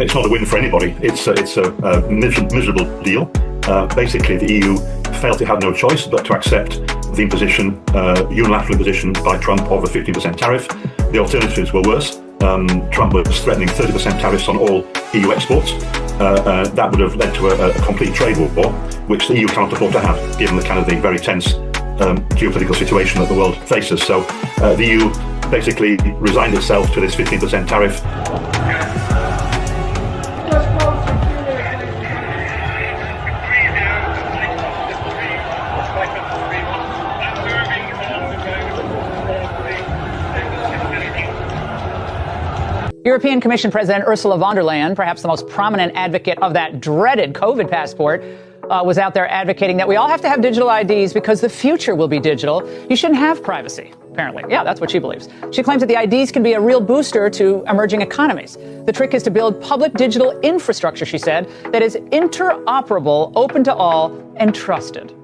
It's not a win for anybody. It's a miserable deal. Basically, the EU felt it had no choice but to accept the imposition, unilateral imposition by Trump of a 15% tariff. The alternatives were worse. Trump was threatening 30% tariffs on all EU exports. That would have led to a complete trade war, which the EU cannot afford to have, given the very tense geopolitical situation that the world faces. So the EU basically resigned itself to this 15% tariff. European Commission President Ursula von der Leyen, perhaps the most prominent advocate of that dreaded COVID passport, was out there advocating that we all have to have digital IDs because the future will be digital. You shouldn't have privacy, apparently. Yeah, that's what she believes. She claims that the IDs can be a real booster to emerging economies. The trick is to build public digital infrastructure, she said, that is interoperable, open to all, and trusted.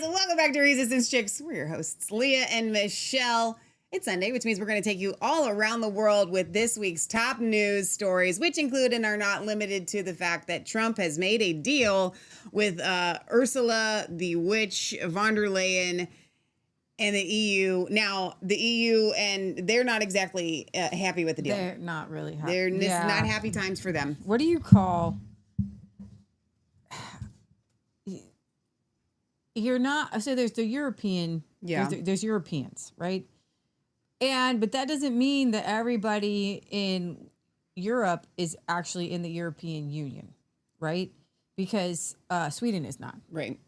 Welcome back to Resistance Chicks. We're your hosts, Leah and Michelle. It's Sunday, which means we're going to take you all around the world with this week's top news stories, which include and are not limited to the fact that Trump has made a deal with Ursula the Witch von der Leyen and the EU. Now, the EU, and they're not exactly happy with the deal. They're not really happy. They're not happy times for them. What do you call... You're not, so there's the European, there's Europeans, right? But that doesn't mean that everybody in Europe is actually in the European Union, right? Because Sweden is not. Right.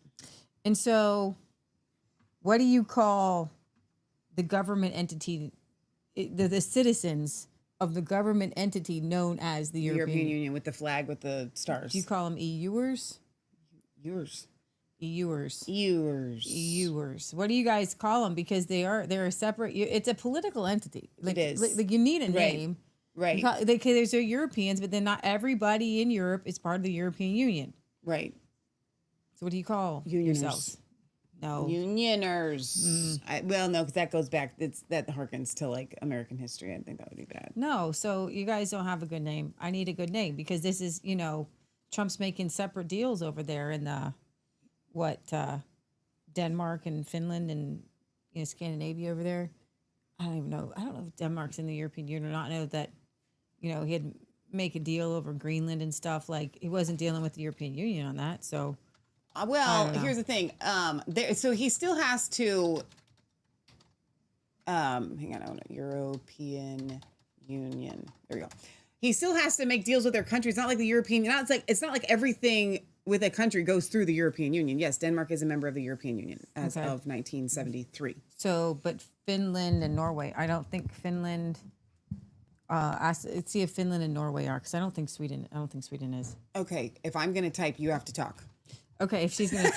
And so what do you call the government entity, the citizens of the government entity known as the European Union with the flag with the stars? Do you call them EUers? EUers. What do you guys call them? Because they're a separate. It's a political entity. It is. Like you need a name, right? There's Europeans, but then not everybody in Europe is part of the European Union, right? So what do you call yourselves? No, Unioners. Well, no, because that goes back. That harkens to like American history. I think that would be bad. No, so you guys don't have a good name. I need a good name because this is Trump's making separate deals over there in the. Denmark and Finland and Scandinavia over there. I don't even know. I don't know if Denmark's in the European Union or not. I know that he had make a deal over Greenland and stuff. Like he wasn't dealing with the European Union on that. So, well, here's the thing. So he still has to. Hang on, European Union. There we go. He still has to make deals with their countries. It's not like the European. It's not like everything with a country goes through the European Union. Yes, Denmark is a member of the European Union as of 1973. So, but Finland and Norway, I don't think Finland. Let's see if Finland and Norway are, because I don't think Sweden is. Okay, if I'm going to type, you have to talk. Okay, if she's going to.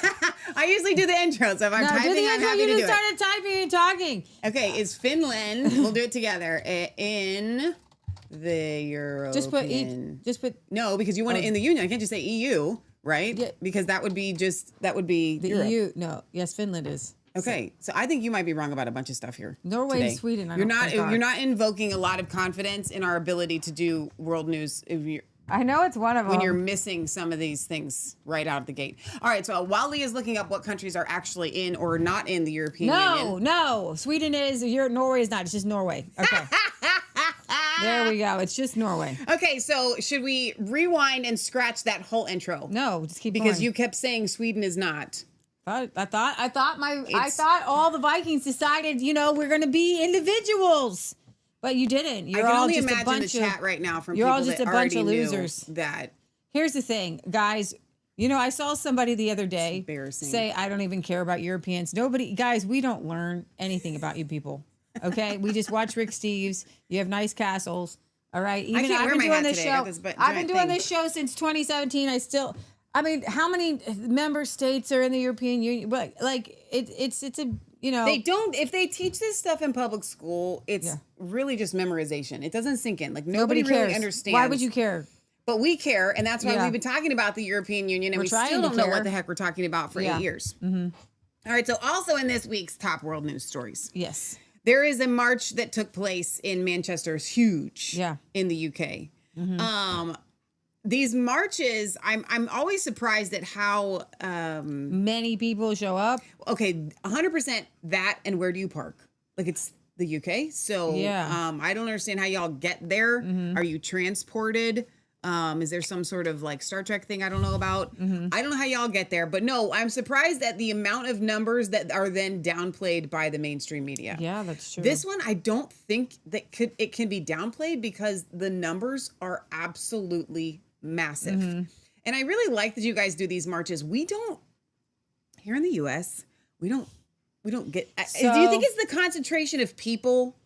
I usually do the intro, so if I'm typing, I'm happy to do it. You just started typing and talking. Okay, is Finland? We'll do it together in the European. Just put. No, because you want it in the Union. I can't just say EU. Right? Yeah. Because that would be the Europe. EU. No, yes, Finland is. Okay, so I think you might be wrong about a bunch of stuff here. Norway today. and Sweden. You're not invoking a lot of confidence in our ability to do world news. I know it's one of them. When you're missing some of these things right out of the gate. All right, so while Lee is looking up what countries are actually in or not in the European Union. No, Sweden is. Norway is not. It's just Norway. Okay. There we go. It's just Norway. Okay, so should we rewind and scratch that whole intro? No, just keep because going. you kept saying Sweden is not. I thought all the Vikings decided, we're going to be individuals. But you didn't. You're I can all only just a imagine bunch the of, chat right now from you're people all just that a bunch already of knew losers. that. Here's the thing, guys. You know, I saw somebody the other day embarrassing. say, I don't even care about Europeans. Nobody, guys, we don't learn anything about you people. Okay? We just watch Rick Steves. You have nice castles. All right? Even I've been doing this show. I've been doing this show since 2017. I mean, how many member states are in the European Union? But like, it's a, you know. They don't, if they teach this stuff in public school, it's really just memorization. It doesn't sink in. Like nobody really understands. Why would you care? But we care, and that's why we've been talking about the European Union, and we still don't know what the heck we're talking about for 8 years. Mm-hmm. All right, so also in this week's top world news stories. Yes. There is a march that took place in Manchester. It's huge. Yeah. In the UK. Mm-hmm. These marches, I'm always surprised at how many people show up. Okay, 100% that, and where do you park? Like it's the UK, so I don't understand how y'all get there. Mm-hmm. Are you transported? Is there some sort of like Star Trek thing I don't know about? Mm-hmm. I don't know how y'all get there, but no, I'm surprised at the amount of numbers that are then downplayed by the mainstream media. Yeah, that's true. This one, I don't think that it can be downplayed because the numbers are absolutely massive. Mm-hmm. And I really like that you guys do these marches. We don't, here in the US, we don't get, do you think it's the concentration of people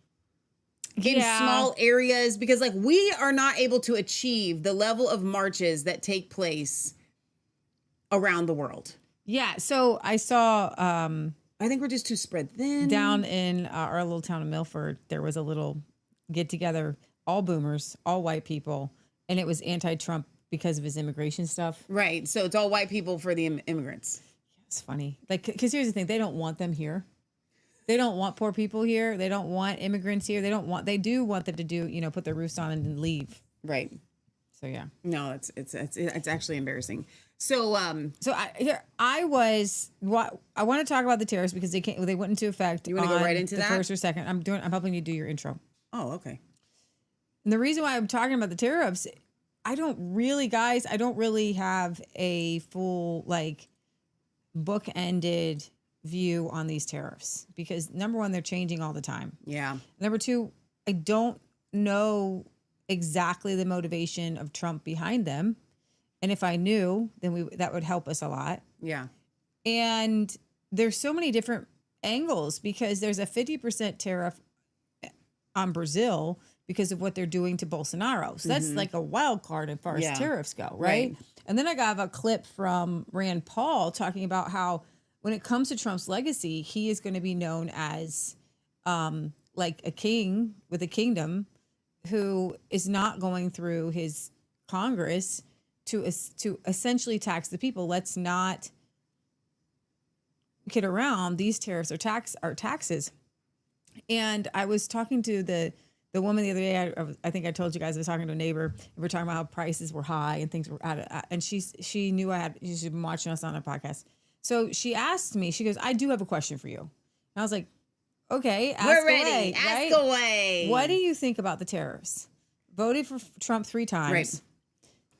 in small areas? Because like we are not able to achieve the level of marches that take place around the world. Yeah. So I saw, I think we're just too spread thin. Down in our little town of Milford, there was a little get together, all boomers, all white people. And it was anti-Trump because of his immigration stuff. Right. So it's all white people for the immigrants. It's funny. Like, because here's the thing. They don't want them here. They don't want poor people here. They don't want immigrants here. They do want them to do, you know, put their roofs on and leave. Right. So, yeah. No, it's actually embarrassing. So, I want to talk about the tariffs because they went into effect. You want to go right into the that? First or second? I'm helping you do your intro. Oh, okay. And the reason why I'm talking about the tariffs, I don't really have a full, like, book-ended view on these tariffs because number one, they're changing all the time. Yeah. Number two, I don't know exactly the motivation of Trump behind them. And if I knew, then that would help us a lot. Yeah. And there's so many different angles because there's a 50% tariff on Brazil because of what they're doing to Bolsonaro. So that's like a wild card as far as tariffs go, right? And then I got a clip from Rand Paul talking about how when it comes to Trump's legacy, he is going to be known as like a king with a kingdom who is not going through his Congress to essentially tax the people. Let's not kid around. These tariffs are taxes. And I was talking to the woman the other day. I think I told you guys I was talking to a neighbor. And we were talking about how prices were high and things were and she knew she's been watching us on a podcast. So she asked me, she goes, I do have a question for you. And I was like, okay, we're ready. Ask away. What do you think about the tariffs? Voted for Trump 3 times. Right.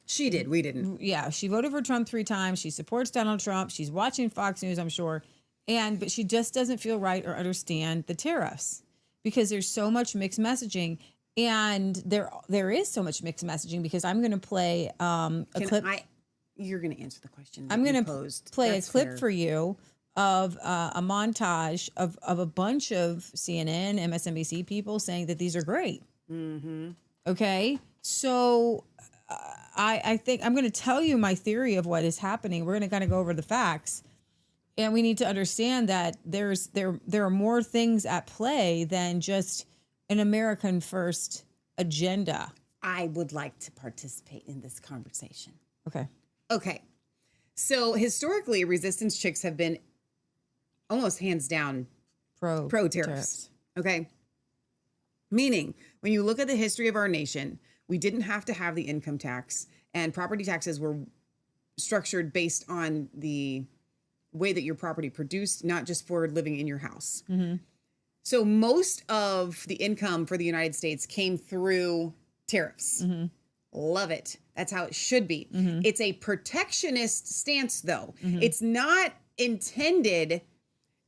She did. We didn't. Yeah. She voted for Trump 3 times. She supports Donald Trump. She's watching Fox News, I'm sure. But she just doesn't feel right or understand the tariffs because there's so much mixed messaging. And there is so much mixed messaging because I'm going to play a clip. You're going to answer the question. I'm going to play a clip for you of a montage of a bunch of CNN, MSNBC people saying that these are great. Mm-hmm. Okay. So I think I'm going to tell you my theory of what is happening. We're going to kind of go over the facts. And we need to understand that there are more things at play than just an American first agenda. I would like to participate in this conversation. Okay. So historically, resistance chicks have been almost hands down pro tariffs. Okay. Meaning, when you look at the history of our nation, we didn't have to have the income tax, and property taxes were structured based on the way that your property produced, not just for living in your house. Mm-hmm. So most of the income for the United States came through tariffs. Mm-hmm. Love it. That's how it should be. Mm-hmm. It's a protectionist stance, though. Mm-hmm. It's not intended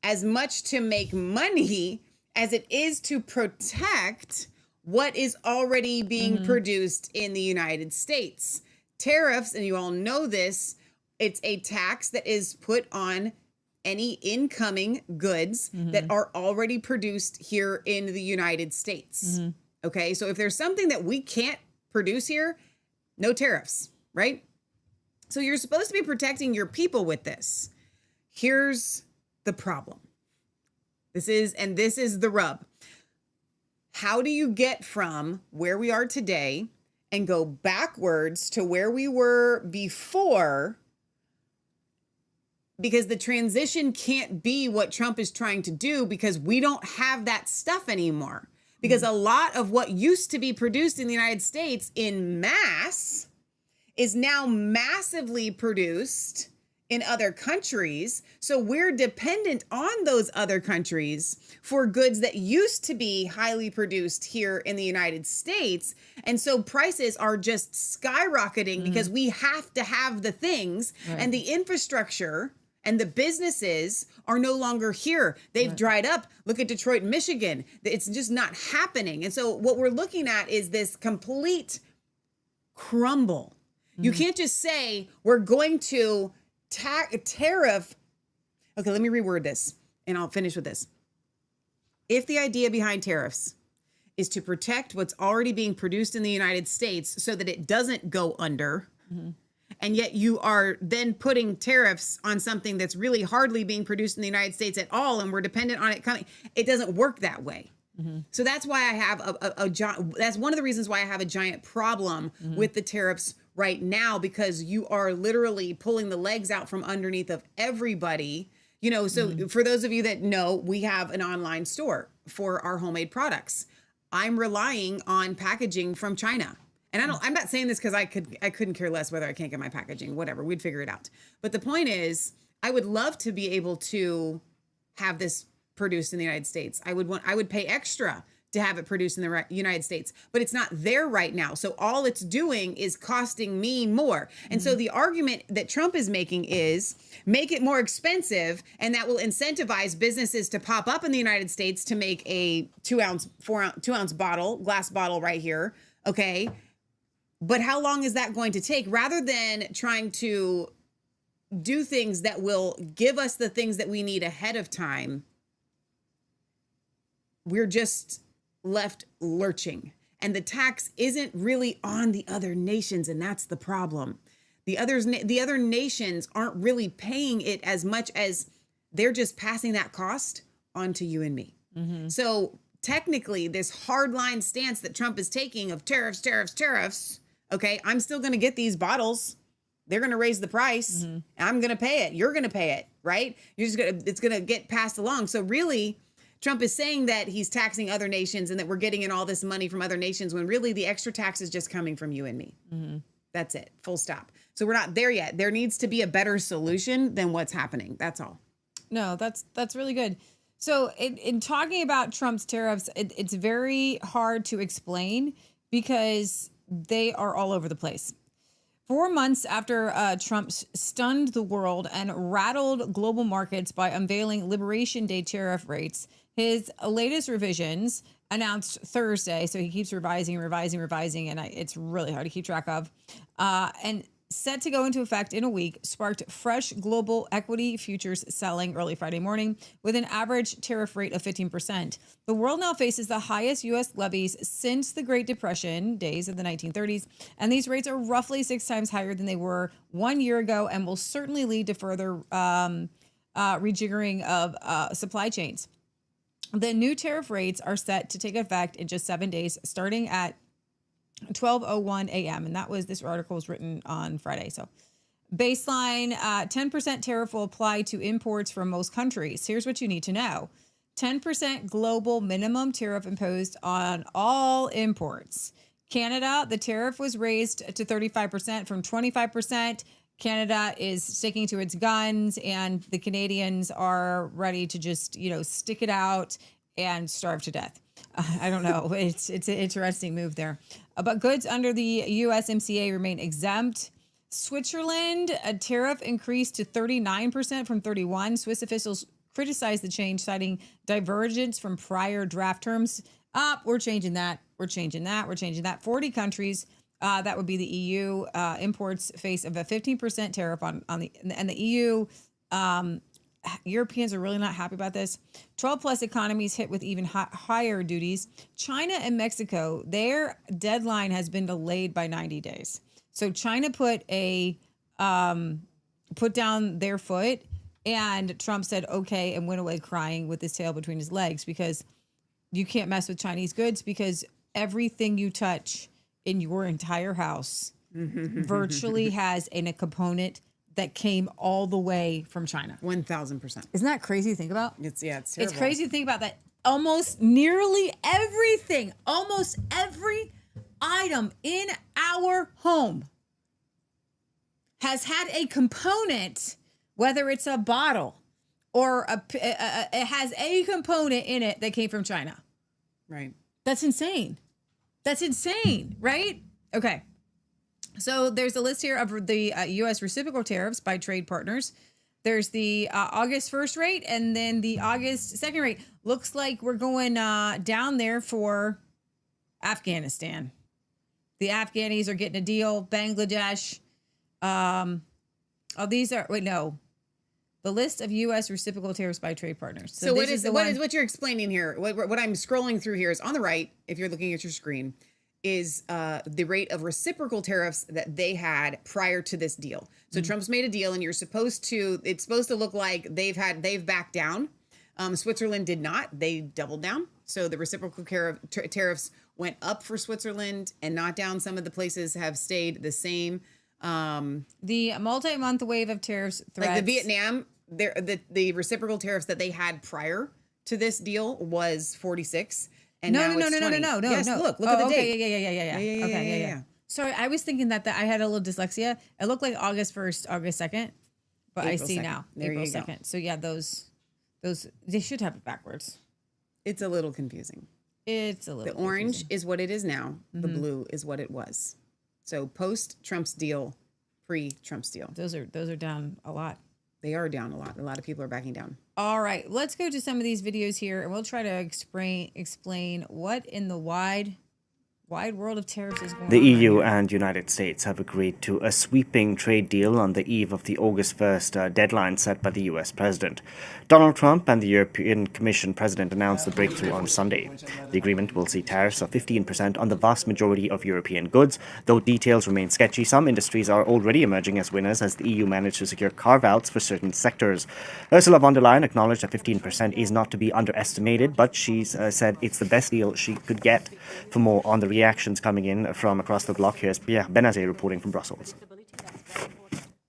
as much to make money as it is to protect what is already being produced in the United States. Tariffs, and you all know this, it's a tax that is put on any incoming goods that are already produced here in the United States. Okay, so if there's something that we can't produce here, no tariffs, right? So you're supposed to be protecting your people with this. Here's the problem. This is the rub. How do you get from where we are today and go backwards to where we were before? Because the transition can't be what Trump is trying to do, because we don't have that stuff anymore. Because a lot of what used to be produced in the United States in mass is now massively produced in other countries. So we're dependent on those other countries for goods that used to be highly produced here in the United States. And so prices are just skyrocketing because we have to have the things, and the infrastructure and the businesses are no longer here. They've dried up. Look at Detroit, Michigan. It's just not happening. And so what we're looking at is this complete crumble. You can't just say we're going to tariff. Okay, let me reword this and I'll finish with this. If the idea behind tariffs is to protect what's already being produced in the United States so that it doesn't go under, and yet you are then putting tariffs on something that's really hardly being produced in the United States at all, and we're dependent on it coming, it doesn't work that way. So that's why I have that's one of the reasons why I have a giant problem with the tariffs right now, because you are literally pulling the legs out from underneath of everybody. You know, so for those of you that know, we have an online store for our homemade products. I'm relying on packaging from China. And I'm not saying this because I couldn't care less whether I can't get my packaging, whatever, we'd figure it out. But the point is, I would love to be able to have this produced in the United States. I would pay extra to have it produced in the United States, but it's not there right now. So all it's doing is costing me more. And so the argument that Trump is making is make it more expensive, and that will incentivize businesses to pop up in the United States to make a 2 ounce bottle, glass bottle right here. Okay. But how long is that going to take? Rather than trying to do things that will give us the things that we need ahead of time, we're just left lurching. And the tax isn't really on the other nations, and that's the problem. The other nations aren't really paying it as much as they're just passing that cost on to you and me. So technically, this hardline stance that Trump is taking of tariffs, okay, I'm still going to get these bottles. They're going to raise the price. I'm going to pay it. You're going to pay it, right? It's going to get passed along. So really, Trump is saying that he's taxing other nations and that we're getting in all this money from other nations, when really the extra tax is just coming from you and me. That's it. Full stop. So we're not there yet. There needs to be a better solution than what's happening. That's all. No, that's really good. So in talking about Trump's tariffs, it's very hard to explain because they are all over the place. 4 months after Trump stunned the world and rattled global markets by unveiling Liberation Day tariff rates, his latest revisions, announced Thursday, so he keeps revising, and it's really hard to keep track of, and set to go into effect in a week, sparked fresh global equity futures selling early Friday morning with an average tariff rate of 15%. The world now faces the highest U.S. levies since the Great Depression days of the 1930s, and these rates are roughly 6 times higher than they were 1 year ago and will certainly lead to further rejiggering of supply chains. The new tariff rates are set to take effect in just 7 days, starting at 12:01 a.m. And this article was written on Friday. So baseline 10% tariff will apply to imports from most countries. Here's what you need to know. 10% global minimum tariff imposed on all imports. Canada, the tariff was raised to 35% from 25%. Canada is sticking to its guns, and the Canadians are ready to just, stick it out and starve to death. I don't know. It's an interesting move there. But goods under the USMCA remain exempt. Switzerland, a tariff increased to 39% from 31%. Swiss officials criticized the change, citing divergence from prior draft terms. We're changing that. We're changing that. We're changing that. 40 countries, that would be the EU, imports face of a 15% tariff on the, and the EU, Europeans are really not happy about this. 12 plus economies hit with even higher duties. China and Mexico, their deadline has been delayed by 90 days. So China put down their foot, and Trump said, okay, and went away crying with his tail between his legs, because you can't mess with Chinese goods, because everything you touch in your entire house virtually has a component that came all the way from China. 1,000%. Isn't that crazy to think about? It's terrible. It's crazy to think about that. Nearly everything, almost every item in our home has had a component, whether it's a bottle or it has a component in it that came from China. Right. That's insane. That's insane, right? Okay. So there's a list here of the U.S. reciprocal tariffs by trade partners. There's the August 1st rate and then the August 2nd rate. Looks like we're going down there for Afghanistan. The Afghanis are getting a deal. Bangladesh. These are, wait, no. The list of U.S. reciprocal tariffs by trade partners. So what you're explaining here, what I'm scrolling through here is on the right, if you're looking at your screen, is the rate of reciprocal tariffs that they had prior to this deal. So Trump's made a deal, and it's supposed to look like they've backed down. Switzerland did not. They doubled down. So the reciprocal tariffs went up for Switzerland and not down. Some of the places have stayed the same. The multi-month wave of tariffs threats. Like the Vietnam, the reciprocal tariffs that they had prior to this deal was 46. And no. Yes, No. Look at the date. Yeah. Sorry, I was thinking that I had a little dyslexia. It looked like August 1st, August 2nd, but I see 2nd. now There April you go. 2nd. So yeah, those they should have it backwards. It's a little confusing. It's a little. The orange confusing. is what it is now. The blue is what it was. So post Trump's deal, pre Trump's deal. Those are down a lot. They are down a lot. A lot of people are backing down. All right, let's go to some of these videos here, and we'll try to explain what in the wide world of tariffs is going on. The EU and United States have agreed to a sweeping trade deal on the eve of the August 1st deadline set by the US president. Donald Trump and the European Commission president announced the breakthrough on Sunday. The agreement will see tariffs of 15% on the vast majority of European goods. Though details remain sketchy, some industries are already emerging as winners as the EU managed to secure carve-outs for certain sectors. Ursula von der Leyen acknowledged that 15% is not to be underestimated, but she's said it's the best deal she could get. For more on the reactions coming in from across the bloc, here's Pierre Benazet reporting from Brussels.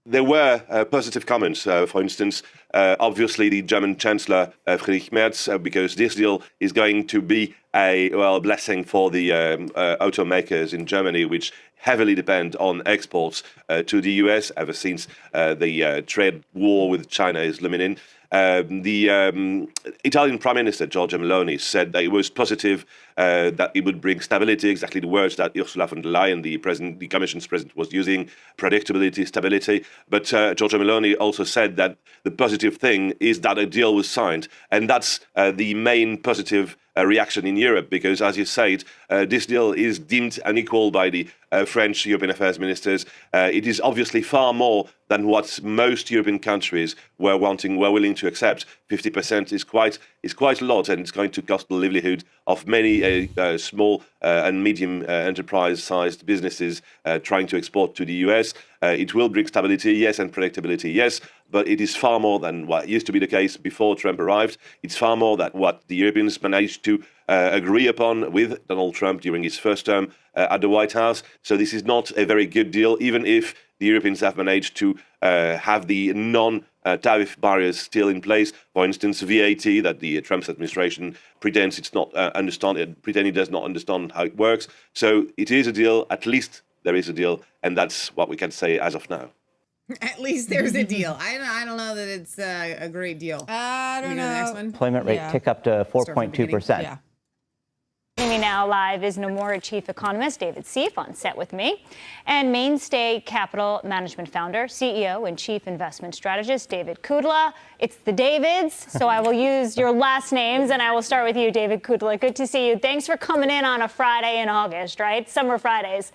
There were positive comments. For instance, obviously the German Chancellor Friedrich Merz, because this deal is going to be a blessing for the automakers in Germany, which heavily depend on exports to the US ever since the trade war with China is looming. The Italian Prime Minister, Giorgia Meloni, said that it was positive, that it would bring stability, exactly the words that Ursula von der Leyen, the Commission's president, was using, predictability, stability. But Giorgia Meloni also said that the positive thing is that a deal was signed. And that's the main positive reaction in Europe, because, as you said, this deal is deemed unequal by the French European Affairs ministers. It is obviously far more than what most European countries were willing to accept. 50% is quite a lot, and it's going to cost the livelihood of many small and medium enterprise-sized businesses trying to export to the US. It will bring stability, yes, and predictability, yes, but it is far more than what used to be the case before Trump arrived. It's far more than what the Europeans managed to agree upon with Donald Trump during his first term at the White House. So this is not a very good deal, even if the Europeans have managed to have the non-tariff barriers still in place. For instance, VAT, that the Trump administration pretends it's not pretend it does not understand how it works. So it is a deal. At least there is a deal, and that's what we can say as of now. At least there's a deal. I don't know that it's a great deal. I don't know. Next one? Employment rate tick up to 4.2%. Yeah. me now live is Nomura chief economist David Seif on set with me, and Mainstay Capital Management founder, CEO, and chief investment strategist David Kudla. It's the Davids, so I will use your last names, and I will start with you, David Kudla. Good to see you. Thanks for coming in on a Friday in August, right? Summer Fridays.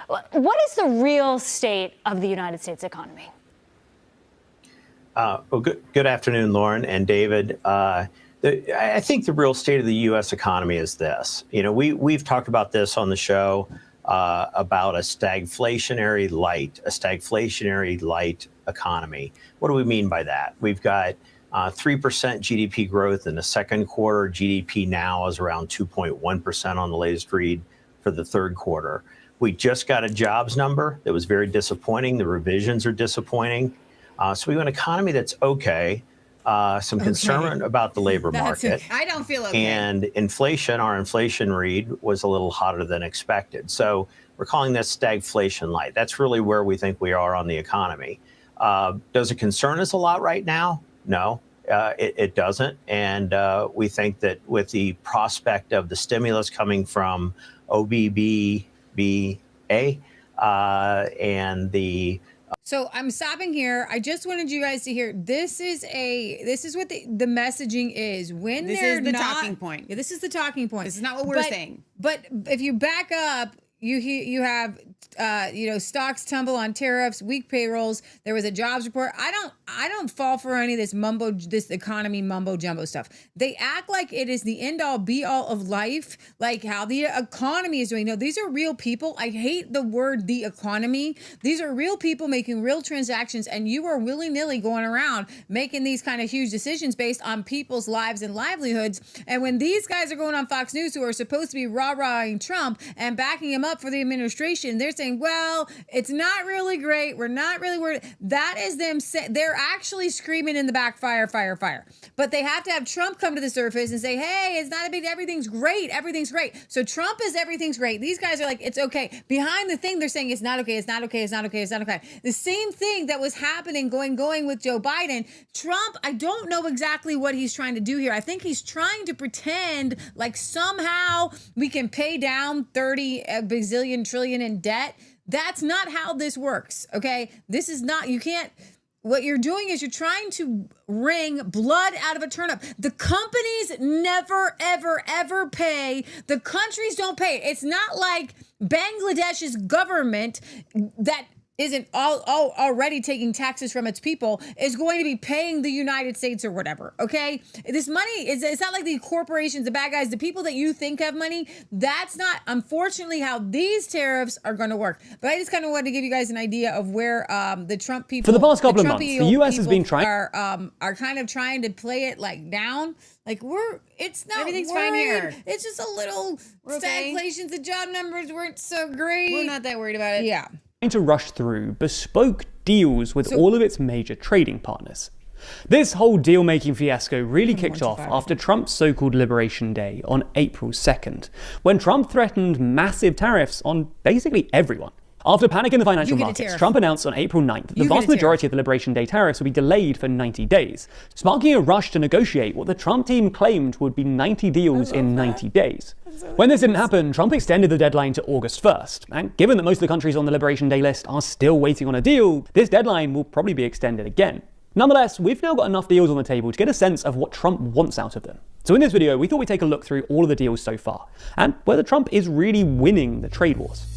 What is the real state of the United States economy? Well, good afternoon, Lauren and David. I think the real state of the U.S. economy is this. You know, we've talked about this on the show about a stagflationary light economy. What do we mean by that? We've got 3% GDP growth in the second quarter. GDP now is around 2.1% on the latest read for the third quarter. We just got a jobs number that was very disappointing. The revisions are disappointing. So we have an economy that's okay. Some concern about the labor market. I don't feel okay. And inflation, our inflation read was a little hotter than expected. So we're calling this stagflation light. That's really where we think we are on the economy. Does it concern us a lot right now? No, it doesn't. And we think that with the prospect of the stimulus coming from OBBBA and the So I'm stopping here. I just wanted you guys to hear. This is what the messaging is. When this they're is the not, talking point. Yeah, this is the talking point. This is not what we're saying. But if you back up, you have stocks tumble on tariffs, weak payrolls. There was a jobs report. I don't fall for any of this economy mumbo jumbo stuff. They act like it is the end all be all of life, like how the economy is doing. No, these are real people. I hate the word the economy. These are real people making real transactions, and you are willy-nilly going around making these kind of huge decisions based on people's lives and livelihoods. And when these guys are going on Fox News, who are supposed to be rah-rahing Trump and backing him up for the administration, they're saying, well, it's not really great. We're not really worried. That is them. They're actually screaming in the back, fire, fire, fire. But they have to have Trump come to the surface and say, hey, it's not a big, everything's great. Everything's great. So Trump is everything's great. These guys are like, it's okay. Behind the thing, they're saying it's not okay. It's not okay. It's not okay. It's not okay. The same thing that was happening going with Joe Biden. Trump, I don't know exactly what he's trying to do here. I think he's trying to pretend like somehow we can pay down 30 bazillion trillion in debt. That's not how this works, okay? This is not, you can't, what you're doing is you're trying to wring blood out of a turnip. The companies never, ever, ever pay. The countries don't pay. It's not like Bangladesh's government that isn't already taking taxes from its people is going to be paying the United States or whatever, okay? This money, it's not like the corporations, the bad guys, the people that you think have money. That's not, unfortunately, how these tariffs are going to work. But I just kind of wanted to give you guys an idea of where the Trump people... For the past couple of months, the U.S. has been trying... are kind of trying to play it like down. Like it's not everything's worried. Fine here. It's just a little stagflation. The job numbers weren't so great. We're not that worried about it. Yeah. To rush through bespoke deals with all of its major trading partners. This whole deal-making fiasco really kicked off after Trump's so-called Liberation Day on April 2nd, when Trump threatened massive tariffs on basically everyone. After panic in the financial markets, Trump announced on April 9th that the vast majority of the Liberation Day tariffs would be delayed for 90 days, sparking a rush to negotiate what the Trump team claimed would be 90 deals in 90 days. When this didn't happen, Trump extended the deadline to August 1st, and given that most of the countries on the Liberation Day list are still waiting on a deal, this deadline will probably be extended again. Nonetheless, we've now got enough deals on the table to get a sense of what Trump wants out of them. So in this video, we thought we'd take a look through all of the deals so far, and whether Trump is really winning the trade wars.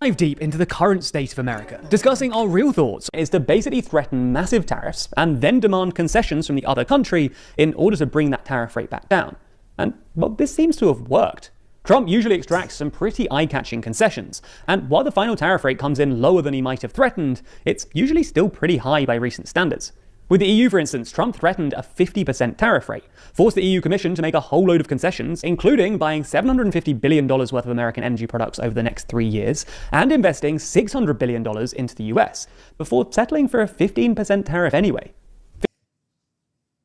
Dive deep into the current state of America. Discussing our real thoughts is to basically threaten massive tariffs and then demand concessions from the other country in order to bring that tariff rate back down. And, well, this seems to have worked. Trump usually extracts some pretty eye-catching concessions, and while the final tariff rate comes in lower than he might have threatened, it's usually still pretty high by recent standards. With the EU, for instance, Trump threatened a 50% tariff rate, forced the EU Commission to make a whole load of concessions, including buying $750 billion worth of American energy products over the next 3 years, and investing $600 billion into the US, before settling for a 15% tariff anyway.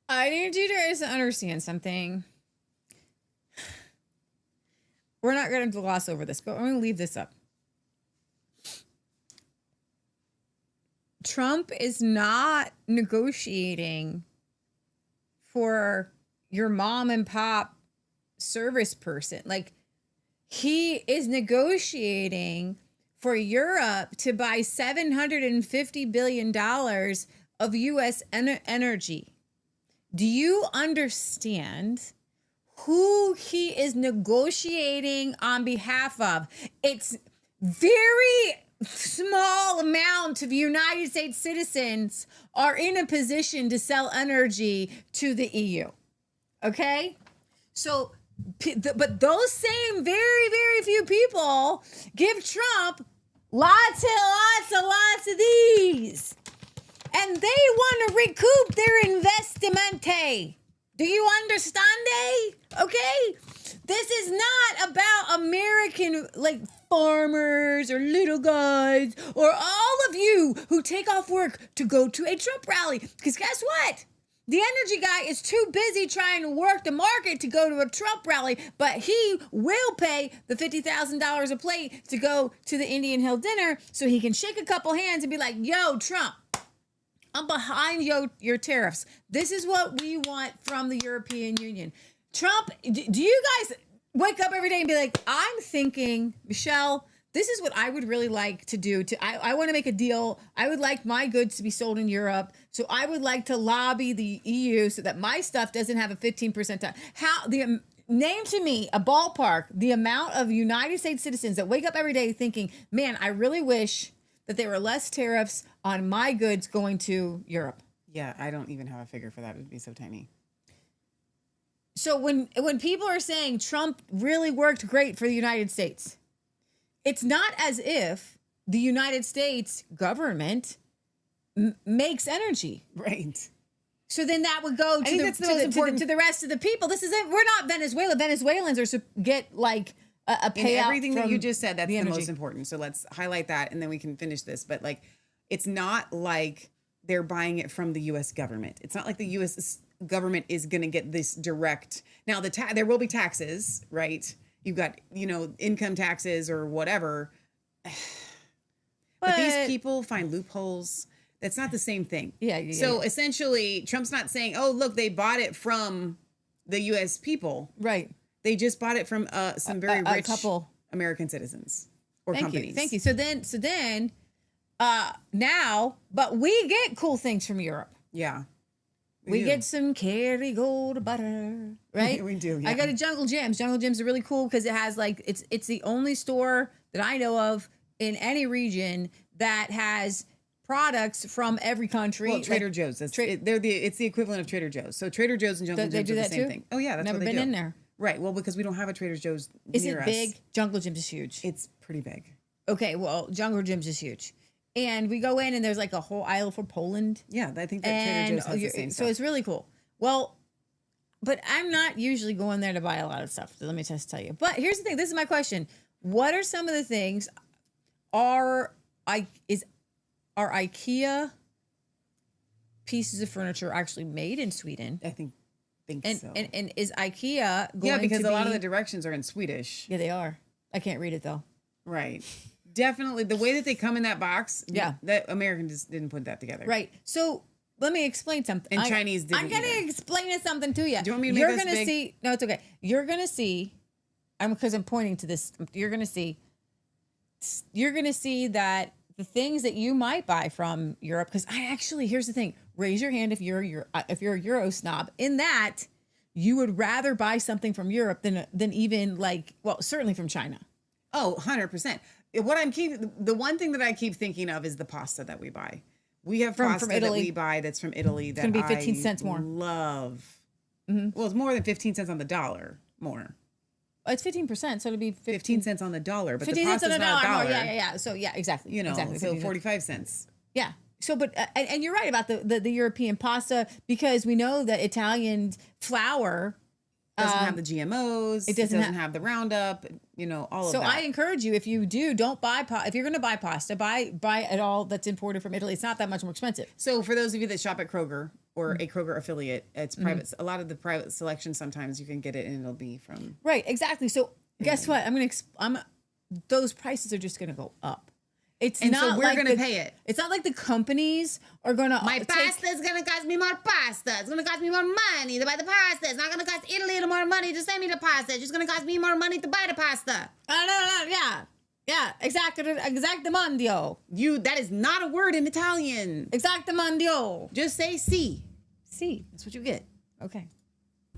I need you guys to understand something. We're not going to gloss over this, but I'm going to leave this up. Trump is not negotiating for your mom and pop service person. Like, he is negotiating for Europe to buy $750 billion of U.S. energy. Do you understand who he is negotiating on behalf of? It's very small amount of United States citizens are in a position to sell energy to the EU. Okay? So, but those same very, very few people give Trump lots of these. And they want to recoup their investment. Do you understand? Okay? This is not about American, like, farmers or little guys or all of you who take off work to go to a Trump rally. Because guess what? The energy guy is too busy trying to work the market to go to a Trump rally, but he will pay the $50,000 a plate to go to the Indian Hill dinner so he can shake a couple hands and be like, yo, Trump, I'm behind your tariffs. This is what we want from the European Union. Trump, do you guys wake up every day and be like, I'm thinking, Michelle, this is what I would really like to do. I want to make a deal. I would like my goods to be sold in Europe. So I would like to lobby the EU so that my stuff doesn't have a 15% tax. Name to me a ballpark, the amount of United States citizens that wake up every day thinking, man, I really wish that there were less tariffs on my goods going to Europe. Yeah, I don't even have a figure for that. It would be so tiny. So when people are saying Trump really worked great for the United States, it's not as if the United States government makes energy. Right. So then that would go to the rest of the people. This is it. We're not Venezuela. Venezuelans are get like a payout. In everything that you just said, that's the energy. most important. So let's highlight that and then we can finish this. But like, it's not like they're buying it from the U.S. government. It's not like the U.S. government is going to get this direct. Now, there will be taxes, right? You've got, income taxes or whatever. But these people find loopholes. That's not the same thing. Yeah. So essentially, Trump's not saying, oh, look, they bought it from the U.S. people. Right. They just bought it from some very rich couple American citizens or companies. Thank you. So then, now, but we get cool things from Europe. Yeah. We get some Kerrygold butter, right? We do. Yeah. I go to Jungle Jim's. Jungle Jim's are really cool because it has like it's the only store that I know of in any region that has products from every country. Well, Trader Joe's. It's the equivalent of Trader Joe's. So Trader Joe's and Jungle Jim's are the same thing. Oh yeah, that's never what they been do. in there. Right. Well, because we don't have a Trader Joe's Is near it us. big? Jungle Jim's is huge. It's pretty big. Okay, well, Jungle Jim's is huge. And we go in and there's like a whole aisle for Poland. Yeah, I think that Trader Joe's has the same stuff. So it's really cool. Well, but I'm not usually going there to buy a lot of stuff. So let me just tell you. But here's the thing. This is my question. What are some of the things are IKEA pieces of furniture actually made in Sweden? I think so. And is IKEA going to Yeah, because a lot of the directions are in Swedish. Yeah, they are. I can't read it though. Right. Definitely. The way that they come in that box, yeah, that Americans didn't put that together. Right. So let me explain something. And Chinese didn't. I'm going to explain something to you. Do you want me to make this big? See. No, it's okay. You're going to see. Because I'm pointing to this. You're going to see. You're going to see that the things that you might buy from Europe. Because here's the thing. Raise your hand if you're a Euro snob. In that, you would rather buy something from Europe than even certainly from China. Oh, 100%. The one thing that I keep thinking of is the pasta that we buy. We have pasta that we buy that's from Italy that it's going to be 15 cents more. Love. Mm-hmm. Well, it's more than 15 cents on the dollar more. It's 15%, so it'll be 15 cents on the dollar, but 15 the cents on pasta's the not dollar. a dollar. Yeah. So yeah, exactly. Exactly. So 45 cents. Yeah. So, but and you're right about the European pasta because we know that Italian flour doesn't have the GMOs. It doesn't have the Roundup. All of that. So I encourage you, if you don't buy if you're going to buy pasta, buy it all that's imported from Italy. It's not that much more expensive. So for those of you that shop at Kroger or a Kroger affiliate, it's private. A lot of the private selection, sometimes you can get it and it'll be from. Right. Exactly. So guess what? Those prices are just going to go up. It's and not so we're like going to pay it. It's not like the companies are going to. My pasta is going to cost me more pasta. It's going to cost me more money to buy the pasta. It's not going to cost Italy any more money to send me the pasta. It's just going to cost me more money to buy the pasta. Yeah, exactamandio. That is not a word in Italian. Exactamandio. Just say si. Si. That's what you get. Okay.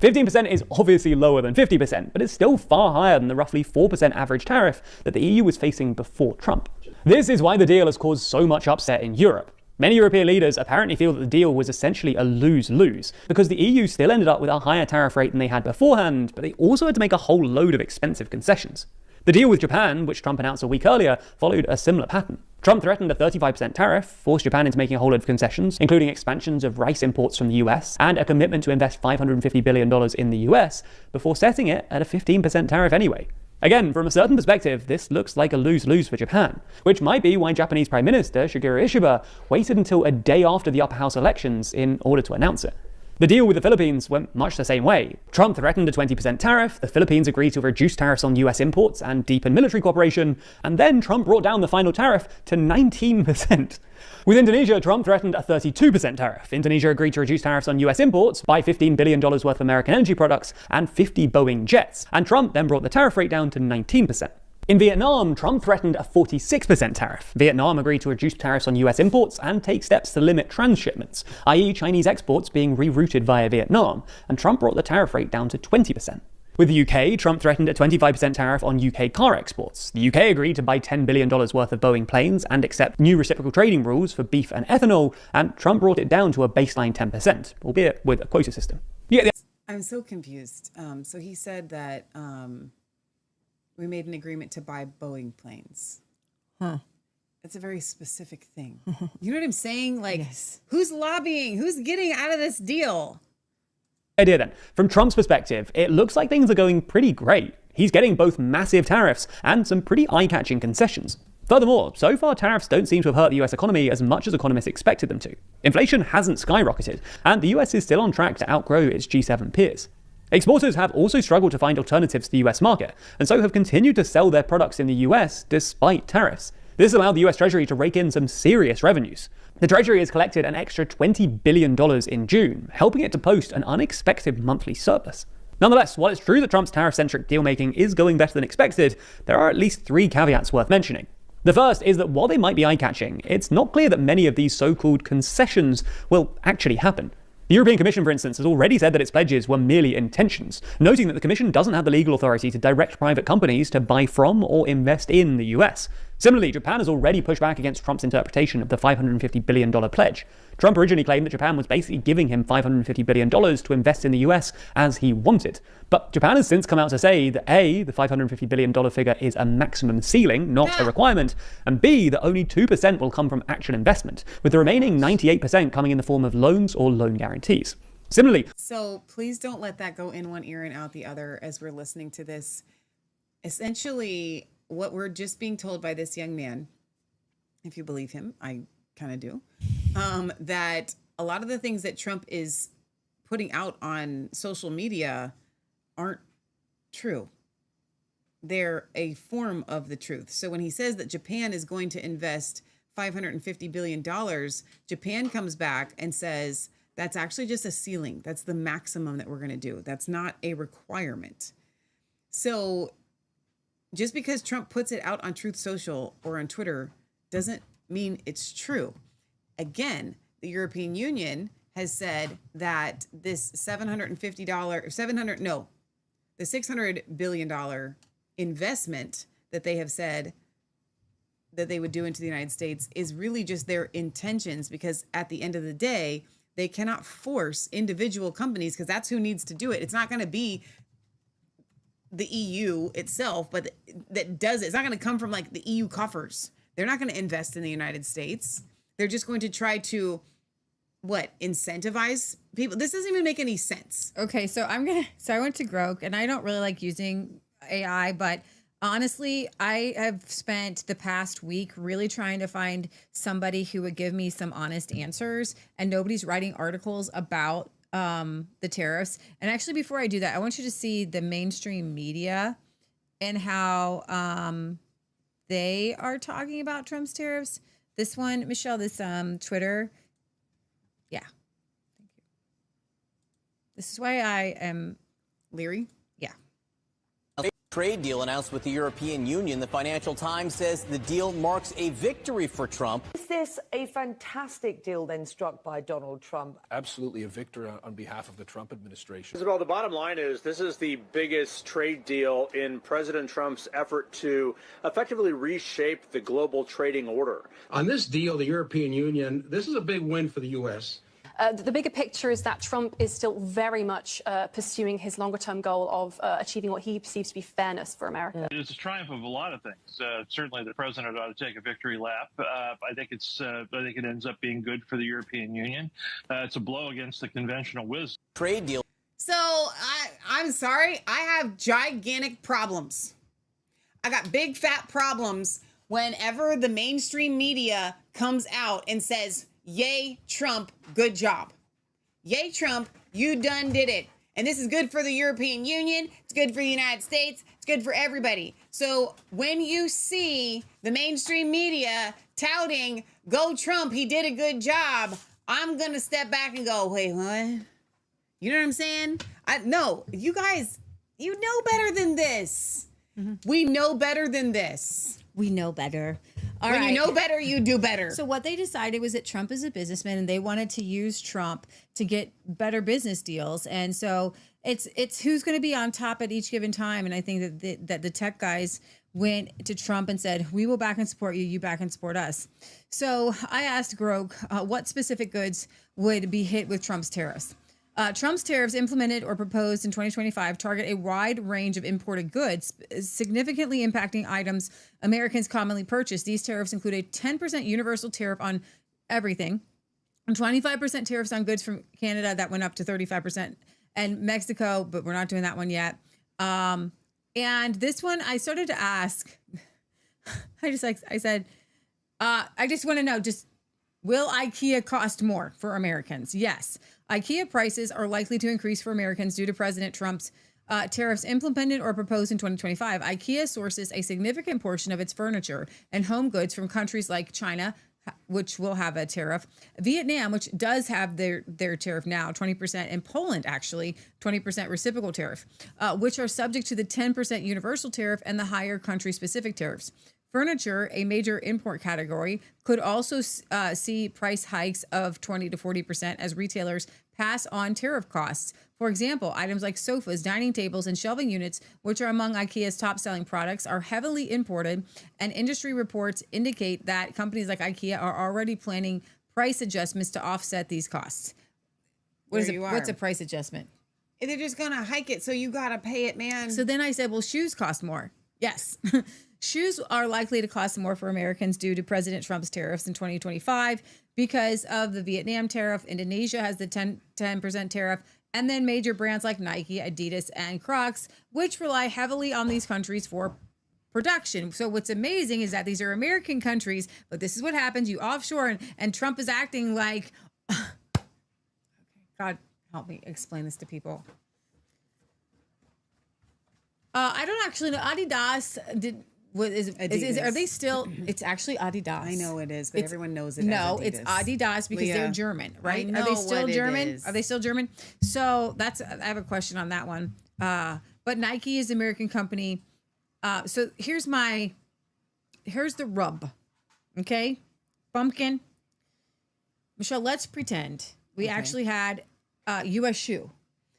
15% is obviously lower than 50%, but it's still far higher than the roughly 4% average tariff that the EU was facing before Trump. This is why the deal has caused so much upset in Europe. Many European leaders apparently feel that the deal was essentially a lose-lose, because the EU still ended up with a higher tariff rate than they had beforehand, but they also had to make a whole load of expensive concessions. The deal with Japan, which Trump announced a week earlier, followed a similar pattern. Trump threatened a 35% tariff, forced Japan into making a whole load of concessions, including expansions of rice imports from the US and a commitment to invest $550 billion in the US, before setting it at a 15% tariff anyway. Again, from a certain perspective, this looks like a lose-lose for Japan, which might be why Japanese Prime Minister Shigeru Ishiba waited until a day after the upper house elections in order to announce it. The deal with the Philippines went much the same way. Trump threatened a 20% tariff, the Philippines agreed to reduce tariffs on US imports and deepen military cooperation, and then Trump brought down the final tariff to 19%. With Indonesia, Trump threatened a 32% tariff. Indonesia agreed to reduce tariffs on US imports by $15 billion worth of American energy products and 50 Boeing jets, and Trump then brought the tariff rate down to 19%. In Vietnam, Trump threatened a 46% tariff. Vietnam agreed to reduce tariffs on US imports and take steps to limit transshipments, i.e. Chinese exports being rerouted via Vietnam, and Trump brought the tariff rate down to 20%. With the UK, Trump threatened a 25% tariff on UK car exports. The UK agreed to buy $10 billion worth of Boeing planes and accept new reciprocal trading rules for beef and ethanol, and Trump brought it down to a baseline 10%, albeit with a quota system. I'm so confused. So he said that we made an agreement to buy Boeing planes. That's a very specific thing. You know what I'm saying? Like, yes. Who's lobbying? Who's getting out of this deal? Idea then. From Trump's perspective, it looks like things are going pretty great. He's getting both massive tariffs and some pretty eye-catching concessions. Furthermore, so far tariffs don't seem to have hurt the US economy as much as economists expected them to. Inflation hasn't skyrocketed, and the US is still on track to outgrow its G7 peers. Exporters have also struggled to find alternatives to the US market, and so have continued to sell their products in the US despite tariffs. This allowed the US Treasury to rake in some serious revenues. The Treasury has collected an extra $20 billion in June, helping it to post an unexpected monthly surplus. Nonetheless, while it's true that Trump's tariff-centric deal-making is going better than expected, there are at least 3 caveats worth mentioning. The first is that while they might be eye-catching, it's not clear that many of these so-called concessions will actually happen. The European Commission, for instance, has already said that its pledges were merely intentions, noting that the Commission doesn't have the legal authority to direct private companies to buy from or invest in the US. Similarly, Japan has already pushed back against Trump's interpretation of the $550 billion pledge. Trump originally claimed that Japan was basically giving him $550 billion to invest in the US as he wanted. But Japan has since come out to say that A, the $550 billion figure is a maximum ceiling, not a requirement, and B, that only 2% will come from actual investment, with the remaining 98% coming in the form of loans or loan guarantees. Similarly, so please don't let that go in one ear and out the other as we're listening to this. Essentially, what we're just being told by this young man, if you believe him, I kind of do, that a lot of the things that Trump is putting out on social media aren't true. They're a form of the truth. So when he says that Japan is going to invest $550 billion, Japan comes back and says, that's actually just a ceiling. That's the maximum that we're going to do. That's not a requirement. So just because Trump puts it out on Truth Social or on Twitter doesn't mean it's true. Again, the European Union has said that this the $600 billion investment that they have said that they would do into the United States is really just their intentions, because at the end of the day, they cannot force individual companies, because that's who needs to do it. It's not going to be the EU itself, but that does it. It's not going to come from like the EU coffers. They're not going to invest in the United States. They're just going to try to, incentivize people. This doesn't even make any sense. Okay, so I went to Grok, and I don't really like using AI, but honestly, I have spent the past week really trying to find somebody who would give me some honest answers, and nobody's writing articles about the tariffs. And actually, before I do that, I want you to see the mainstream media and how they are talking about Trump's tariffs. This one, Michelle, this Twitter. Yeah. Thank you. This is why I am leery. Yeah. Trade deal announced with the European Union. The Financial Times says the deal marks a victory for Trump. Is this a fantastic deal then struck by Donald Trump? Absolutely a victory on behalf of the Trump administration. Isabel, the bottom line is this is the biggest trade deal in President Trump's effort to effectively reshape the global trading order. On this deal, the European Union, this is a big win for the U.S. The bigger picture is that Trump is still very much pursuing his longer-term goal of achieving what he perceives to be fairness for America. It's a triumph of a lot of things. Certainly, the president ought to take a victory lap. I think it ends up being good for the European Union. It's a blow against the conventional wisdom. Trade deal. So I'm sorry, I have gigantic problems. I got big fat problems whenever the mainstream media comes out and says, "Yay, Trump, good job. Yay, Trump, you done did it. And this is good for the European Union. It's good for the United States. It's good for everybody." So when you see the mainstream media touting, "Go Trump, he did a good job," I'm going to step back and go, "Wait, what?" You know what I'm saying? No, you guys, you know better than this. Mm-hmm. We know better than this. We know better. All when right. you know better, you do better. So what they decided was that Trump is a businessman and they wanted to use Trump to get better business deals. And so it's who's going to be on top at each given time. And I think that the tech guys went to Trump and said, "We will back and support you. You back and support us." So I asked Grog what specific goods would be hit with Trump's tariffs. Trump's tariffs implemented or proposed in 2025 target a wide range of imported goods, significantly impacting items Americans commonly purchase. These tariffs include a 10% universal tariff on everything, and 25% tariffs on goods from Canada that went up to 35%, and Mexico, but we're not doing that one yet. And this one, I started to ask, I said, I just want to know, will IKEA cost more for Americans? Yes. IKEA prices are likely to increase for Americans due to President Trump's tariffs implemented or proposed in 2025. IKEA sources a significant portion of its furniture and home goods from countries like China, which will have a tariff, Vietnam, which does have their tariff now, 20%, and Poland, actually, 20% reciprocal tariff, which are subject to the 10% universal tariff and the higher country-specific tariffs. Furniture, a major import category, could also see price hikes of 20 to 40% as retailers pass on tariff costs. For example, items like sofas, dining tables, and shelving units, which are among IKEA's top-selling products, are heavily imported, and industry reports indicate that companies like IKEA are already planning price adjustments to offset these costs. What's a price adjustment? They're just going to hike it, so you got to pay it, man. So then I said, well, shoes cost more. Yes. Shoes are likely to cost more for Americans due to President Trump's tariffs in 2025 because of the Vietnam tariff. Indonesia has the 10% tariff, and then major brands like Nike, Adidas, and Crocs, which rely heavily on these countries for production. So what's amazing is that these are American countries, but this is what happens. You offshore, and Trump is acting like, okay, God help me explain this to people. I don't actually know. Adidas are they still? It's actually Adidas. I know it is, but everyone knows it. No, as Adidas. it's Adidas because they're German, right? Are they still German? Are they still German? So I have a question on that one. But Nike is an American company. So here's the rub. Okay, Bumpkin. Michelle, let's pretend we actually had U.S. shoe.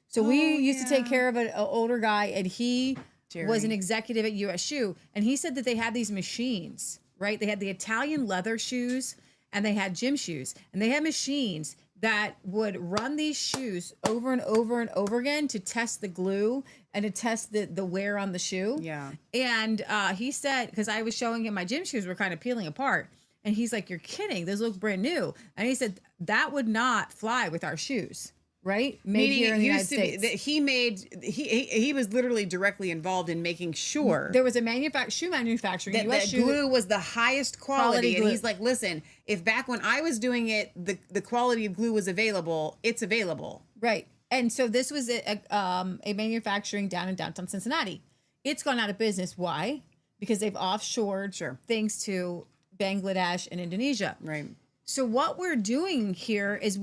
So we used to take care of an older guy, and he was an executive at U.S. Shoe, and he said that they had these machines, right? They had the Italian leather shoes, and they had gym shoes, and they had machines that would run these shoes over and over and over again to test the glue and to test the wear on the shoe. Yeah. And he said, because I was showing him my gym shoes were kind of peeling apart, and he's like, "You're kidding, those look brand new." And he said, that would not fly with our shoes. Right? Made here in the United States. He was literally directly involved in making sure there was a shoe manufacturing that glue was the highest quality. And he's like, listen, if back when I was doing it, the quality of glue was available, it's available. Right. And so this was a manufacturing down in downtown Cincinnati. It's gone out of business. Why? because they've offshored things to Bangladesh and Indonesia. Right. So what we're doing here is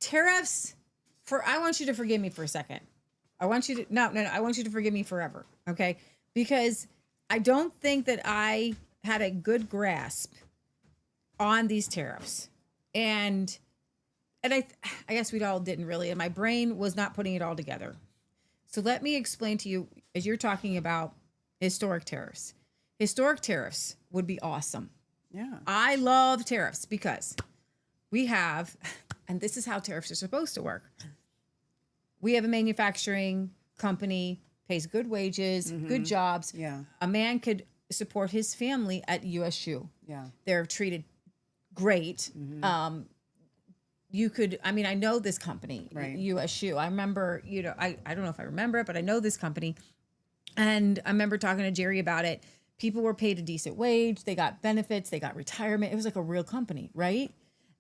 tariffs for, I want you to forgive me for a second. I want you to, no, I want you to forgive me forever. Okay. Because I don't think that I had a good grasp on these tariffs. And I guess we all didn't really, and my brain was not putting it all together. So let me explain to you, as you're talking about historic tariffs. Historic tariffs would be awesome. Yeah. I love tariffs because we have, and this is how tariffs are supposed to work. We have a manufacturing company, pays good wages, good jobs. Yeah. A man could support his family at USU. Yeah. They're treated great. You could, I mean, I know this company, Right. USU. I remember, you know, I don't know if I remember it, but I know this company. And I remember talking to Jerry about it. People were paid a decent wage. They got benefits. They got retirement. It was like a real company, right?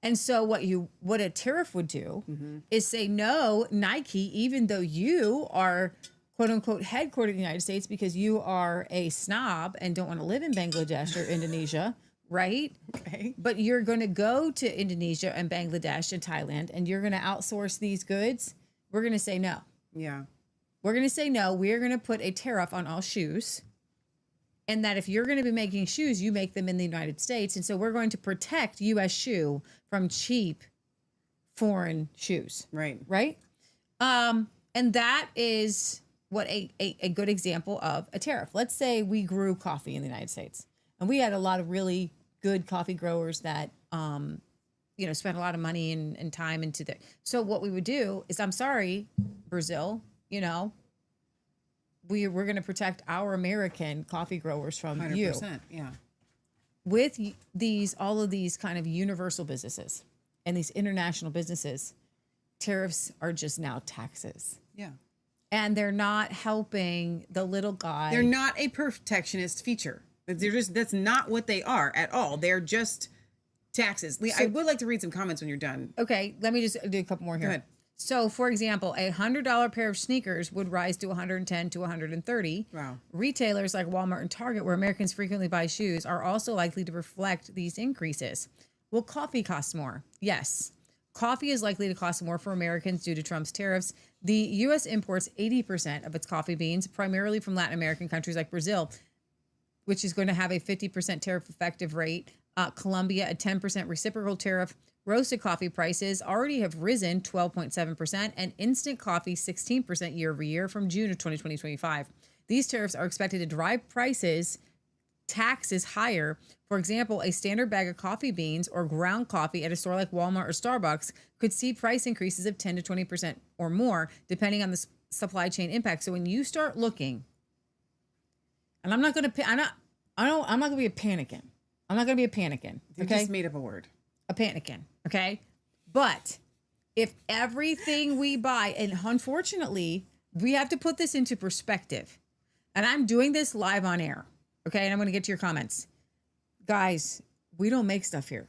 And so what a tariff would do is say, no, Nike, even though you are quote unquote headquartered in the United States because you are a snob and don't want to live in Bangladesh or Indonesia, right? Okay. But you're going to go to Indonesia and Bangladesh and Thailand and you're going to outsource these goods. We're going to say no. Yeah. We're going to say no. We're going to put a tariff on all shoes. And that if you're going to be making shoes, you make them in the United States. And so we're going to protect U.S. shoe from cheap foreign shoes. Right. Right? And that is what a good example of a tariff. Let's say we grew coffee in the United States. And we had a lot of really good coffee growers that, you know, spent a lot of money and time into the. So what we would do is, I'm sorry, Brazil, you know, we're going to protect our American coffee growers from 100%, you. Yeah. With all of these kind of universal businesses and these international businesses, tariffs are just now taxes. Yeah. And they're not helping the little guy. They're not a protectionist feature. That's not what they are at all. They're just taxes. Lee, I would like to read some comments when you're done. Okay, let me just do a couple more here. Go ahead. So, for example, a $100 pair of sneakers would rise to $110 to $130. Wow. Retailers like Walmart and Target, where Americans frequently buy shoes, are also likely to reflect these increases. Will coffee cost more? Yes. Coffee is likely to cost more for Americans due to Trump's tariffs. The U.S. imports 80% of its coffee beans, primarily from Latin American countries like Brazil, which is going to have a 50% tariff effective rate. Colombia, a 10% reciprocal tariff. Roasted coffee prices already have risen 12.7%, and instant coffee 16% year over year from June of 2025. These tariffs are expected to drive taxes higher. For example, a standard bag of coffee beans or ground coffee at a store like Walmart or Starbucks could see price increases of 10 to 20% or more, depending on the supply chain impact. So when you start looking, and I'm not going to be a panicking. I'm not going to be a panicking. You Okay, just made up a word. A panicking. Okay, but if everything we buy, and unfortunately, we have to put this into perspective, and I'm doing this live on air. Okay, and I'm going to get to your comments, guys. We don't make stuff here.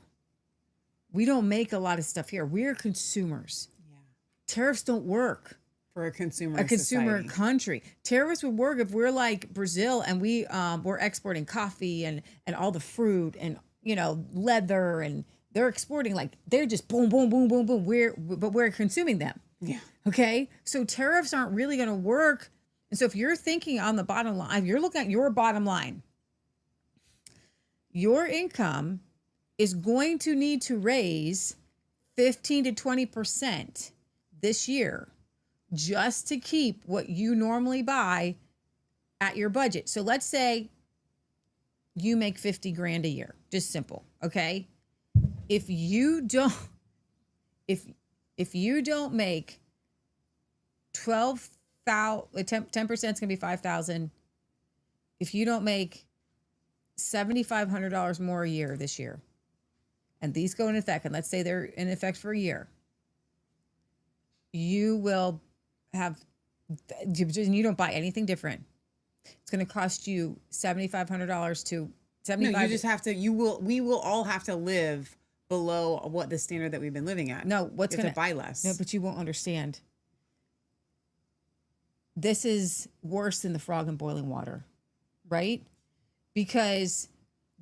We don't make a lot of stuff here. We're consumers. Yeah. Tariffs don't work for a consumer society. Country. Tariffs would work if we're like Brazil and we're exporting coffee and all the fruit and, you know, leather, and they're exporting, like they're just boom, boom, boom, boom, boom. But we're consuming them. Yeah. Okay. So tariffs aren't really going to work. And so if you're thinking on the bottom line, if you're looking at your bottom line, your income is going to need to raise 15 to 20% this year just to keep what you normally buy at your budget. So let's say you make 50 grand a year, just simple. Okay. If you don't make 12,000, 10% is going to be 5,000. If you don't make $7,500 more a year this year, and these go in effect, and let's say they're in effect for a year, you will have, and you don't buy anything different. It's going to cost you $7,500 to $75. No, you just have to. We will all have to live below what the standard that we've been living at. No, what's going to buy less? No, but you won't understand. This is worse than the frog in boiling water, right? because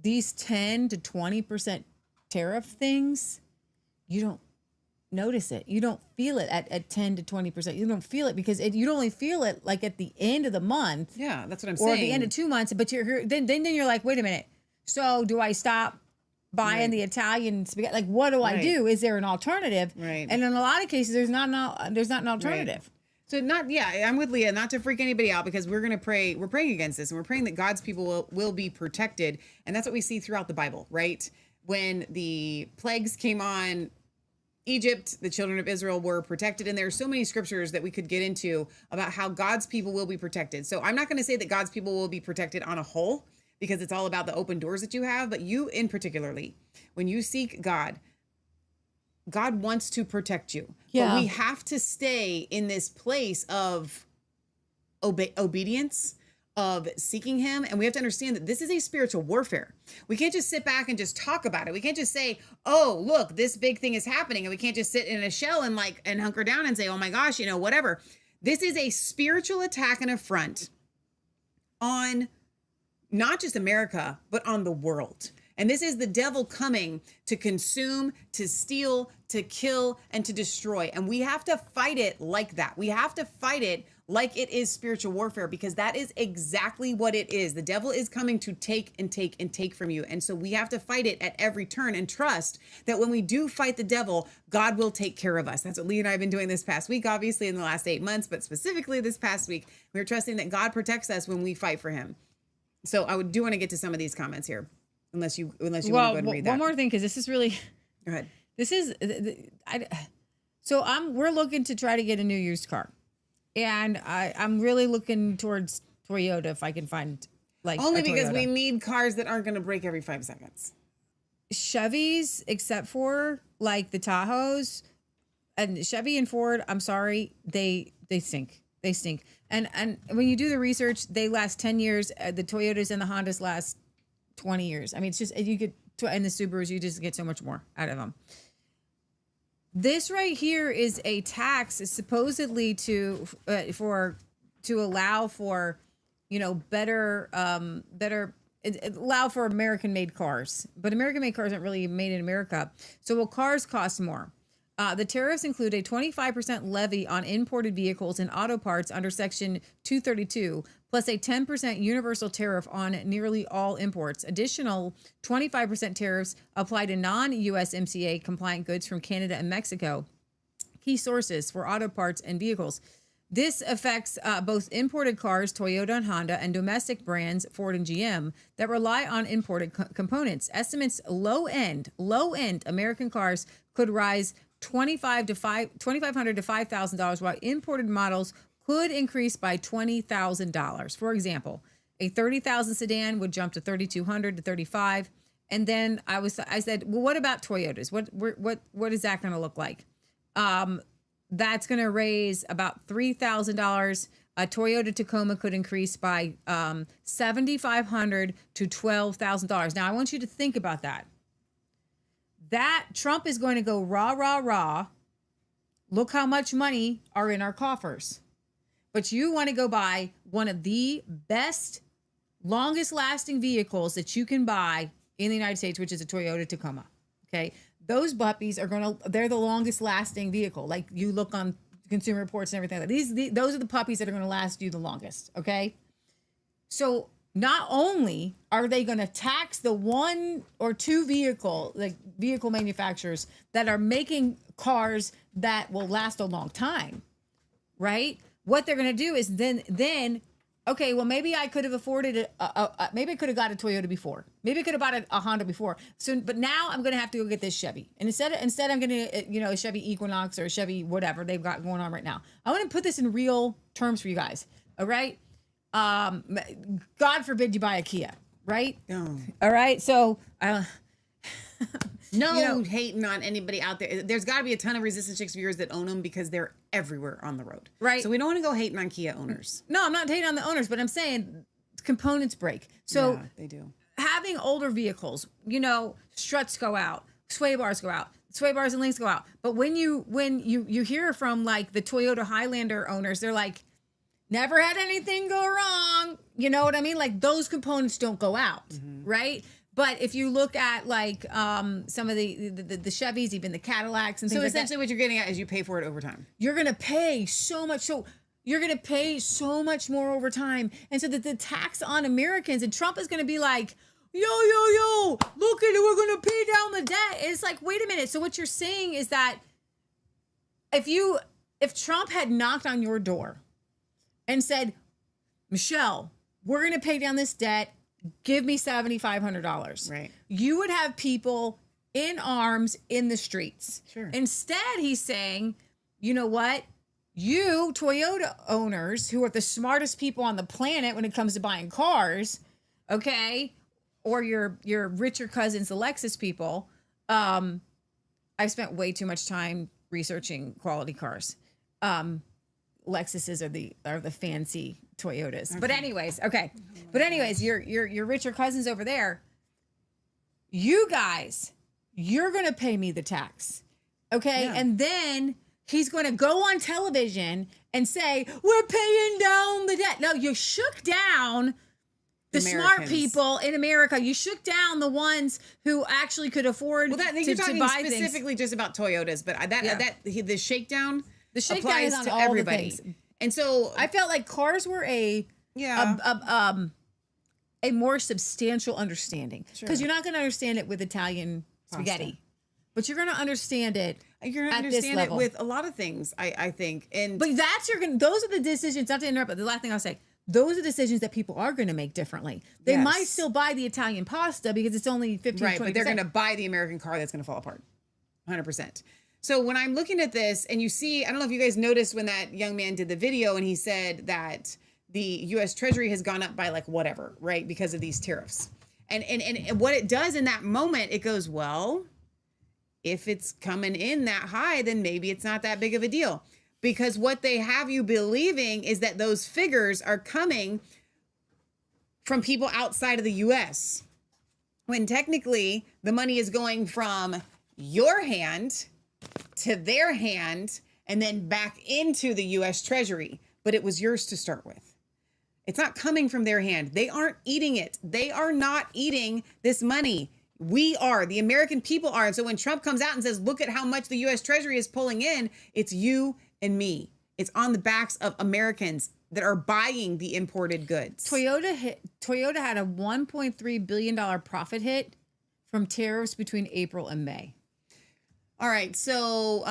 these 10 to 20% tariff things, you don't notice it. You don't feel it at 10 to 20%. You don't feel it because you'd only feel it like at the end of the month. Yeah, that's what I'm or saying. Or the end of 2 months. But then you're like, wait a minute. So do I stop buying the Italian spaghetti? Like, what do I do? Is there an alternative? Right. And in a lot of cases, there's not an alternative. Right. So I'm with Leah, not to freak anybody out, because we're going to pray. We're praying against this, and we're praying that God's people will be protected. And that's what we see throughout the Bible, right? When the plagues came on Egypt, the children of Israel were protected. And there are so many scriptures that we could get into about how God's people will be protected. So I'm not going to say that God's people will be protected on a whole, because it's all about the open doors that you have. But you in particularly, when you seek God, God wants to protect you. Yeah. But we have to stay in this place of obedience, of seeking him. And we have to understand that this is a spiritual warfare. We can't just sit back and just talk about it. We can't just say, oh, look, this big thing is happening. And we can't just sit in a shell and hunker down and say, oh my gosh, whatever. This is a spiritual attack and affront on not just America, but on the world. And this is the devil coming to consume, to steal, to kill, and to destroy. And we have to fight it like that. We have to fight it like it is spiritual warfare, because that is exactly what it is. The devil is coming to take and take and take from you. And so we have to fight it at every turn and trust that when we do fight the devil, God will take care of us. That's what Lee and I have been doing this past week, obviously in the last 8 months, but specifically this past week, we're trusting that God protects us when we fight for him. So I do want to get to some of these comments here. Unless you want to go ahead and read that. One more thing, because this is really. Go ahead. This is, we're looking to try to get a new used car, and I'm really looking towards Toyota if I can find only because we need cars that aren't going to break every 5 seconds. Chevys, except for like the Tahoes, and Chevy and Ford. I'm sorry, they stink. They stink. And when you do the research, they last 10 years. The Toyotas and the Hondas last 20 years. I mean, it's just, you get to, and the Subarus, you just get so much more out of them. This right here is a tax supposedly to allow for, better allow for American made cars, but American made cars aren't really made in America. So will cars cost more? The tariffs include a 25% levy on imported vehicles and auto parts under Section 232, plus a 10% universal tariff on nearly all imports. Additional 25% tariffs apply to non-USMCA compliant goods from Canada and Mexico, key sources for auto parts and vehicles. This affects both imported cars, Toyota and Honda, and domestic brands, Ford and GM, that rely on imported components. Estimates low-end American cars could rise $2,500 to $5,000, while imported models could increase by $20,000. For example, a $30,000 sedan would jump to $3,200 to $35,000. And then I said, well, what about Toyotas? What is that going to look like? That's going to raise about $3,000. A Toyota Tacoma could increase by $7,500 to $12,000. Now I want you to think about that. That Trump is going to go rah, rah, rah. Look how much money are in our coffers. But you want to go buy one of the best, longest lasting vehicles that you can buy in the United States, which is a Toyota Tacoma. Okay. Those puppies they're the longest lasting vehicle. Like you look on Consumer Reports and everything. Those are the puppies that are going to last you the longest. Okay. So not only are they going to tax the one or two vehicle manufacturers that are making cars that will last a long time, right? What they're going to do is then, okay, well, maybe I could have afforded maybe I could have got a Toyota before. Maybe I could have bought a Honda before. So, but now I'm going to have to go get this Chevy. And instead I'm going to, a Chevy Equinox or a Chevy whatever they've got going on right now. I want to put this in real terms for you guys. All right. God forbid you buy a Kia, right? No. All right. So, hating on anybody out there. There's got to be a ton of Resistance Chicks viewers that own them because they're everywhere on the road. Right. So we don't want to go hating on Kia owners. No, I'm not hating on the owners, but I'm saying components break. So yeah, they do. Having older vehicles, struts go out, sway bars go out, sway bars and links go out. But when you hear from like the Toyota Highlander owners, they're like, never had anything go wrong. You know what I mean? Like those components don't go out, right? But if you look at like some of the Chevys, even the Cadillacs and things So like essentially what you're getting at is you pay for it over time. you're going to pay so much. So you're going to pay so much more over time. And so that the tax on Americans, and Trump is going to be like, yo, look at it. We're going to pay down the debt. And it's like, wait a minute. So what you're saying is that if Trump had knocked on your door and said, Michelle, we're going to pay down this debt. Give me $7,500. Right. You would have people in arms in the streets. Sure. Instead, he's saying, you know what? You Toyota owners who are the smartest people on the planet when it comes to buying cars, okay? Or your richer cousins, the Lexus people. I've spent way too much time researching quality cars. Lexuses are the fancy Toyotas. Okay. But anyways, your richer cousins over there, you guys, you're going to pay me the tax. Okay? Yeah. And then he's going to go on television and say, we're paying down the debt. No, you shook down the smart people in America. You shook down the ones who actually could afford you're talking buy specifically things. Just about Toyotas, but the shakedown applies is to all everybody. The things. And so I felt like cars were a more substantial understanding, because you're not going to understand it with Italian spaghetti, but you're going to understand it. You're going to understand it with a lot of things, I think. But those are the decisions. Not to interrupt, but the last thing I'll say. Those are decisions that people are going to make differently. They might still buy the Italian pasta because it's only 15%. Right, but they're going to buy the American car that's going to fall apart. 100%. So when I'm looking at this and you see, I don't know if you guys noticed when that young man did the video and he said that the U.S. Treasury has gone up by like whatever, right? Because of these tariffs. And what it does in that moment, it goes, well, if it's coming in that high, then maybe it's not that big of a deal. Because what they have you believing is that those figures are coming from people outside of the U.S. when technically the money is going from your hand to their hand and then back into the U.S. Treasury. But it was yours to start with. It's not coming from their hand. They aren't eating it. They are not eating this money. We are. The American people are. And so when Trump comes out and says, look at how much the U.S. Treasury is pulling in, it's you and me. It's on the backs of Americans that are buying the imported goods. Toyota had a $1.3 billion profit hit from tariffs between April and May. All right, so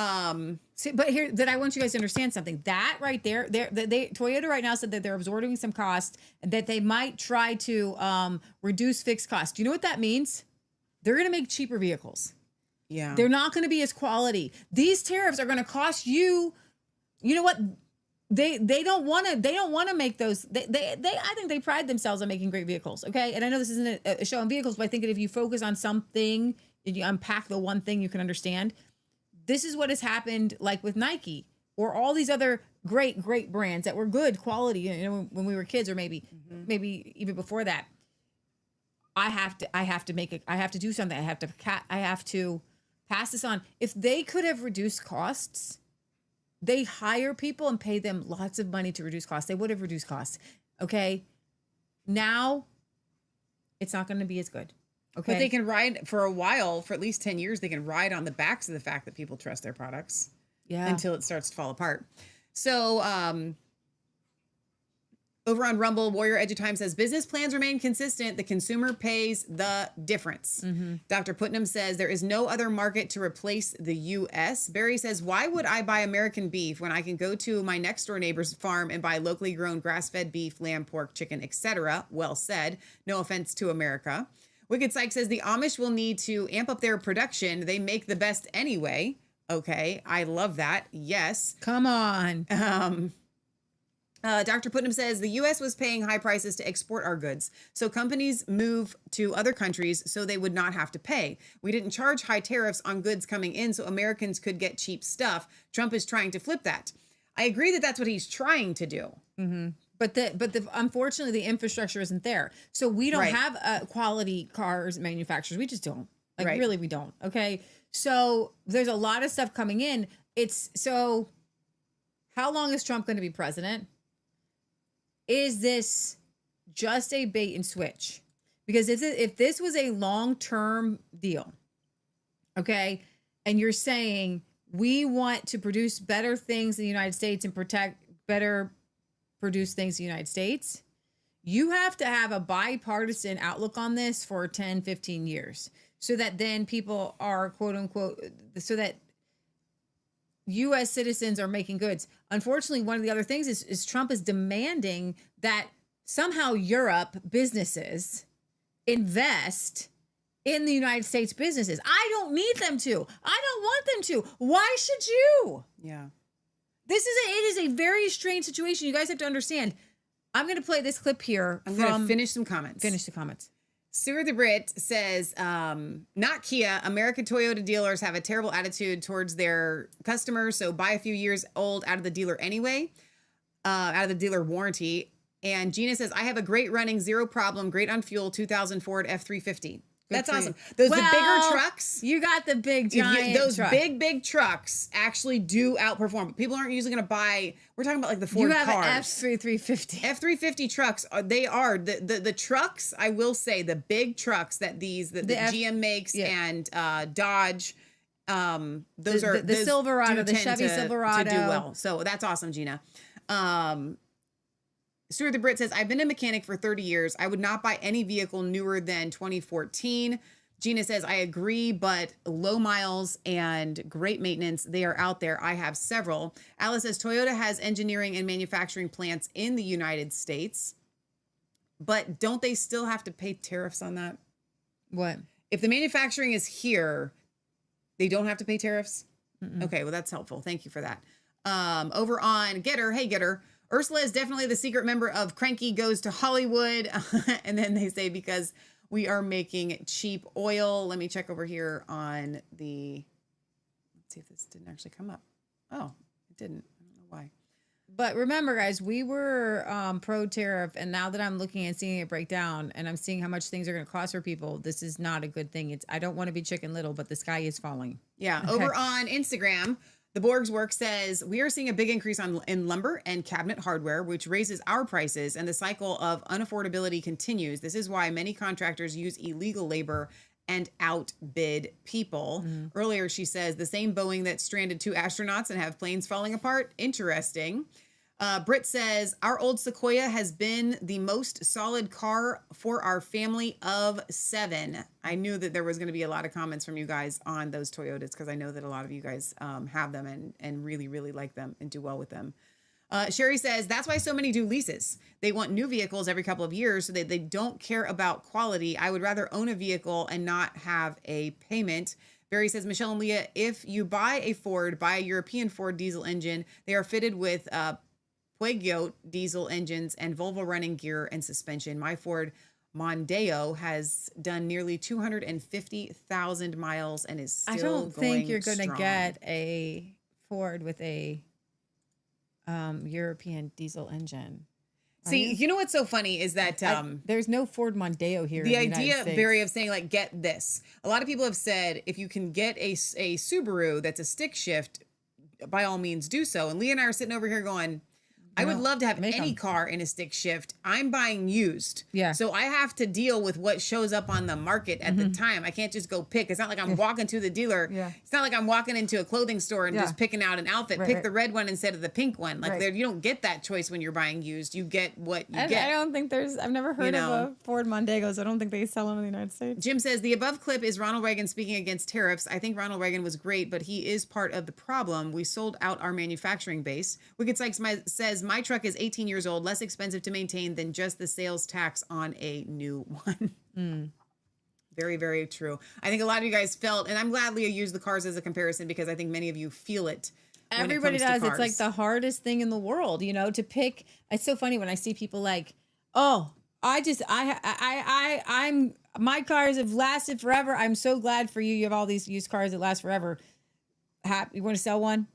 but here that I want you guys to understand something. That right there, Toyota right now said that they're absorbing some cost and that they might try to reduce fixed costs. Do you know what that means? They're going to make cheaper vehicles. Yeah, they're not going to be as quality. These tariffs are going to cost you. You know what? They don't want to make those. I think they pride themselves on making great vehicles. Okay, and I know this isn't a show on vehicles, but I think that if you focus on something, if you unpack the one thing you can understand, this is what has happened, like with Nike or all these other great brands that were good quality. You know, when we were kids, or maybe even before that. I have to do something. I have to pass this on. If they could have reduced costs, they hire people and pay them lots of money to reduce costs. They would have reduced costs. Okay. Now it's not going to be as good. Okay. But they can ride for a while, for at least 10 years, they can ride on the backs of the fact that people trust their products. Yeah. Until it starts to fall apart. So, over on Rumble, Warrior Edge of Time says, business plans remain consistent. The consumer pays the difference. Mm-hmm. Dr. Putnam says, there is no other market to replace the U.S. Barry says, why would I buy American beef when I can go to my next door neighbor's farm and buy locally grown grass-fed beef, lamb, pork, chicken, etc.? Well said. No offense to America. Wicked Psych says, the Amish will need to amp up their production. They make the best anyway. Okay, I love that. Yes. Come on. Dr. Putnam says the U.S. was paying high prices to export our goods, so companies move to other countries so they would not have to pay. We didn't charge high tariffs on goods coming in so Americans could get cheap stuff. Trump is trying to flip that. I agree that that's what he's trying to do. Mm-hmm. But unfortunately, the infrastructure isn't there. So we don't have quality cars manufacturers. We just don't. Really, we don't. Okay. So there's a lot of stuff coming in. So how long is Trump going to be president? is this just a bait and switch? Because if this was a long-term deal, okay, and you're saying we want to produce better things in the United States and produce things in the United States, you have to have a bipartisan outlook on this for 10, 15 years so that then people are, quote unquote, so that U.S. citizens are making goods. Unfortunately, one of the other things is Trump is demanding that somehow Europe businesses invest in the United States businesses. I don't need them to. I don't want them to. Why should you? Yeah. It is a very strange situation. You guys have to understand. I'm going to play this clip here. I'm going to finish some comments. Finish the comments. Stuart the Brit says, not Kia, American Toyota dealers have a terrible attitude towards their customers. So buy a few years old out of the dealer anyway, out of the dealer warranty. And Gina says, I have a great running, zero problem, great on fuel, 2000 Ford F-350. That's awesome. The bigger trucks. You got the big giant those truck. big trucks actually do outperform. People aren't usually going to buy. We're talking about like the Ford cars. You have an F-350. F-350 trucks. They are the trucks. I will say the big trucks that the GM makes and Dodge. Those are the Silverado, the Chevy Silverado to do well. So that's awesome, Gina. Stuart the Brit says, I've been a mechanic for 30 years. I would not buy any vehicle newer than 2014. Gina says, I agree, but low miles and great maintenance, they are out there. I have several. Alice says, Toyota has engineering and manufacturing plants in the United States, but don't they still have to pay tariffs on that? What? If the manufacturing is here, they don't have to pay tariffs? Mm-mm. Okay, well, that's helpful. Thank you for that. Over on Getter, hey, Getter. Ursula is definitely the secret member of Cranky Goes to Hollywood. And then they say, because we are making cheap oil. Let me check over here on the, let's see if this didn't actually come up. Oh, it didn't. I don't know why. But remember, guys, we were pro-tariff. And now that I'm looking and seeing it break down and I'm seeing how much things are going to cost for people, this is not a good thing. I don't want to be Chicken Little, but the sky is falling. Yeah. Okay. Over on Instagram, the Borg's Work says, we are seeing a big increase in lumber and cabinet hardware, which raises our prices, and the cycle of unaffordability continues. This is why many contractors use illegal labor and outbid people. Earlier, she says, the same Boeing that stranded 2 astronauts and have planes falling apart. Interesting. Britt says, our old Sequoia has been the most solid car for our family of 7. I knew that there was going to be a lot of comments from you guys on those Toyotas because I know that a lot of you guys have them and really, really like them and do well with them. Sherry says, that's why so many do leases. They want new vehicles every couple of years so that they don't care about quality. I would rather own a vehicle and not have a payment. Barry says, Michelle and Leah, if you buy a Ford, buy a European Ford diesel engine. They are fitted with Pueyo diesel engines and Volvo running gear and suspension. My Ford Mondeo has done nearly 250,000 miles and is still going strong. I don't think you're going to get a Ford with a European diesel engine. See, you know what's so funny is that there's no Ford Mondeo here. The idea, Barry, of saying like, get this. A lot of people have said if you can get a Subaru that's a stick shift, by all means do so. And Leah and I are sitting over here going, I would love to have any car in a stick shift. I'm buying used. Yeah. So I have to deal with what shows up on the market at the time. I can't just go pick. It's not like I'm walking to the dealer. Yeah. It's not like I'm walking into a clothing store and just picking out an outfit. Right, pick the red one instead of the pink one. Like Right. you don't get that choice when you're buying used. You get what you get. I don't think I've never heard of a Ford Mondego, so I don't think they sell them in the United States. Jim says, the above clip is Ronald Reagan speaking against tariffs. I think Ronald Reagan was great, but he is part of the problem. We sold out our manufacturing base. Wicked Sykes says, my truck is 18 years old, less expensive to maintain than just the sales tax on a new one. Very, very true. I think a lot of you guys felt, and I'm glad Leah used the cars as a comparison because I think many of you feel it. Everybody does. It's like the hardest thing in the world, to pick. It's so funny when I see people like, oh, my cars have lasted forever. I'm so glad for you. You have all these used cars that last forever. You want to sell one?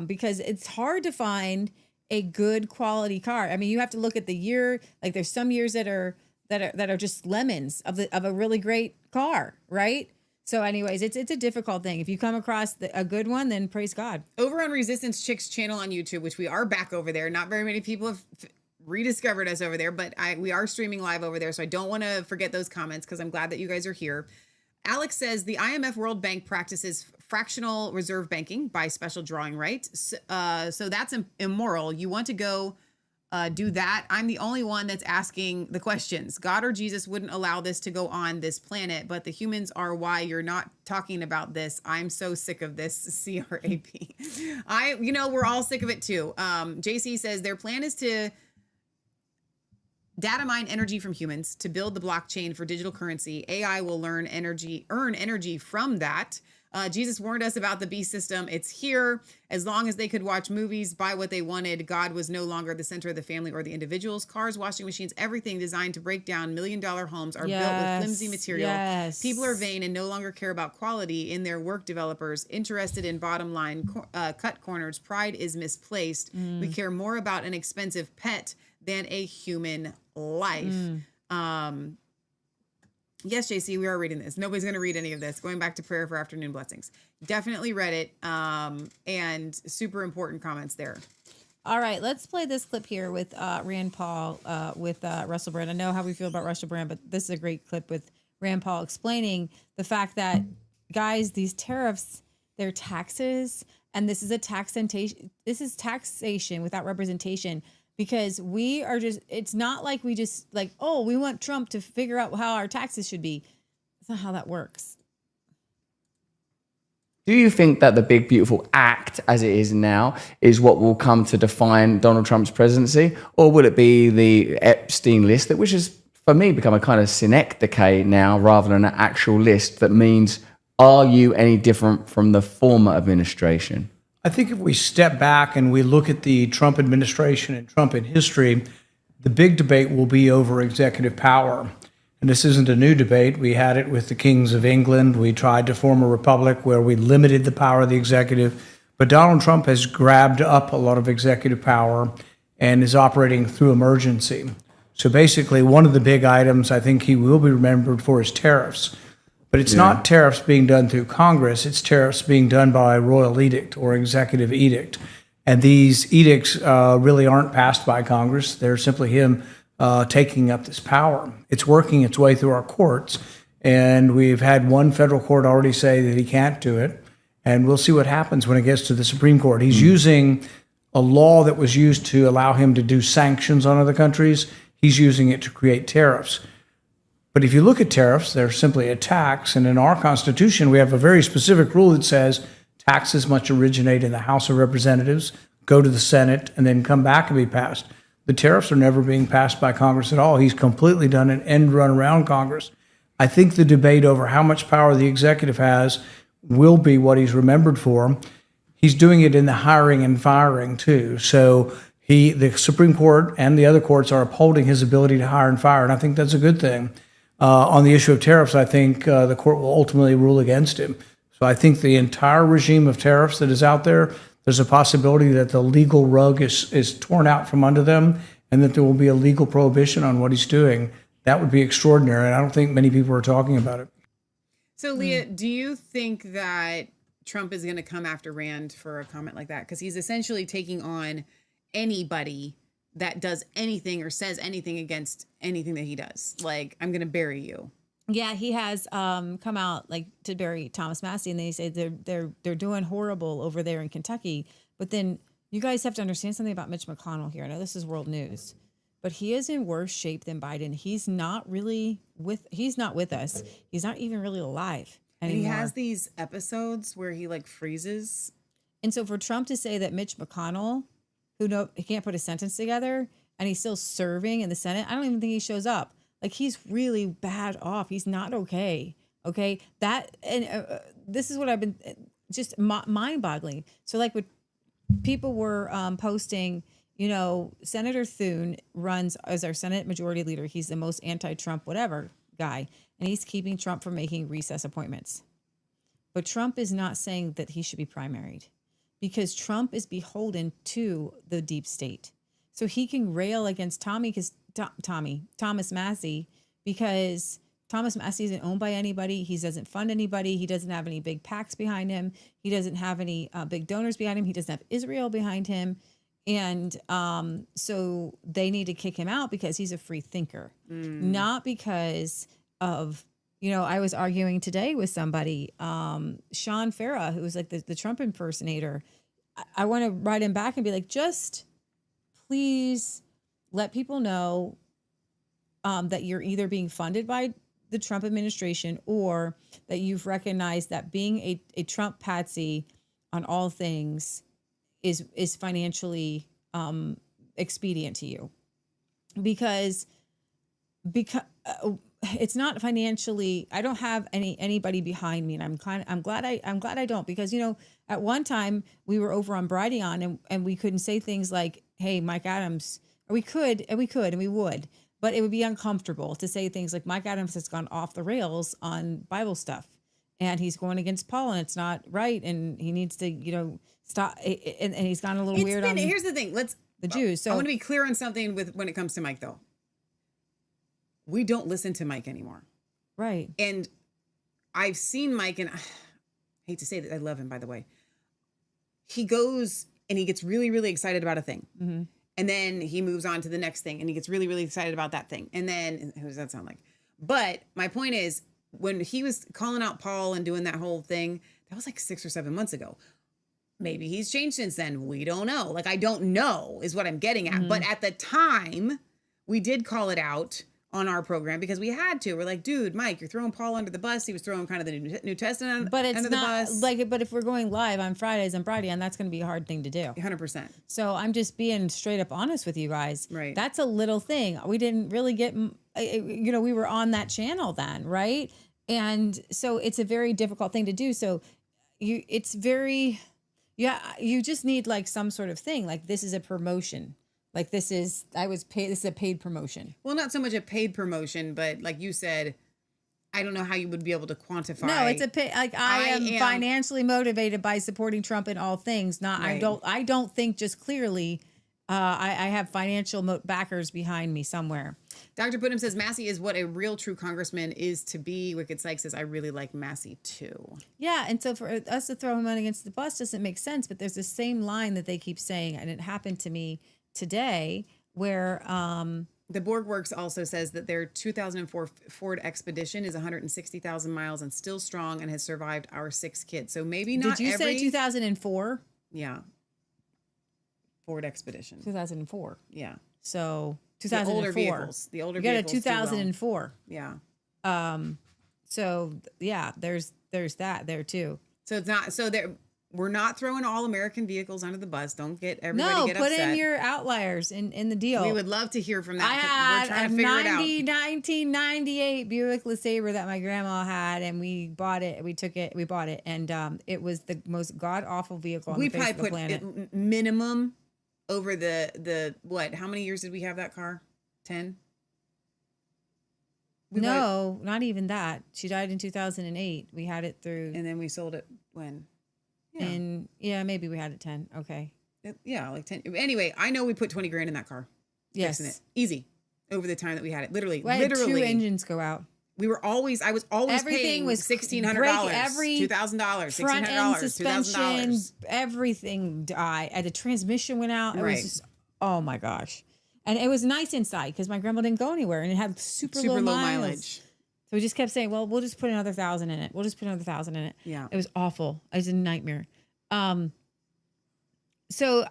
Because it's hard to find a good quality car. I mean, you have to look at the year. Like there's some years that are just lemons of a really great car, right? So anyways, it's a difficult thing. If you come across a good one, then praise God. Over on Resistance Chicks channel on YouTube, which we are back over there. Not very many people have rediscovered us over there, but we are streaming live over there, so I don't want to forget those comments because I'm glad that you guys are here. Alex says the IMF World Bank practices fractional reserve banking by special drawing right. So that's immoral. You want to go do that? I'm the only one that's asking the questions. God or Jesus wouldn't allow this to go on this planet, but the humans are why you're not talking about this. I'm so sick of this. CRAP. We're all sick of it too. JC says their plan is to data mine energy from humans to build the blockchain for digital currency. AI will earn energy from that. Jesus warned us about the beast system. It's here. As long as they could watch movies, buy what they wanted, God was no longer the center of the family or the individuals. Cars, washing machines, everything designed to break down $1 million homes are built with flimsy material. Yes. People are vain and no longer care about quality in their work. Developers interested in bottom line cut corners. Pride is misplaced. We care more about an expensive pet than a human life. Yes, JC, we are reading this. Nobody's going to read any of this. Going back to prayer for afternoon blessings. Definitely read it. And super important comments there. All right, let's play this clip here with Rand Paul with Russell Brand. I know how we feel about Russell Brand, but this is a great clip with Rand Paul explaining the fact that, guys, these tariffs, they're taxes, and this is taxation without representation. Because we are it's not like we just we want Trump to figure out how our taxes should be. That's not how that works. Do you think that the big, beautiful act, as it is now, is what will come to define Donald Trump's presidency? Or will it be the Epstein list, which has, for me, become a kind of synecdoche now, rather than an actual list that means, are you any different from the former administration? I think if we step back and we look at the Trump administration and Trump in history, the big debate will be over executive power. And this isn't a new debate. We had it with the kings of England. We tried to form a republic where we limited the power of the executive. But Donald Trump has grabbed up a lot of executive power and is operating through emergency. So basically, one of the big items I think he will be remembered for is tariffs. But it's not tariffs being done through Congress. It's tariffs being done by royal edict or executive edict. And these edicts really aren't passed by Congress. They're simply him taking up this power. It's working its way through our courts. And we've had one federal court already say that he can't do it. And we'll see what happens when it gets to the Supreme Court. He's using a law that was used to allow him to do sanctions on other countries. He's using it to create tariffs. But if you look at tariffs, they're simply a tax. And in our Constitution, we have a very specific rule that says taxes must originate in the House of Representatives, go to the Senate, and then come back and be passed. The tariffs are never being passed by Congress at all. He's completely done an end run around Congress. I think the debate over how much power the executive has will be what he's remembered for. He's doing it in the hiring and firing, too. So the Supreme Court and the other courts are upholding his ability to hire and fire, and I think that's a good thing. On the issue of tariffs, I think the court will ultimately rule against him. So I think the entire regime of tariffs that is out there, there's a possibility that the legal rug is torn out from under them and that there will be a legal prohibition on what he's doing. That would be extraordinary, and I don't think many people are talking about it. So, Leah, do you think that Trump is going to come after Rand for a comment like that? Because he's essentially taking on anybody that does anything or says anything against anything that he does. Like, I'm going to bury you. Yeah, he has come out to bury Thomas Massie, and they say they're doing horrible over there in Kentucky. But then you guys have to understand something about Mitch McConnell here. I know this is world news, but he is in worse shape than Biden. He's not with us. He's not even really alive anymore. And he has these episodes where he freezes. And so for Trump to say that Mitch McConnell, he can't put a sentence together, and he's still serving in the Senate, I don't even think he shows up. He's really bad off. He's not okay. Okay. This is what I've been just mind boggling. So what people were posting, Senator Thune runs as our Senate Majority Leader. He's the most anti-Trump, whatever guy. And he's keeping Trump from making recess appointments. But Trump is not saying that he should be primaried because Trump is beholden to the deep state. So he can rail against Thomas Massie, because Thomas Massie isn't owned by anybody. He doesn't fund anybody. He doesn't have any big PACs behind him. He doesn't have any big donors behind him. He doesn't have Israel behind him. And so they need to kick him out because he's a free thinker, not because of, I was arguing today with somebody, Sean Farah, who was like the Trump impersonator. I want to write him back and be like, just please let people know that you're either being funded by the Trump administration or that you've recognized that being a Trump patsy on all things is financially expedient to you, because it's not financially. I don't have anybody behind me, and I'm glad I don't, because at one time we were over on Brighteon and we couldn't say things like, "Hey, Mike Adams," or we could and we would, but it would be uncomfortable to say things like Mike Adams has gone off the rails on Bible stuff. And he's going against Paul, and it's not right, and he needs to, stop. And he's gone a little weird on. Here's the thing: the Jews. So I want to be clear on something when it comes to Mike, though. We don't listen to Mike anymore, right? And I've seen Mike, and I hate to say that I love him, by the way. He goes and he gets really, really excited about a thing, and then he moves on to the next thing, and he gets really, really excited about that thing, and then who does that sound like? But my point is, when he was calling out Paul and doing that whole thing, that was like 6 or 7 months ago. Maybe he's changed since then. We don't know. I don't know is what I'm getting at. But at the time, we did call it out on our program because we had to. We're like, dude, Mike, you're throwing Paul under the bus. He was throwing kind of the New Testament under the bus. But if we're going live on Fridays and Brighteon, that's going to be a hard thing to do. 100%. So I'm just being straight up honest with you guys. Right. That's a little thing. We didn't really get, we were on that channel then, right? And so it's a very difficult thing to do. So you just need like some sort of thing. Like, this is a promotion. Like, this is a paid promotion. Well, not so much a paid promotion, but like you said, I don't know how you would be able to quantify. No, it's I am financially motivated by supporting Trump in all things. Not, right. I don't think just clearly, I have financial backers behind me somewhere. Dr. Putnam says Massey is what a real true congressman is to be. Wicked Sykes says I really like Massey too. Yeah, and so for us to throw him on against the bus doesn't make sense, but there's the same line that they keep saying, and it happened to me today where the Borg Works also says that their 2004 Ford Expedition is 160,000 miles and still strong and has survived our 6 kids. So maybe not. Did you say 2004? Yeah. Ford Expedition. 2004. Yeah. So 2004. The older vehicles. You got a 2004. Yeah. So yeah, there's that there too. So it's not we're not throwing all American vehicles under the bus. Don't get everybody get upset. upset. Put in your outliers in the deal. We would love to hear from that. I We're trying had to figure it out. 1998 Buick LeSabre that my grandma had, and we bought it. We bought it, and it was the most god awful vehicle on the face of the planet. We probably put minimum over the what? How many years did we have that car? 10? No, not even that. She died in 2008. We had it through. And then we sold it when? Yeah. And maybe we had it 10. Okay. Yeah, like 10. Anyway, I know we put 20 grand in that car. Yes. Fixing it. Easy. Over the time that we had it. Literally. I had 2 engines go out. I was always paying $1,600, $2,000, $1,600, suspension, $2,000. Everything died. The transmission went out. It was just, oh my gosh. And it was nice inside because my grandma didn't go anywhere and it had super low mileage. So we just kept saying, well, we'll just put another 1,000 in it. We'll just put another 1,000 in it. Yeah. It was awful. It was a nightmare. So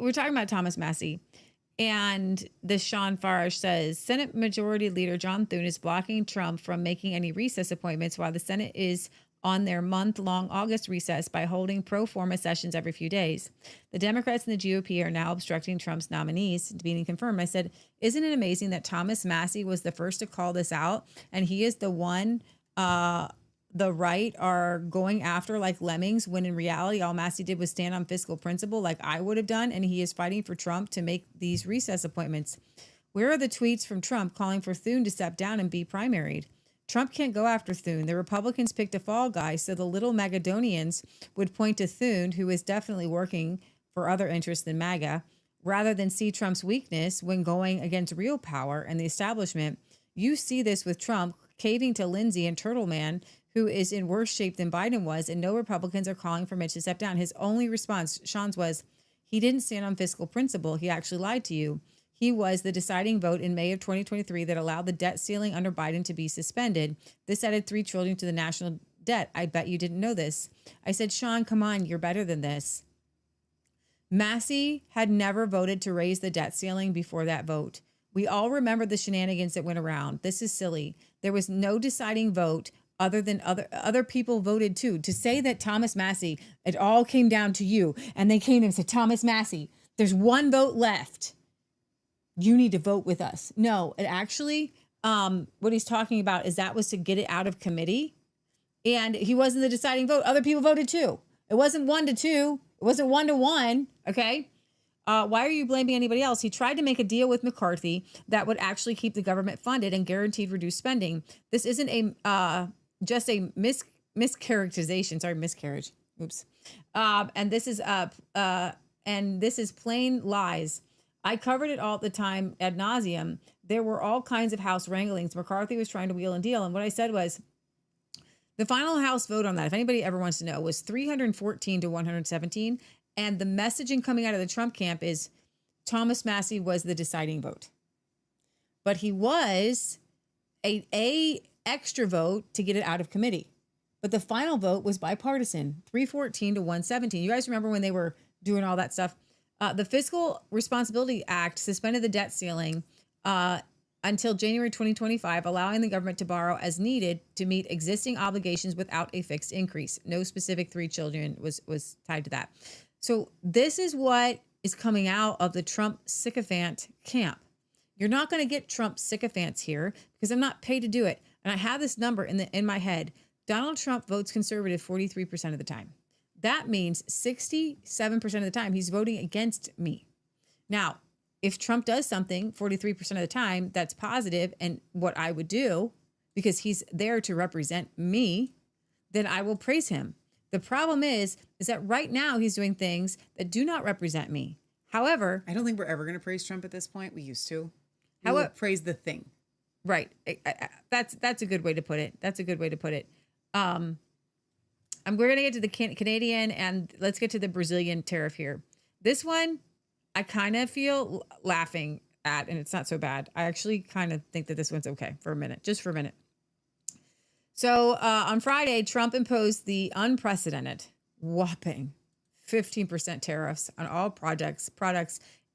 we're talking about Thomas Massey. And this Sean Farash says, Senate Majority Leader John Thune is blocking Trump from making any recess appointments while the Senate is on their month-long August recess by holding pro forma sessions every few days. The Democrats and the GOP are now obstructing Trump's nominees being confirmed. I said, isn't it amazing that Thomas Massey was the first to call this out, and he is the one the right are going after like lemmings, when in reality, all Massey did was stand on fiscal principle like I would have done, and he is fighting for Trump to make these recess appointments. Where are the tweets from Trump calling for Thune to step down and be primaried? Trump can't go after Thune. The Republicans picked a fall guy, so the little Magadonians would point to Thune, who is definitely working for other interests than MAGA, rather than see Trump's weakness when going against real power and the establishment. You see this with Trump caving to Lindsey and Turtle Man, who is in worse shape than Biden was, and no Republicans are calling for Mitch to step down. His only response, Sean's, was, He didn't stand on fiscal principle. He actually lied to you. He was the deciding vote in May of 2023 that allowed the debt ceiling under Biden to be suspended. This added $3 trillion to the national debt. I bet you didn't know this. I said, Sean, come on, you're better than this. Massey had never voted to raise the debt ceiling before that vote. We all remember the shenanigans that went around. This is silly. There was no deciding vote other than other people voted too. To say that Thomas Massey, it all came down to you, and they came and said, Thomas Massey, there's one vote left. You need to vote with us. No, it actually, what he's talking about is that was to get it out of committee, and he wasn't the deciding vote. Other people voted too. It wasn't 1-2. It wasn't 1-1. Okay. Why are you blaming anybody else? He tried to make a deal with McCarthy that would actually keep the government funded and guaranteed reduced spending. This isn't just a mischaracterization. Sorry, miscarriage. Oops. And this is plain lies. I covered it all the time ad nauseum. There were all kinds of House wranglings. McCarthy was trying to wheel and deal. And what I said was, the final House vote on that, if anybody ever wants to know, was 314 to 117. And the messaging coming out of the Trump camp is Thomas Massey was the deciding vote. But he was a extra vote to get it out of committee. But the final vote was bipartisan, 314 to 117. You guys remember when they were doing all that stuff? The Fiscal Responsibility Act suspended the debt ceiling until January 2025, allowing the government to borrow as needed to meet existing obligations without a fixed increase. No specific $3 trillion was tied to that. So this is what is coming out of the Trump sycophant camp. You're not going to get Trump sycophants here because I'm not paid to do it. And I have this number in my head. Donald Trump votes conservative 43% of the time. That means 67% of the time he's voting against me. Now, if Trump does something 43% of the time that's positive and what I would do because he's there to represent me, then I will praise him. The problem is that right now he's doing things that do not represent me. However, I don't think we're ever going to praise Trump at this point. We used to. We will praise the thing. Right. That's a good way to put it. That's a good way to put it. We're going to get to the Canadian and let's get to the Brazilian tariff here. This one, I kind of feel laughing at, and it's not so bad. I actually kind of think that this one's okay for a minute, just for a minute. So on Friday, Trump imposed the unprecedented, whopping 15% tariffs on all products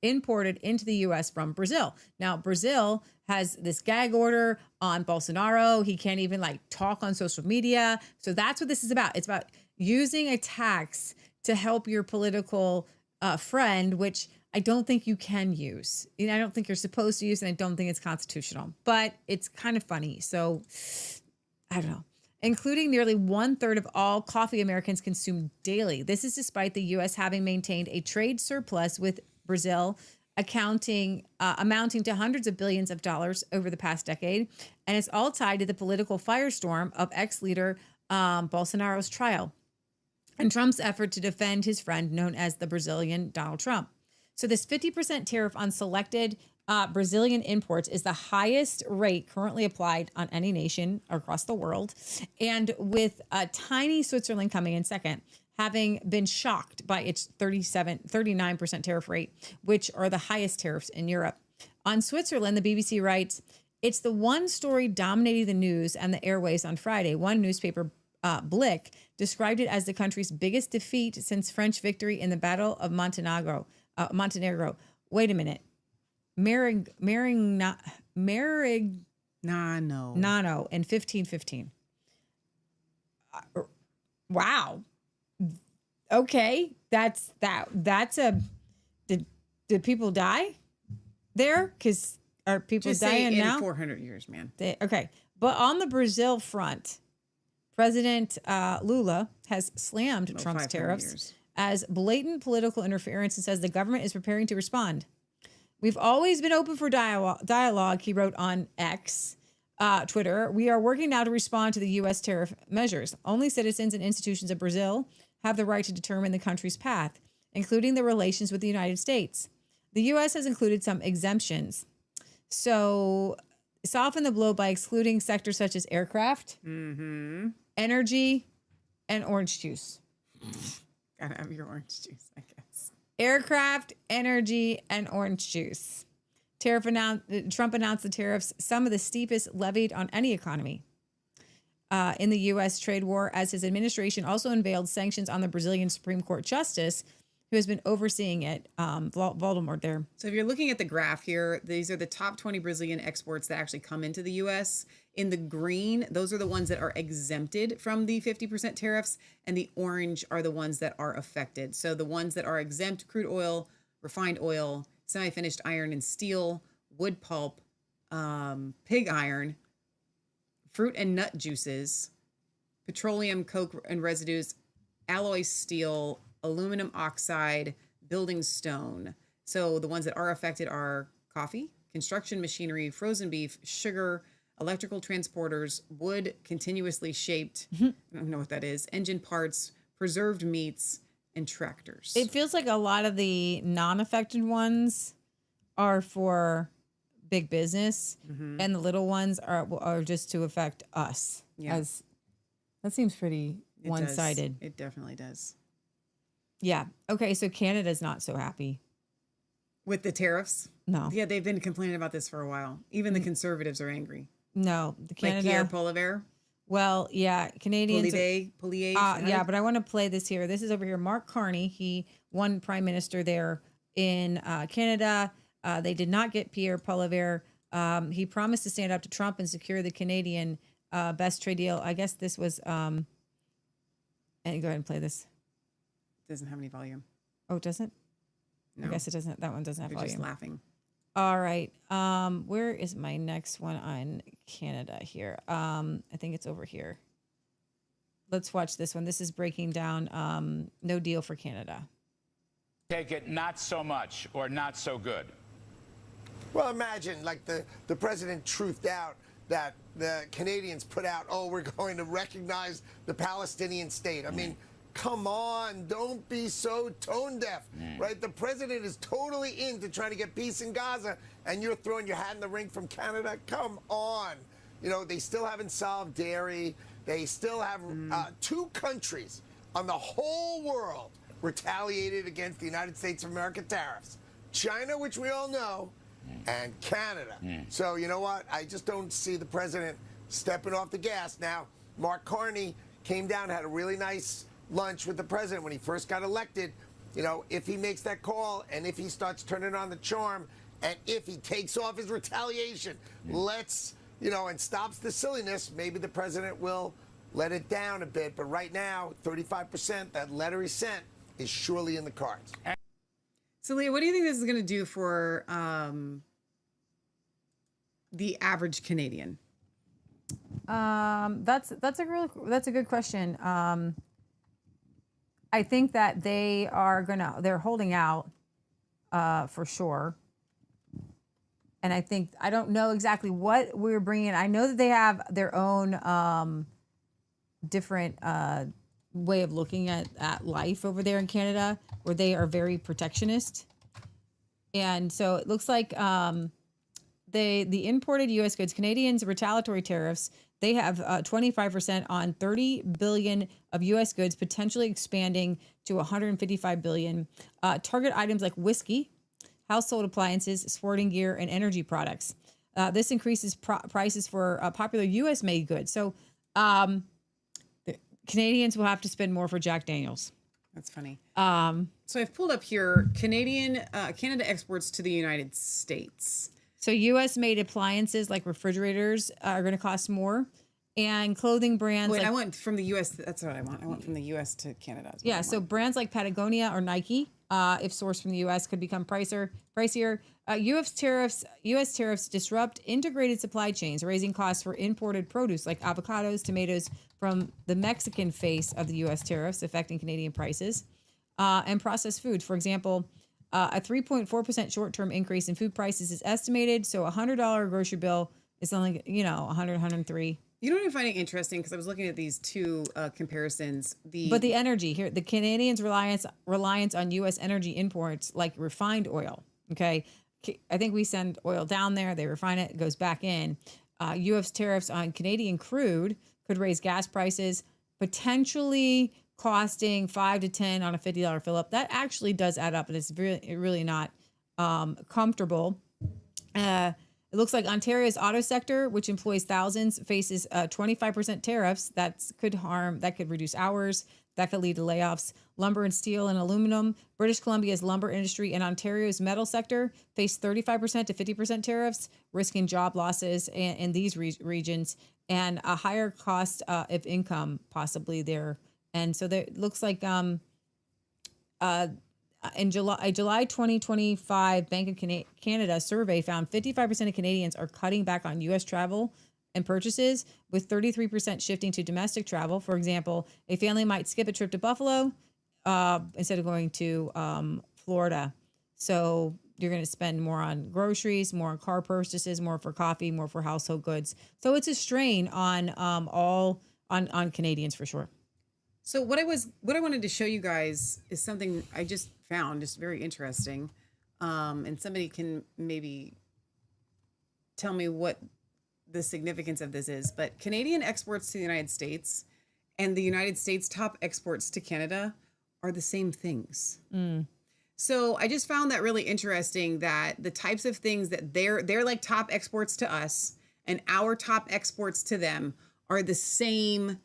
imported into the U.S. from Brazil. Now, Brazil has this gag order on Bolsonaro. He can't even talk on social media. So that's what this is about. It's about using a tax to help your political friend, which I don't think you can use. I don't think you're supposed to use, and I don't think it's constitutional. But it's kind of funny. So I don't know. Including nearly 1/3 of all coffee Americans consume daily. This is despite the U.S. having maintained a trade surplus with Brazil, amounting to hundreds of billions of dollars over the past decade. And it's all tied to the political firestorm of ex-leader Bolsonaro's trial and Trump's effort to defend his friend known as the Brazilian Donald Trump. So this 50% tariff on selected Brazilian imports is the highest rate currently applied on any nation across the world. And with a tiny Switzerland coming in second, having been shocked by its 39% tariff rate, which are the highest tariffs in Europe. On Switzerland, the BBC writes, it's the one story dominating the news and the airways on Friday. One newspaper, Blick, described it as the country's biggest defeat since French victory in the Battle of Montenegro. Wait a minute. Marignano in 1515. Wow. Okay, that's a. Did people die there? Because are people Just dying say now? 400 years, man. Okay, but on the Brazil front, President Lula has slammed Trump's tariffs as blatant political interference and says the government is preparing to respond. We've always been open for dialogue, he wrote on X, Twitter. We are working now to respond to the U.S. tariff measures. Only citizens and institutions of Brazil have the right to determine the country's path, including the relations with the United States. The U.S. has included some exemptions. So soften the blow by excluding sectors such as aircraft, energy, and orange juice. Gotta have your orange juice, I guess. Aircraft, energy, and orange juice. Trump announced the tariffs, some of the steepest levied on any economy in the U.S. trade war, as his administration also unveiled sanctions on the Brazilian Supreme Court justice who has been overseeing it, Voldemort there. So if you're looking at the graph here, these are the top 20 Brazilian exports that actually come into the U.S. In the green, those are the ones that are exempted from the 50% tariffs, and the orange are the ones that are affected. So the ones that are exempt: crude oil, refined oil, semi-finished iron and steel, wood pulp, pig iron, fruit and nut juices, petroleum, coke and residues, alloy steel, aluminum oxide, building stone. So the ones that are affected are coffee, construction machinery, frozen beef, sugar, electrical transporters, wood continuously shaped, I don't know what that is, engine parts, preserved meats, and tractors. It feels like a lot of the non-affected ones are for big business, and the little ones are just to affect us. Yeah. As that seems pretty one-sided. It definitely does. Yeah. Okay, so Canada's not so happy. With the tariffs? No. Yeah, they've been complaining about this for a while. Even the conservatives are angry. No, the Canada. Like Pierre Poilievre? Well, yeah, Canadians. Poilievre. Yeah, but I want to play this here. This is over here. Mark Carney, he won prime minister there in Canada. They did not get Pierre Poilievre. He promised to stand up to Trump and secure the Canadian best trade deal. I guess this was. And go ahead and play this. Doesn't have any volume. Oh, it doesn't? No. I guess it doesn't. That one doesn't have They're volume. just laughing. All right. Where is my next one on Canada here? I think it's over here. Let's watch this one. This is breaking down no deal for Canada. Take it not so much or not so good. Well, imagine like the president truthed out that the Canadians put out, oh, we're going to recognize the Palestinian state. I mean, come on, don't be so tone deaf, right? The president is totally into trying to get peace in Gaza, and you're throwing your hat in the ring from Canada? Come on. You know, they still haven't solved dairy. They still have 2 countries on the whole world retaliated against the United States of America tariffs. China, which we all know, and Canada. So, you know what? I just don't see the president stepping off the gas. Now, Mark Carney came down, had a really nice lunch with the president when he first got elected. You know, if he makes that call and if he starts turning on the charm and if he takes off his retaliation, let's, you know, and stops the silliness, maybe the president will let it down a bit. But right now, 35%, that letter he sent is surely in the cards. So, Leah, what do you think this is going to do for the average Canadian? That's a good question. I think that they're holding out for sure. And I don't know exactly what we're bringing. I know that they have their own different way of looking at life over there in Canada, where they are very protectionist. And so it looks like the imported U.S. goods, Canadians' retaliatory tariffs, they have 25% on 30 billion of U.S. goods, potentially expanding to 155 billion. Target items like whiskey, household appliances, sporting gear, and energy products. This increases prices for popular U.S.-made goods. So Canadians will have to spend more for Jack Daniels. That's funny. So I've pulled up here Canada exports to the United States. So U.S.-made appliances like refrigerators are going to cost more, and clothing brands. Wait, I want from the U.S. That's what I want. I want from the U.S. to Canada. Yeah, so brands like Patagonia or Nike, if sourced from the U.S., could become pricier. U.S. tariffs disrupt integrated supply chains, raising costs for imported produce like avocados, tomatoes from the Mexican face of the U.S. tariffs, affecting Canadian prices, and processed food. For example, a 3.4% short-term increase in food prices is estimated. So a $100 grocery bill is only, $100, $103. You know what I'm finding interesting? Because I was looking at these two comparisons. But the energy here, the Canadians' reliance on U.S. energy imports like refined oil. Okay, I think we send oil down there, they refine it, it goes back in. U.S. tariffs on Canadian crude could raise gas prices, potentially costing $5 to $10 on a $50 fill up, that actually does add up, and it's really not comfortable. It looks like Ontario's auto sector, which employs thousands, faces 25% tariffs. That could reduce hours. That could lead to layoffs. Lumber and steel and aluminum. British Columbia's lumber industry and Ontario's metal sector face 35% to 50% tariffs, risking job losses in these regions and a higher cost of income possibly there. And so there, it looks like in July 2025 Bank of Canada survey found 55% of Canadians are cutting back on U.S. travel and purchases, with 33% shifting to domestic travel. For example, a family might skip a trip to Buffalo instead of going to Florida. So you're going to spend more on groceries, more on car purchases, more for coffee, more for household goods. So it's a strain on on Canadians for sure. So what I wanted to show you guys is something I just found just very interesting, and somebody can maybe tell me what the significance of this is. But Canadian exports to the United States and the United States top exports to Canada are the same things. So I just found that really interesting, that the types of things that they're like top exports to us and our top exports to them are the same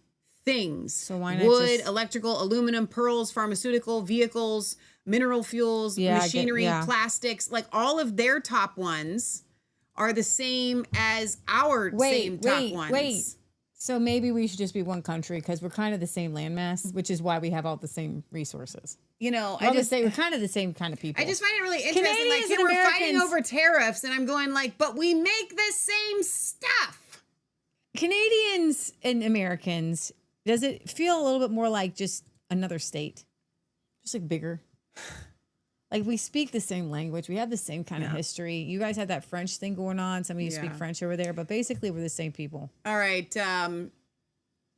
things. So why not wood, electrical, aluminum, pearls, pharmaceutical, vehicles, mineral fuels, machinery, plastics, like all of their top ones are the same as our same top ones. So maybe we should just be one country because we're kind of the same landmass, which is why we have all the same resources. You know, I just say we're kind of the same kind of people. I just find it really interesting. Canadians Like, and we're fighting Americans- over tariffs, and I'm going like, but we make the same stuff. Canadians and Americans, does it feel a little bit more like just another state? Just like bigger? Like we speak the same language. We have the same kind of history. You guys have that French thing going on. Some of you speak French over there, but basically we're the same people. All right.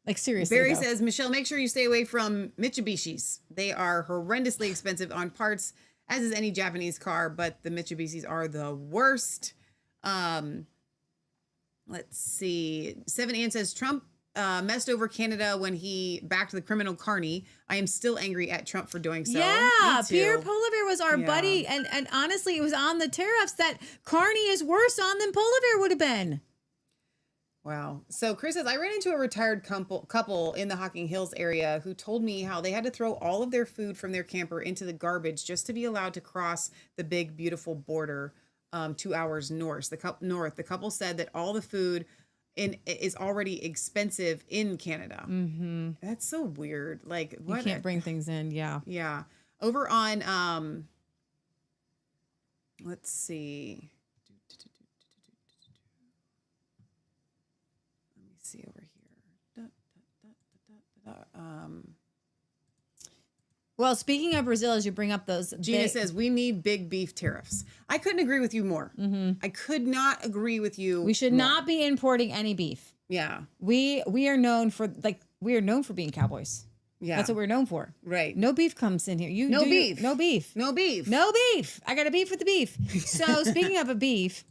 Like seriously. Barry though. says, Michelle, make sure you stay away from Mitsubishis. They are horrendously expensive on parts, as is any Japanese car, but the Mitsubishis are the worst. Let's see. 7 says, Trump messed over Canada when he backed the criminal Carney. I am still angry at Trump for doing so. Yeah, Me too. Pierre Poilievre was our buddy, and honestly, it was on the tariffs that Carney is worse on than Poilievre would have been. Wow. So Chris says, I ran into a retired couple in the Hocking Hills area who told me how they had to throw all of their food from their camper into the garbage just to be allowed to cross the big, beautiful border 2 hours north. The couple said that all the food is already expensive in Canada. Mm-hmm. That's so weird. Like, what? You can't bring things in. Yeah. Yeah. Over on, let's see. Let me see over here. Well, speaking of Brazil, as you bring up those, Gina says we need big beef tariffs. I couldn't agree with you more. I could not agree with you. We should not be importing any beef. Yeah, we are known for being cowboys. Yeah, that's what we're known for. Right. No beef comes in here. No beef. No beef. No beef. No beef. I got a beef with the beef. So speaking of a beef,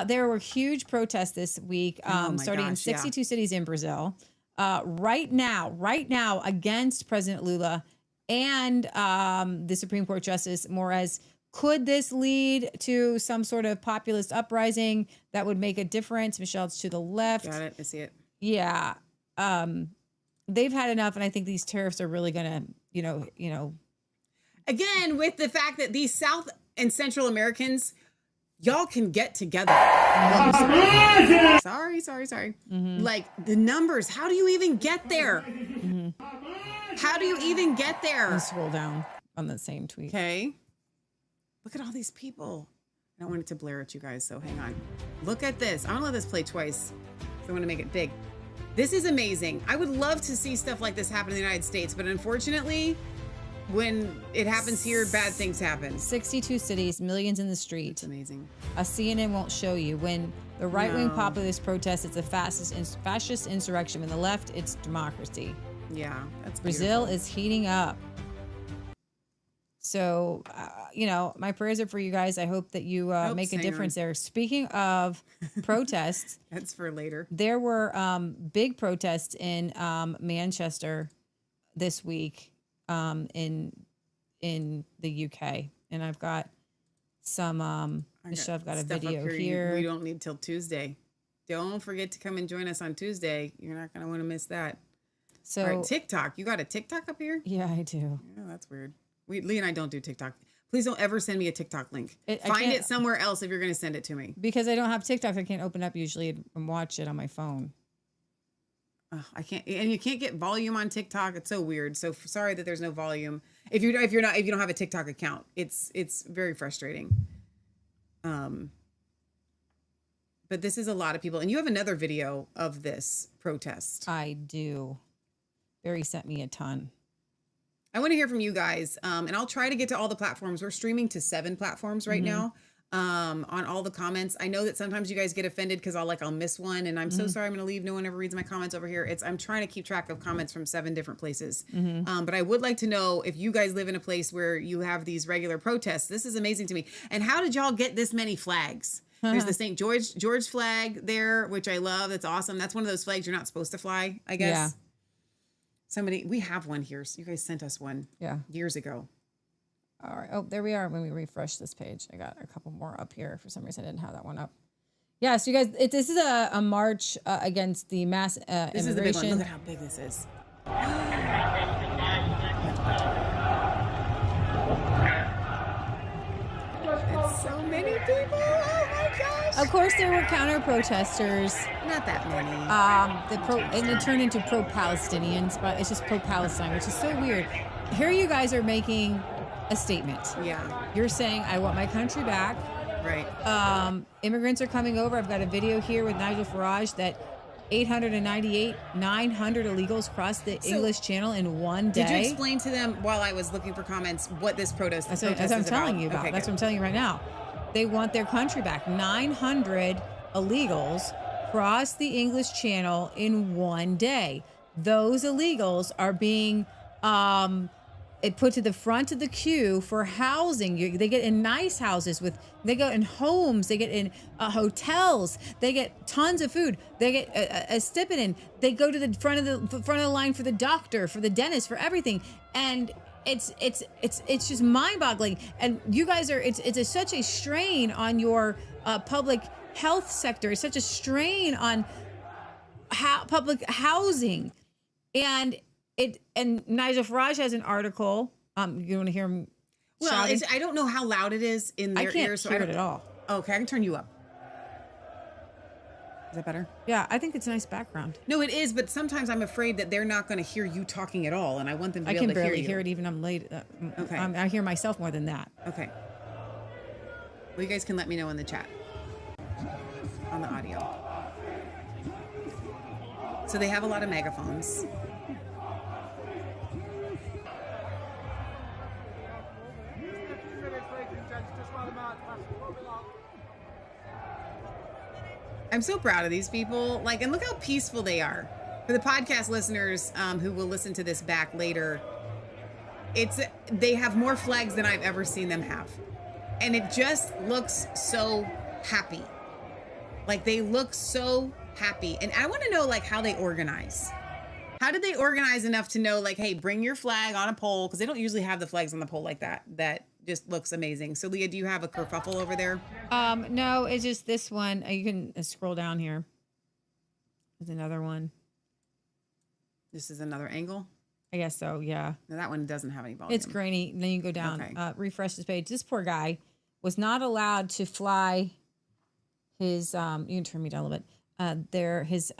there were huge protests this week, starting in 62 cities in Brazil. Right now, against President Lula and the Supreme Court Justice Moraes. Could this lead to some sort of populist uprising that would make a difference? Michelle, it's to the left. Got it. I see it. Yeah. They've had enough, and I think these tariffs are really going to, Again, with the fact that these South and Central Americans, y'all can get together. Sorry. Mm-hmm. Like, the numbers, how do you even get there? Mm-hmm. How do you even get there? And scroll down on the same tweet. Okay. Look at all these people. I don't want it to blare at you guys, so hang on. Look at this. I'm gonna let this play twice. So I want to make it big. This is amazing. I would love to see stuff like this happen in the United States, but unfortunately, when it happens here, bad things happen. 62 cities, millions in the street. It's amazing. A CNN won't show you. When the right-wing populist protests, it's a fascist insurrection. When the left, it's democracy. Yeah, that's Brazil beautiful. is heating up. So, my prayers are for you guys. I hope that you make a difference there. Speaking of protests. That's for later. There were big protests in Manchester this week in the UK, and I've got some. Michelle, I've got a Stuff up video here. We don't need till Tuesday. Don't forget to come and join us on Tuesday. You're not going to want to miss that. So, all right, TikTok. You got a TikTok up here? Yeah, I do. Yeah, that's weird. Lee and I don't do TikTok. Please don't ever send me a TikTok link. Find it somewhere else if you're going to send it to me. Because I don't have TikTok, I can't open up usually and watch it on my phone. I can't, and you can't get volume on TikTok. It's so weird. So sorry that there's no volume. If you don't have a TikTok account, it's very frustrating. But this is a lot of people, and you have another video of this protest. I do. Barry sent me a ton. I want to hear from you guys, and I'll try to get to all the platforms. We're streaming to 7 platforms right now. On all the comments. I know that sometimes you guys get offended because I'll miss one, and I'm so sorry. I'm going to leave. No one ever reads my comments over here. I'm trying to keep track of comments from 7 different places. But I would like to know if you guys live in a place where you have these regular protests. This is amazing to me. And how did y'all get this many flags? There's the St. George flag there, which I love. That's awesome. That's one of those flags you're not supposed to fly, I guess. Yeah. We have one here. So you guys sent us one years ago. All right. Oh, there we are. When we refresh this page, I got a couple more up here. For some reason, I didn't have that one up. Yeah, so you guys, this is a march against the mass immigration. This is the big one. Look at how big this is. It's so many people. Oh my gosh. Of course, there were counter protesters. Not that many. And it turned into pro-Palestinians, but it's just pro-Palestine, which is so weird. Here you guys are making a statement. Yeah. You're saying, I want my country back. Right. Immigrants are coming over. I've got a video here with Nigel Farage that 900 illegals crossed the English Channel in one day. Did you explain to them while I was looking for comments what this protest is about? That's what I'm telling you about. Okay, that's what I'm telling you right now. They want their country back. 900 illegals crossed the English Channel in one day. Those illegals are being put to the front of the queue for housing. They get in nice houses they go in homes, they get in hotels, they get tons of food, they get a stipend. They go to the front of the line for the doctor, for the dentist, for everything, and it's just mind-boggling. And you guys are it's such a strain on your public health sector. It's such a strain on public housing, and Nigel Farage has an article. You want to hear him? Well, I don't know how loud it is in their ears. I can't hear it at all. Okay, I can turn you up. Is that better? Yeah, I think it's a nice background. No, it is, but sometimes I'm afraid that they're not going to hear you talking at all, and I want them to be able to hear you. I can barely hear it even. I'm late. Okay. I hear myself more than that. Okay. Well, you guys can let me know in the chat on the audio. So they have a lot of megaphones. I'm so proud of these people. And look how peaceful they are. For the podcast listeners who will listen to this back later, they have more flags than I've ever seen them have. And it just looks so happy. They look so happy. And I want to know, how they organize. How did they organize enough to know, hey, bring your flag on a pole? Because they don't usually have the flags on the pole like that. That just looks amazing. So, Leah, do you have a kerfuffle over there? No, it's just this one. You can scroll down here. There's another one. This is another angle? I guess so, yeah. No, that one doesn't have any volume. It's grainy. And then you go down, Okay. refresh this page. This poor guy was not allowed to fly his, you can turn me down a little bit. His,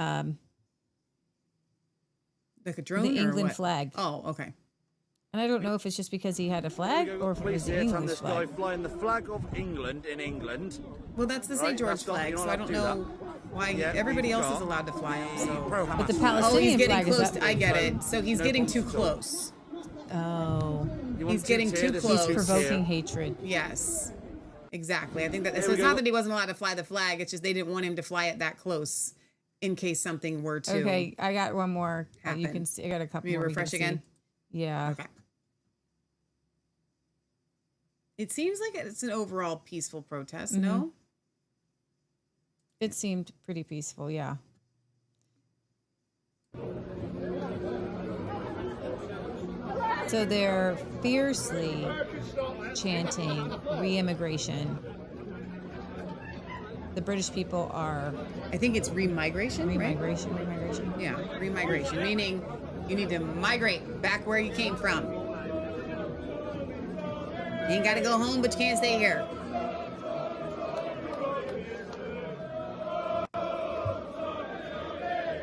like a drone the or England what? flag. Oh, okay. And I don't know if it's just because he had a flag or if it was the English flag. Flying the flag of England in England. Well, that's the St. George flag, so I don't know why everybody else is allowed to fly them. So. But the Palestinian he's getting flag close. is up. I get it. So he's getting too close. Oh. He's getting too close. He's provoking hatred. Yes. Exactly. I think that so it's not that he wasn't allowed to fly the flag. It's just they didn't want him to fly it that close in case something were to. Okay, I got one more. You can see. I got a couple more. Refresh again? Yeah. Okay. It seems like it's an overall peaceful protest, no? It seemed pretty peaceful, yeah. So they're fiercely chanting re-immigration. The British people are... I think it's remigration, Remigration, right? remigration. Yeah, remigration, meaning you need to migrate back where you came from. You ain't got to go home, but you can't stay here.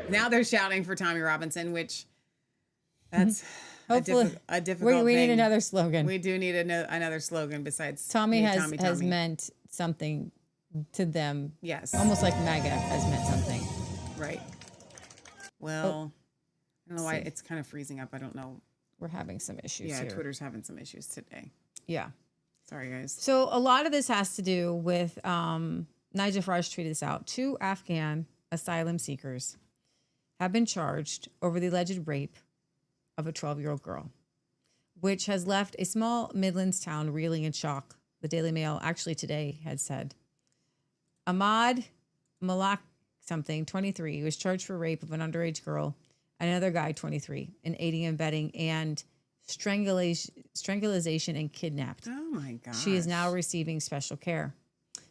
Now they're shouting for Tommy Robinson, which that's Hopefully, a difficult we thing. need another slogan. We do need another slogan besides Tommy Hey, has meant something to them. Yes. Almost like MAGA has meant something. Right. Well, I don't know why it's kind of freezing up. I don't know. We're having some issues here. here. Twitter's having some issues today. Yeah. Sorry, guys. So a lot of this has to do with Nigel Farage tweeted this out. 2 Afghan asylum seekers have been charged over the alleged rape of a 12-year-old girl, which has left a small Midlands town reeling in shock. The Daily Mail actually today had said. Ahmad Malak something, 23, was charged for rape of an underage girl and another guy, 23, in aiding and abetting and strangulation and kidnapped. Oh my gosh. She is now receiving special care.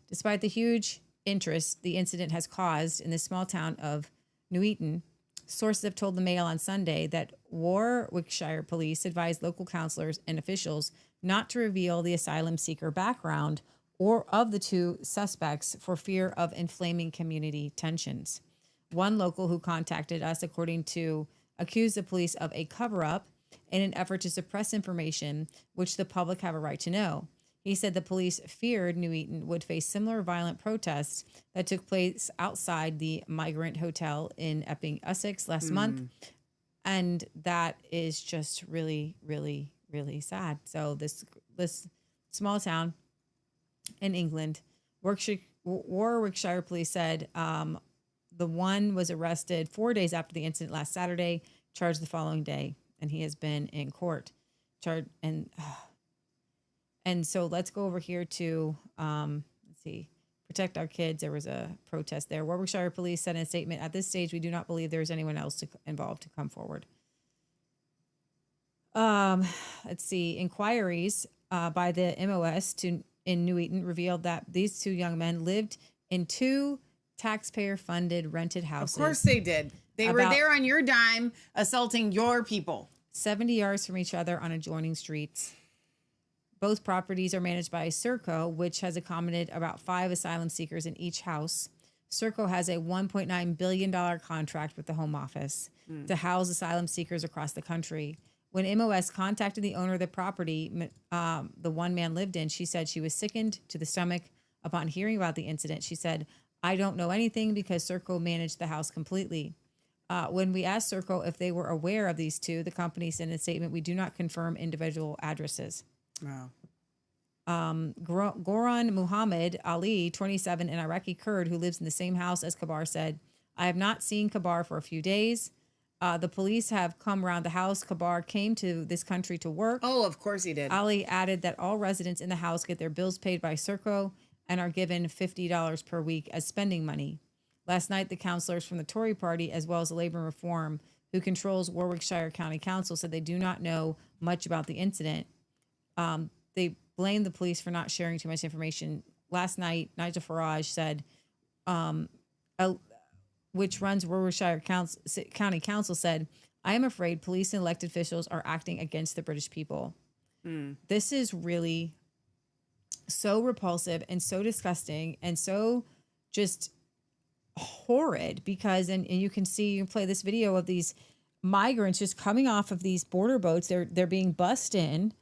Despite the huge interest the incident has caused in the small town of Nuneaton, sources have told the Mail on Sunday that Warwickshire police advised local councillors and officials not to reveal the asylum seeker background or of the 2 suspects for fear of inflaming community tensions. One local who contacted us, accused the police of a cover-up in an effort to suppress information which the public have a right to know. He said the police feared Nuneaton would face similar violent protests that took place outside the Migrant Hotel in Epping, Essex last month. And that is just really, really, really sad. So this small town in England, Warwickshire police said the one was arrested 4 days after the incident last Saturday, charged the following day, and he has been in court. And so let's go over here to, let's see, protect our kids. There was a protest there. Warwickshire police said in a statement, at this stage, we do not believe there is anyone else involved to come forward. Let's see, inquiries by the MOS in Nuneaton revealed that these 2 young men lived in 2 taxpayer-funded rented houses. Of course they did. They were there on your dime, assaulting your people. 70 yards from each other on adjoining streets. Both properties are managed by Serco, which has accommodated about 5 asylum seekers in each house. Serco has a $1.9 billion contract with the Home Office to house asylum seekers across the country. When MOS contacted the owner of the property the one man lived in, she said she was sickened to the stomach upon hearing about the incident. She said, I don't know anything because Serco managed the house completely. When we asked Serco if they were aware of these 2, the company said in a statement, we do not confirm individual addresses. Wow. Goran Muhammad Ali, 27, an Iraqi Kurd who lives in the same house as Kabar, said, I have not seen Kabar for a few days. The police have come around the house. Kabar came to this country to work. Oh, of course he did. Ali added that all residents in the house get their bills paid by Serco and are given $50 per week as spending money. Last night, the councillors from the Tory party, as well as the Labour Reform, who controls Warwickshire County Council, said they do not know much about the incident. They blamed the police for not sharing too much information. Last night, Nigel Farage said, which runs Warwickshire County Council, said, I am afraid police and elected officials are acting against the British people. This is really so repulsive and so disgusting and so just horrid because, and you can play this video of these migrants just coming off of these border boats. They're being bussed in.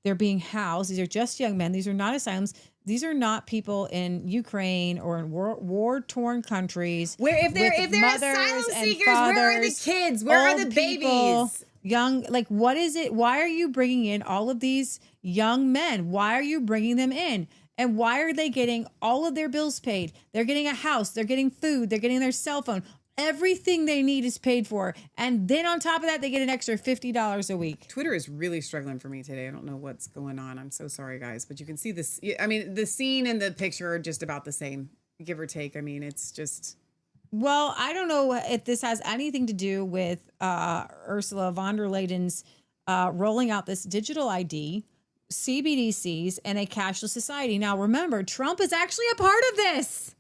They're being housed. These are just young men. These are not asylums. These are not people in Ukraine or in war-torn countries. Where if they're asylum seekers, where are the kids? Where are the babies? Young, like, what is it? Why are you bringing in all of these young men? Why are you bringing them in? And why are they getting all of their bills paid? They're getting a house. They're getting food. They're getting their cell phone. Everything they need is paid for. And then on top of that, they get an extra $50 a week. Twitter is really struggling for me today. I don't know what's going on. I'm so sorry, guys. But you can see this. I mean, the scene and the picture are just about the same, give or take. I mean, it's just... Well, I don't know if this has anything to do with Ursula von der Leyen's rolling out this digital ID, CBDCs, and a cashless society. Now, remember, Trump is actually a part of this.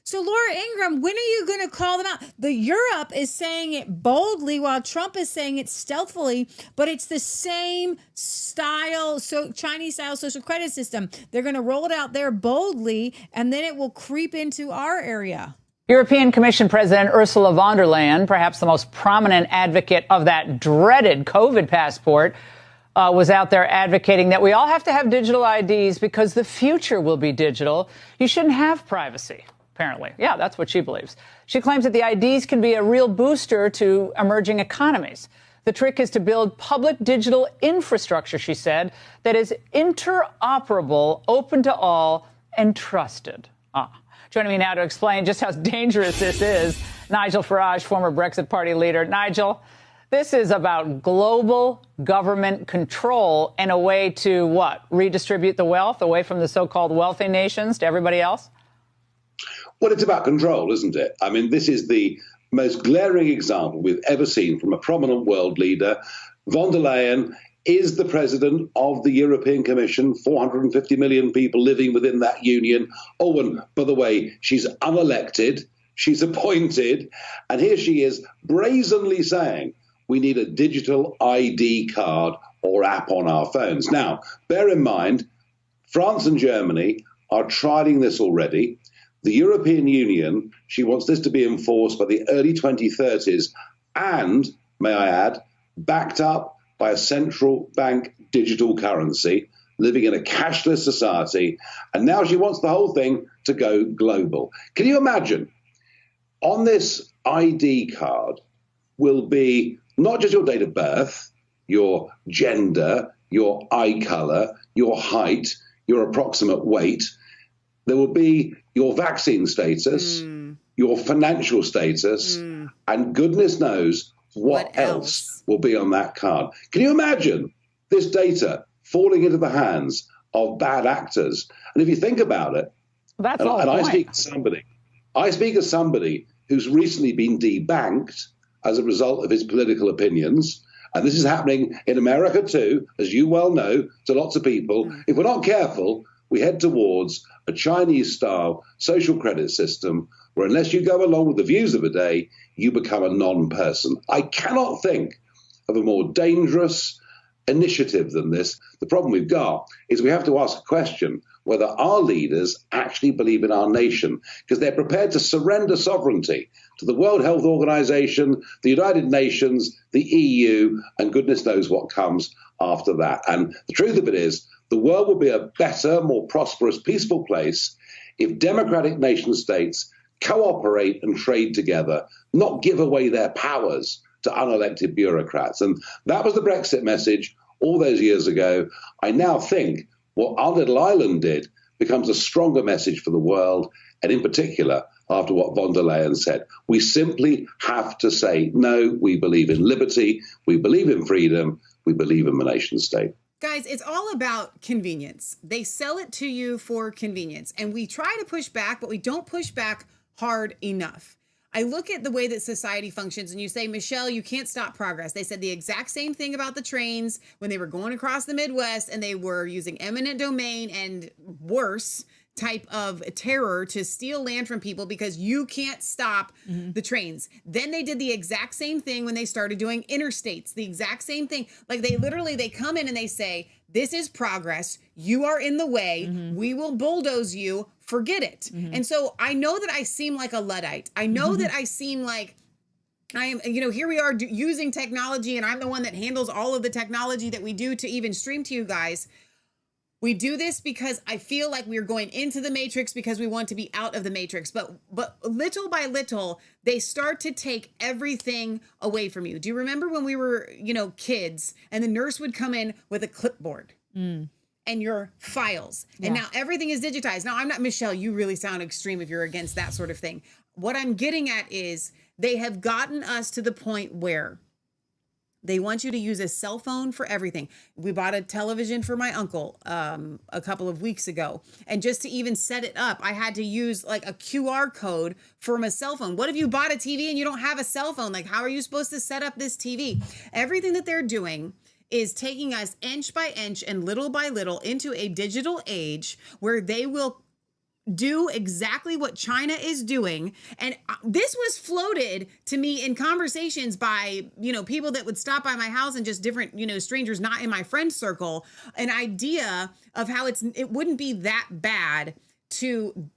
So, Laura Ingraham, when are you going to call them out? The Europe is saying it boldly while Trump is saying it stealthily, but it's the same style, so Chinese-style social credit system. They're going to roll it out there boldly, and then it will creep into our area. European Commission President Ursula von der Leyen, perhaps the most prominent advocate of that dreaded COVID passport, was out there advocating that we all have to have digital IDs because the future will be digital. You shouldn't have privacy. Apparently. Yeah, that's what she believes. She claims that the IDs can be a real booster to emerging economies. The trick is to build public digital infrastructure, she said, that is interoperable, open to all, and trusted. Joining me now to explain just how dangerous this is, Nigel Farage, former Brexit Party leader. Nigel, this is about global government control and a way to what? Redistribute the wealth away from the so-called wealthy nations to everybody else? Well, it's about control, isn't it? I mean, this is the most glaring example we've ever seen from a prominent world leader. Von der Leyen is the president of the European Commission, 450 million people living within that union. Oh, and by the way, she's unelected, she's appointed, and here she is brazenly saying we need a digital ID card or app on our phones. Now, bear in mind, France and Germany are trialing this already. The European Union, she wants this to be enforced by the early 2030s and, may I add, backed up by a central bank digital currency, living in a cashless society. And now she wants the whole thing to go global. Can you imagine? On this ID card will be not just your date of birth, your gender, your eye color, your height, your approximate weight. There will be your vaccine status, your financial status, and goodness knows what else will be on that card. Can you imagine this data falling into the hands of bad actors? And if you think about it, I speak as somebody who's recently been debanked as a result of his political opinions. And this is happening in America too, as you well know, to lots of people. If we're not careful, we head towards a Chinese-style social credit system where unless you go along with the views of the day, you become a non-person. I cannot think of a more dangerous initiative than this. The problem we've got is we have to ask a question whether our leaders actually believe in our nation, because they're prepared to surrender sovereignty to the World Health Organization, the United Nations, the EU, and goodness knows what comes after that. And the truth of it is, the world will be a better, more prosperous, peaceful place if democratic nation states cooperate and trade together, not give away their powers to unelected bureaucrats. And that was the Brexit message all those years ago. I now think what our little island did becomes a stronger message for the world, and in particular, after what von der Leyen said. We simply have to say, no, we believe in liberty, we believe in freedom, we believe in the nation state. Guys, it's all about convenience. They sell it to you for convenience. And we try to push back, but we don't push back hard enough. I look at the way that society functions and you say, Michelle, you can't stop progress. They said the exact same thing about the trains when they were going across the Midwest and they were using eminent domain and worse type of terror to steal land from people because you can't stop the trains. Then they did the exact same thing when they started doing interstates, the exact same thing. Like they come in and they say, this is progress. You are in the way. We will bulldoze you. Forget it. And so I know that I seem like a Luddite. I know that I seem like I am, here we are using technology and I'm the one that handles all of the technology that we do to even stream to you guys. We do this because I feel like we're going into the matrix because we want to be out of the matrix. But little by little, they start to take everything away from you. Do you remember when we were, kids and the nurse would come in with a clipboard and your files and now everything is digitized? Now, I'm not, Michelle, you really sound extreme if you're against that sort of thing. What I'm getting at is they have gotten us to the point where they want you to use a cell phone for everything. We bought a television for my uncle a couple of weeks ago. And just to even set it up, I had to use like a QR code from a cell phone. What if you bought a TV and you don't have a cell phone? Like, how are you supposed to set up this TV? Everything that they're doing is taking us inch by inch and little by little into a digital age where they will do exactly what China is doing. And this was floated to me in conversations by, people that would stop by my house and just different, strangers not in my friend circle, an idea of how it wouldn't be that bad to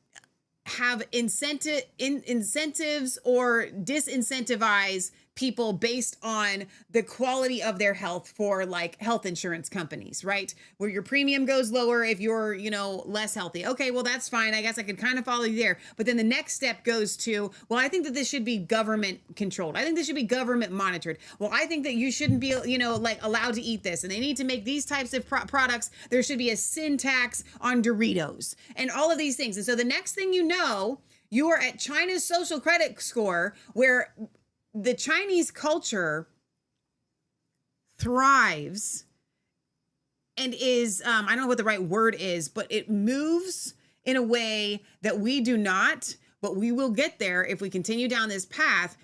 have incentives or disincentivize people based on the quality of their health for like health insurance companies, right? Where your premium goes lower if you're, less healthy. Okay, well, that's fine. I guess I could kind of follow you there. But then the next step goes to, well, I think that this should be government controlled. I think this should be government monitored. Well, I think that you shouldn't be, allowed to eat this. And they need to make these types of products. There should be a sin tax on Doritos and all of these things. And so the next thing you know, you are at China's social credit score, where the Chinese culture thrives and is, I don't know what the right word is, but it moves in a way that we do not, but we will get there if we continue down this path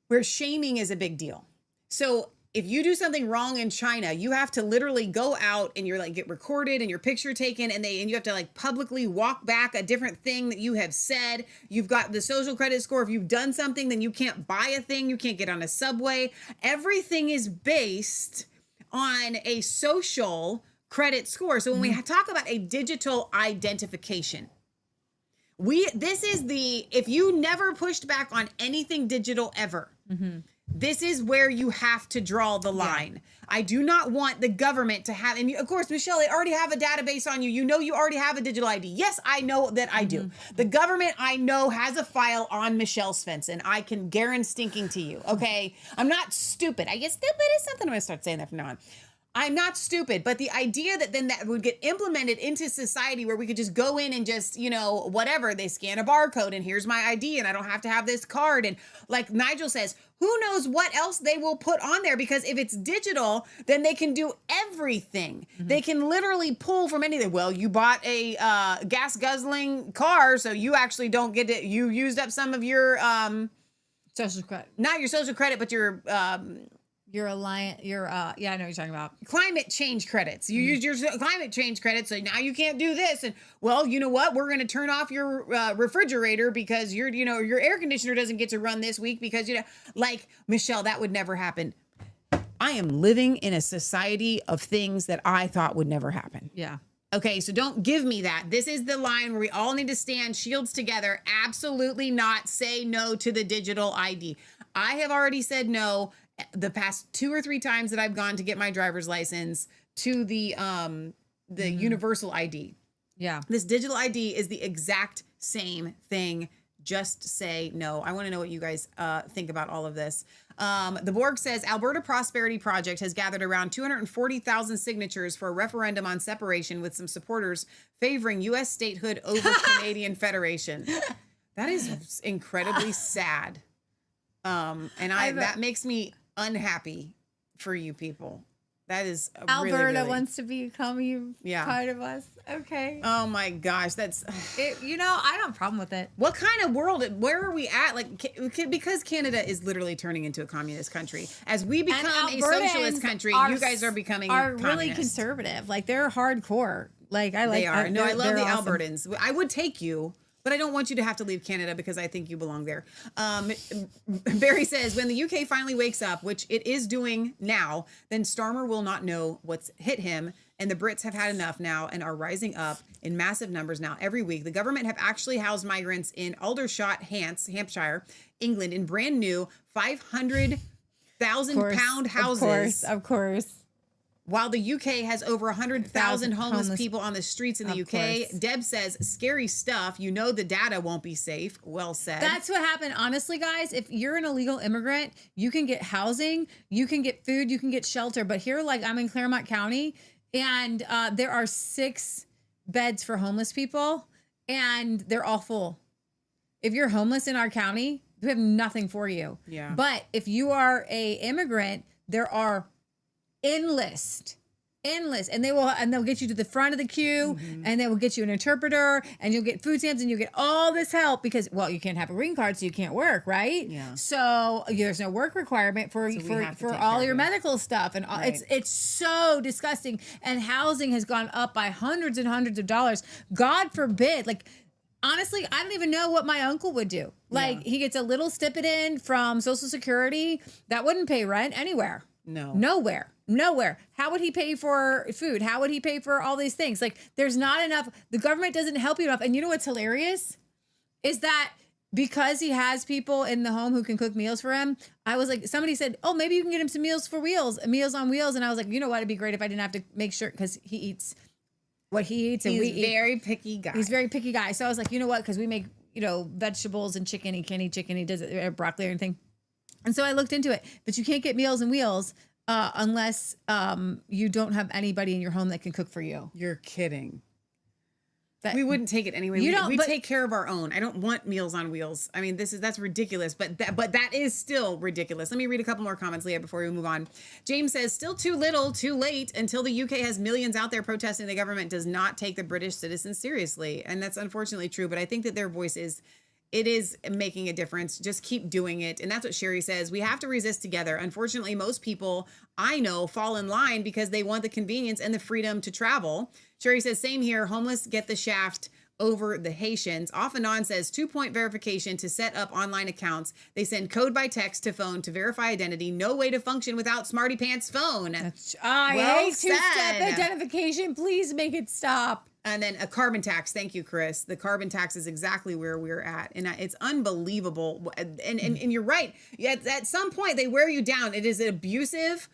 where shaming is a big deal. So if you do something wrong in China, you have to literally go out and you're get recorded and your picture taken, and you have to publicly walk back a different thing that you have said. You've got the social credit score. If you've done something, then you can't buy a thing. You can't get on a subway. Everything is based on a social credit score. So when we talk about a digital identification, if you never pushed back on anything digital ever, this is where you have to draw the line. Yeah. I do not want the government to have, and of course, Michelle, they already have a database on you. You already have a digital ID. Yes, I know that I do. The government, I know, has a file on Michelle Svensson. I can guarantee to you, okay? I'm not stupid. I guess stupid is something. I'm going to start saying that from now on. I'm not stupid, but the idea that then that would get implemented into society where we could just go in and just, whatever, they scan a barcode and here's my ID and I don't have to have this card. And like Nigel says, who knows what else they will put on there, because if it's digital, then they can do everything. They can literally pull from anything. Well, you bought a gas guzzling car, so you actually don't get it. You used up some of your social credit. Not your social credit, but your I know what you're talking about. Climate change credits. You used your climate change credits, so now you can't do this. And well, you know what? We're going to turn off your refrigerator because your air conditioner doesn't get to run this week because Michelle, that would never happen. I am living in a society of things that I thought would never happen. Yeah. Okay, so don't give me that. This is the line where we all need to stand shields together. Absolutely not. Say no to the digital ID. I have already said no the past 2 or 3 times that I've gone to get my driver's license to the universal ID. Yeah. This digital ID is the exact same thing. Just say no. I want to know what you guys think about all of this. The Borg says Alberta Prosperity Project has gathered around 240,000 signatures for a referendum on separation, with some supporters favoring U.S. statehood over Canadian Federation. That is incredibly sad. That makes me unhappy for you people. That is Alberta wants to become part of us. Okay. Oh my gosh, that's it. I don't have a problem with it. What kind of world? Where are we at? Because Canada is literally turning into a communist country. As we become a socialist country, you guys are becoming really conservative. They're hardcore. I love the Albertans. I would take you. But I don't want you to have to leave Canada because I think you belong there. Barry says, when the UK finally wakes up, which it is doing now, then Starmer will not know what's hit him. And the Brits have had enough now and are rising up in massive numbers now every week. The government have actually housed migrants in Aldershot, Hampshire, England, in brand new 500,000 pound houses. Of course. While the UK has over 100,000 homeless people on the streets in the UK. Course. Deb says, scary stuff. The data won't be safe. Well said. That's what happened. Honestly, guys, if you're an illegal immigrant, you can get housing, you can get food, you can get shelter. But here, I'm in Claremont County, and there are 6 beds for homeless people, and they're all full. If you're homeless in our county, we have nothing for you. Yeah. But if you are a immigrant, there are endless endless, and they'll get you to the front of the queue, and they will get you an interpreter, and you'll get food stamps, and you'll get all this help because, well, you can't have a green card, so you can't work, right? Yeah. So there's no work requirement for all your medical stuff, and it's so disgusting. And housing has gone up by hundreds and hundreds of dollars. God forbid, like. Honestly, I don't even know what my uncle would do. Like, he gets a little stipend from Social Security that wouldn't pay rent anywhere. No. Nowhere. How would he pay for food? How would he pay for all these things? Like, there's not enough. The government doesn't help you enough. And you know what's hilarious? Is that because he has people in the home who can cook meals for him, I was like, somebody said, oh, maybe you can get him some Meals on Wheels. And I was like, you know what? It'd be great if I didn't have to make sure, because he eats what he eats, and we eat. He's very picky guy. He's very picky guy. So I was like, you know what? Because we make, vegetables and chicken. He can't eat chicken. He does it, broccoli or anything. And so I looked into it. But you can't get Meals on Wheels unless you don't have anybody in your home that can cook for you. You're kidding. We wouldn't take it anyway. We take care of our own. I don't want Meals on Wheels. I mean, that's ridiculous, but that is still ridiculous. Let me read a couple more comments, Leah, before we move on. James says, still too little, too late. Until the UK has millions out there protesting, the government does not take the British citizens seriously. And that's unfortunately true, but I think that their voice is making a difference. Just keep doing it. And that's what Sherry says. We have to resist together. Unfortunately, most people I know fall in line because they want the convenience and the freedom to travel. Sherry says, same here. Homeless get the shaft over the Haitians. Off and On says 2-point verification to set up online accounts. They send code by text to phone to verify identity. No way to function without Smarty Pants phone. I hate two-step identification. Please make it stop. And then a carbon tax. Thank you, Chris. The carbon tax is exactly where we're at. And it's unbelievable. And you're right. At some point, they wear you down. It is an abusive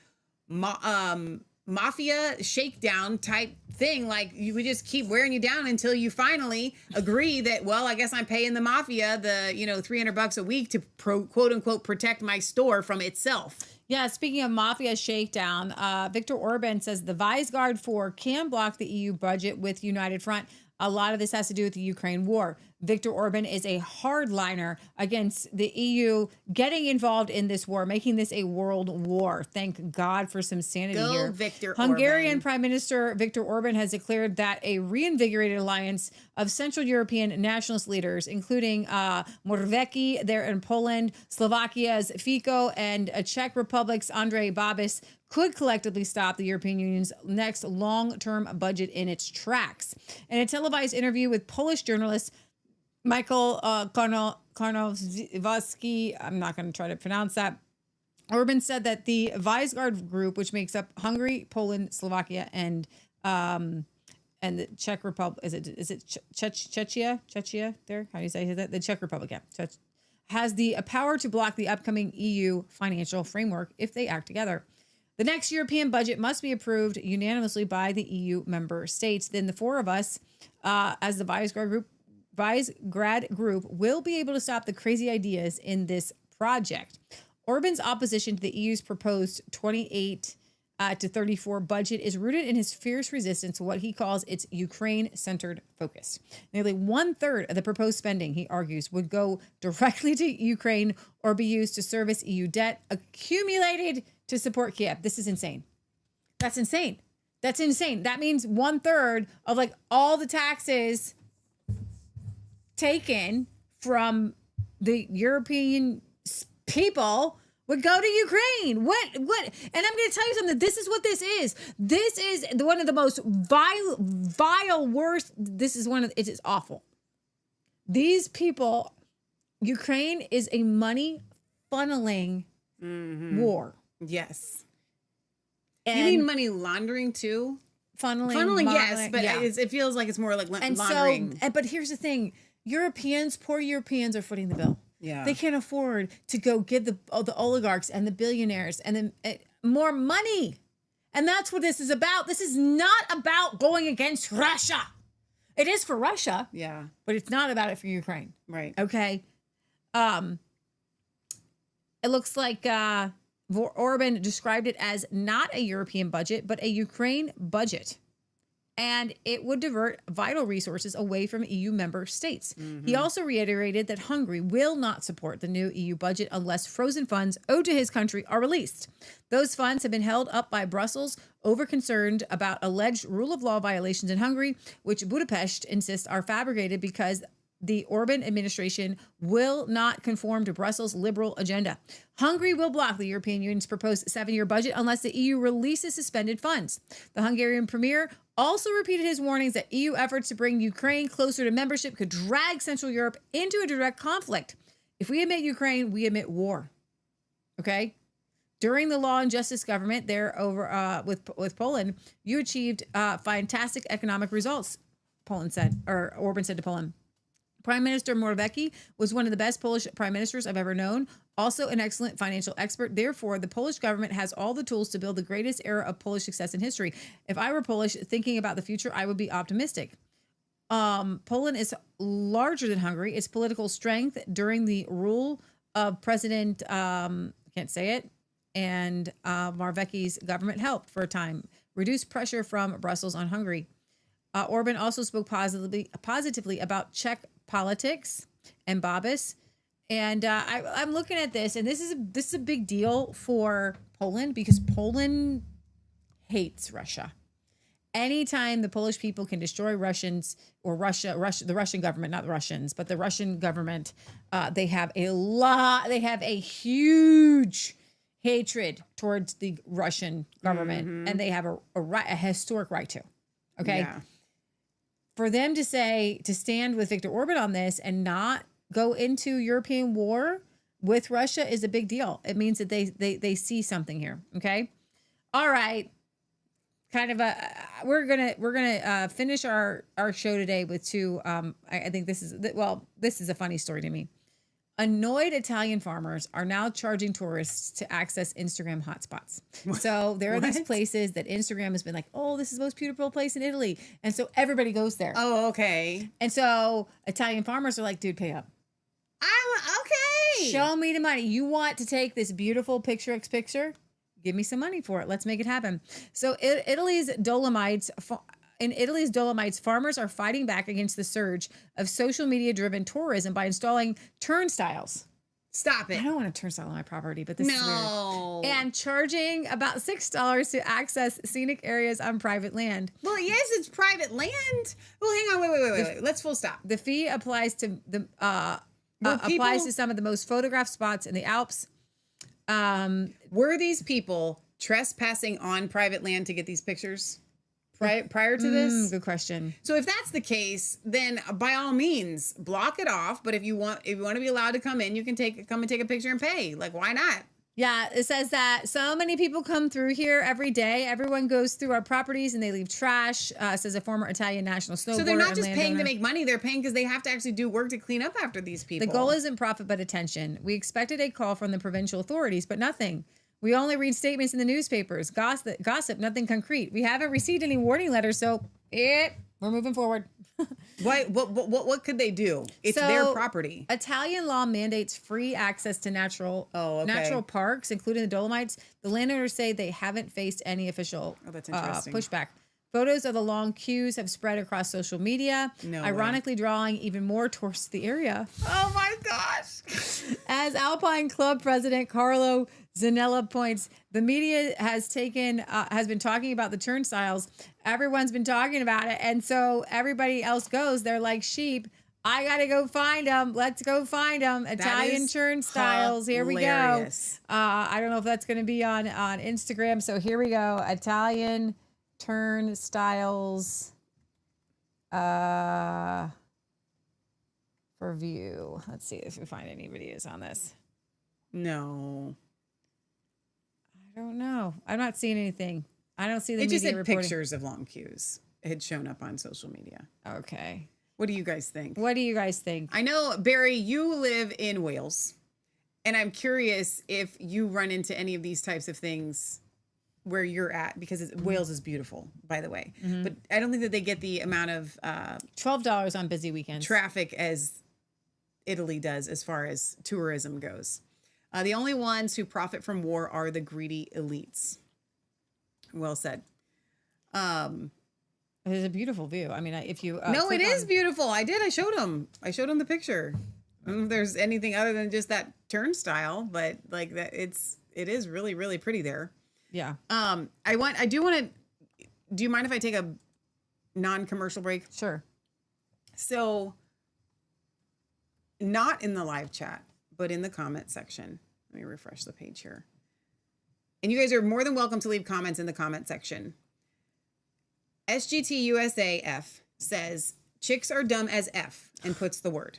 mafia shakedown type thing. Like, we just keep wearing you down until you finally agree that, well, I guess I'm paying the mafia the, $300 a week to quote unquote protect my store from itself. Yeah, speaking of mafia shakedown, Viktor Orban says the Visegrad 4 can block the EU budget with United Front. A lot of this has to do with the Ukraine war. Viktor Orban is a hardliner against the EU getting involved in this war, making this a world war. Thank God for some sanity here. Viktor Hungarian Orban. Prime Minister Viktor Orban has declared that a reinvigorated alliance of Central European nationalist leaders, including Morawiecki there in Poland, Slovakia's Fico, and Czech Republic's Andrej Babis, could collectively stop the European Union's next long-term budget in its tracks. In a televised interview with Polish journalist Michael Karnowski, I'm not going to try to pronounce that, Orban said that the Visegrad group, which makes up Hungary, Poland, Slovakia, and the Czech Republic, is it Czechia there? How do you say that? The Czech Republic, yeah. Has the power to block the upcoming EU financial framework if they act together. The next European budget must be approved unanimously by the EU member states. Then the four of us, as the Visegrad group, will be able to stop the crazy ideas in this project. Orban's opposition to the EU's proposed 28 to 34 budget is rooted in his fierce resistance to what he calls its Ukraine-centered focus. Nearly 1/3 of the proposed spending, he argues, would go directly to Ukraine or be used to service EU debt accumulated to support Kiev. This is insane. That's insane. That's insane. That means 1/3 of all the taxes taken from the European people would go to Ukraine. What? And I'm going to tell you something. This is what this is. This is one of the most vile, worst. It is awful. These people, Ukraine is a money funneling war. Yes. And you mean money laundering too? Funneling, yes, but yeah. It feels like it's more like and laundering. But here's the thing. Poor Europeans are footing the bill. Yeah. They can't afford to go give the oligarchs and the billionaires and more money. And that's what this is about. This is not about going against Russia. It is for Russia. Yeah. But it's not about it for Ukraine. Right. Okay. It looks like Orban described it as not a European budget, but a Ukraine budget. and it would divert vital resources away from EU member states. He also reiterated that Hungary will not support the new EU budget unless frozen funds owed to his country are released. Those funds have been held up by Brussels over concerned about alleged rule of law violations in Hungary, which Budapest insists are fabricated because the Orban administration will not conform to Brussels' liberal agenda. Hungary will block the European Union's proposed 7-year budget unless the EU releases suspended funds. The Hungarian premier also repeated his warnings that EU efforts to bring Ukraine closer to membership could drag Central Europe into a direct conflict. If we admit Ukraine, we admit war. Okay? During the Law and Justice government there over with Poland, you achieved fantastic economic results, Orban said to Poland. Prime Minister Morawiecki was one of the best Polish prime ministers I've ever known, also an excellent financial expert. Therefore, the Polish government has all the tools to build the greatest era of Polish success in history. If I were Polish, thinking about the future, I would be optimistic. Poland is larger than Hungary. Its political strength during the rule of President, can't say it, and Morawiecki's government helped for a time reduce pressure from Brussels on Hungary. Orban also spoke positively about Czech politics and Babis. And I'm looking at this, and this is a big deal for Poland because Poland hates Russia. Anytime the Polish people can destroy Russians or the Russian government, not the Russians, but the Russian government, they have a huge hatred towards the Russian government, and they have a historic right to. Okay. Yeah. For them to stand with Viktor Orban on this and not go into European war with Russia is a big deal. It means that they see something here. Okay. All right. Kind of we're gonna finish our show today with two. I think this is a funny story to me. Annoyed Italian farmers are now charging tourists to access Instagram hotspots. So there are these places that Instagram has been like, oh, this is the most beautiful place in Italy. And so everybody goes there. Oh, okay. And so Italian farmers are like, dude, pay up. Okay. Show me the money. You want to take this beautiful picture? Give me some money for it. Let's make it happen. So Italy's Dolomites, farmers are fighting back against the surge of social media-driven tourism by installing turnstiles. Stop it. I don't want a turnstile on my property, but this is No. weird. And charging about $6 to access scenic areas on private land. Well, yes, it's private land. Well, hang on. Wait. Let's full stop. The fee applies to applies to some of the most photographed spots in the Alps. Were these people trespassing on private land to get these pictures prior to this? Good question. So if that's the case, then by all means block it off. But if you want to be allowed to come in, you can come and take a picture and pay. Like, why not? Yeah, it says that so many people come through here every day. Everyone goes through our properties and they leave trash, says a former Italian national snowboarder. So they're not just and paying to landowner. make money. They're paying because they have to actually do work to clean up after these people. The goal isn't profit, but attention. We expected a call from the provincial authorities, but nothing. We only read statements in the newspapers, gossip, nothing concrete. We haven't received any warning letters, so we're moving forward. What could they do? It's their property. Italian law mandates free access to natural parks, including the Dolomites. The landowners say they haven't faced any official pushback. Photos of the long queues have spread across social media, ironically drawing even more tourists to the area. Oh my gosh. As Alpine Club president Carlo Zanella points, the media has been talking about the turnstiles. Everyone's been talking about it. And so everybody else goes. They're like sheep. I got to go find them. Let's go find them. Italian turnstiles. Here we go. I don't know if that's going to be on Instagram. So here we go. Italian turnstiles for view. Let's see if we find any videos on this. No. I don't know. I'm not seeing anything. I don't see the media media just said reporting. pictures of long queues. It had shown up on social media. Okay. What do you guys think? I know, Barry, you live in Wales, and I'm curious if you run into any of these types of things where you're at, because Wales is beautiful, by the way. Mm-hmm. But I don't think that they get the amount of $12 on busy weekends traffic as Italy does as far as tourism goes. The only ones who profit from war are the greedy elites. Well said. It's a beautiful view. I mean, if you no, it is beautiful. I did. I showed him the picture. I don't know if there's anything other than just that turnstile, but like that, it is really, really pretty there. Yeah. Do you mind if I take a non-commercial break? Sure. So, not in the live chat, but in the comment section. Let me refresh the page here. And you guys are more than welcome to leave comments in the comment section. SGTUSAF says, chicks are dumb as F, and puts the word.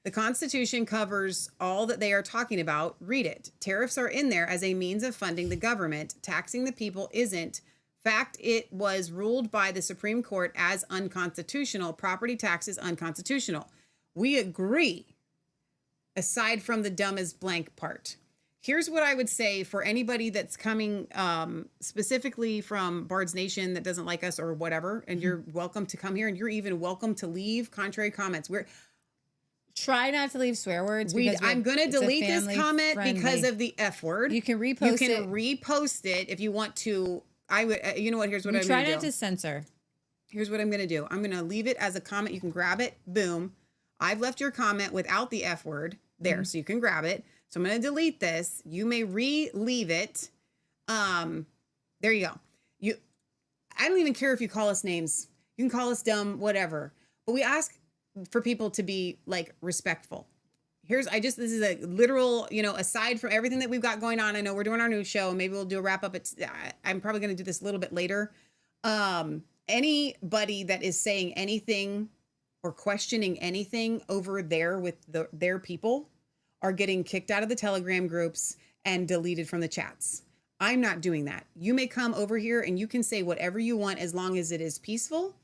The Constitution covers all that they are talking about. Read it. Tariffs are in there as a means of funding the government. Taxing the people isn't. Fact, it was ruled by the Supreme Court as unconstitutional. Property tax is unconstitutional. We agree, aside from the dumb as blank part. Here's what I would say for anybody that's coming specifically from Bard's Nation that doesn't like us or whatever, and you're welcome to come here, and you're even welcome to leave contrary comments. Try not to leave swear words. I'm going to delete this comment because of the F word. You can repost it. You can repost it if you want to. I would. You know what? Here's what I'm going to do. Try not to censor. Here's what I'm going to do. I'm going to leave it as a comment. You can grab it. Boom. I've left your comment without the F word there, so you can grab it. So I'm going to delete this. You may re-leave it. There you go. I don't even care if you call us names. You can call us dumb, whatever. But we ask for people to be like respectful. This is a literal, aside from everything that we've got going on. I know we're doing our news show. Maybe we'll do a wrap up. I'm probably going to do this a little bit later. Anybody that is saying anything or questioning anything over there with their people are getting kicked out of the Telegram groups and deleted from the chats. I'm not doing that. You may come over here and you can say whatever you want as long as it is peaceful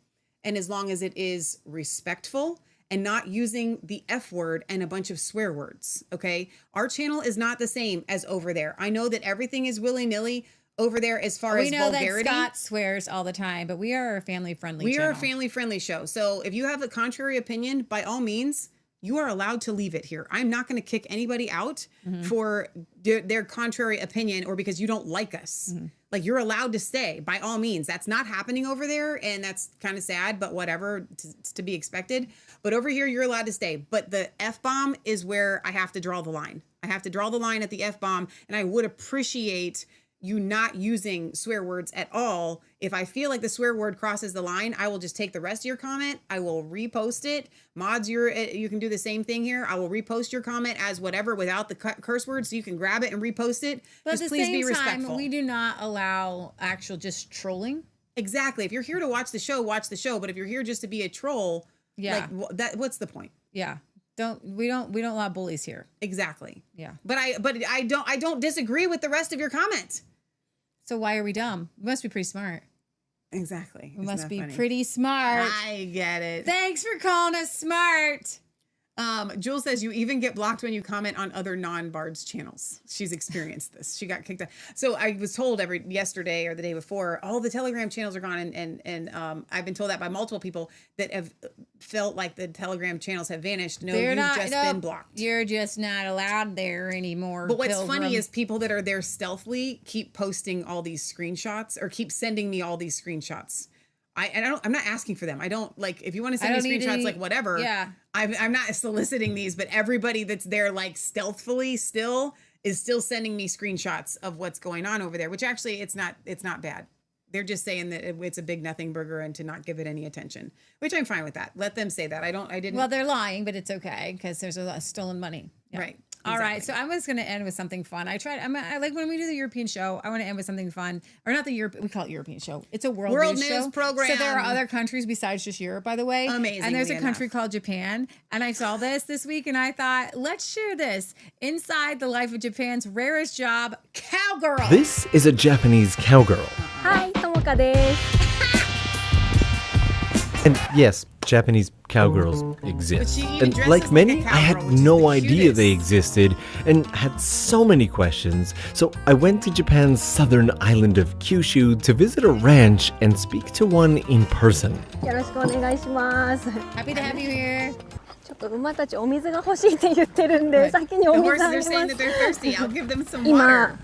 and as long as it is respectful and not using the F word and a bunch of swear words, okay? Our channel is not the same as over there. I know that everything is willy-nilly over there as far as vulgarity. We know that Scott swears all the time, but we are a family-friendly channel. We are a family-friendly show. So if you have a contrary opinion, by all means, you are allowed to leave it here. I'm not going to kick anybody out for their contrary opinion or because you don't like us. Like, you're allowed to stay by all means. That's not happening over there, and that's kind of sad, but whatever, to be expected. But over here, you're allowed to stay. But the F-bomb is where I have to draw the line. I have to draw the line at the F-bomb, and I would appreciate you not using swear words at all. If I feel like the swear word crosses the line, I will just take the rest of your comment. I will repost it. Mods, you can do the same thing here. I will repost your comment as whatever without the curse words, so you can grab it and repost it. But just at the please same be respectful. time, we do not allow actual just trolling. Exactly. If you're here to watch the show, watch the show. But if you're here just to be a troll, what's the point? Yeah. We don't allow bullies here. Exactly. Yeah. But I don't disagree with the rest of your comment. So why are we dumb? We must be pretty smart. Exactly. We must be pretty smart. I get it. Thanks for calling us smart. Jules says you even get blocked when you comment on other non-Bards channels. She's experienced this. She got kicked out. So I was told yesterday or the day before, all the Telegram channels are gone. And I've been told that by multiple people that have felt like the Telegram channels have vanished. No, you've just been blocked. You're just not allowed there anymore. But what's funny is people that are there stealthily keep posting all these screenshots or keep sending me all these screenshots. I'm not asking for them. I don't like, if you want to send me screenshots, like whatever. Yeah. I'm not soliciting these, but everybody that's there like stealthily is still sending me screenshots of what's going on over there, which actually it's not bad. They're just saying that it's a big nothing burger and to not give it any attention, which I'm fine with that. Let them say that. I didn't. Well, they're lying, but it's okay because there's a lot of stolen money. Yeah. Right. All right, so I was going to end with something fun. I like when we do the European show, I want to end with something fun. Or not the Europe, we call it European show. It's a world news show. Program. So there are other countries besides just Europe, by the way. Amazing. And there's a country called Japan. And I saw this week and I thought, let's share this. Inside the life of Japan's rarest job, cowgirl. This is a Japanese cowgirl. Hi, Tomoka desu. And yes, Japanese cowgirls exist. And like many, I had no idea they existed and had so many questions. So I went to Japan's southern island of Kyushu to visit a ranch and speak to one in person. Happy to have you here. ちょっと馬たちお水が欲しいって言ってるんで、先にお水あげます。The horses are saying that they're thirsty. I'll give them some water.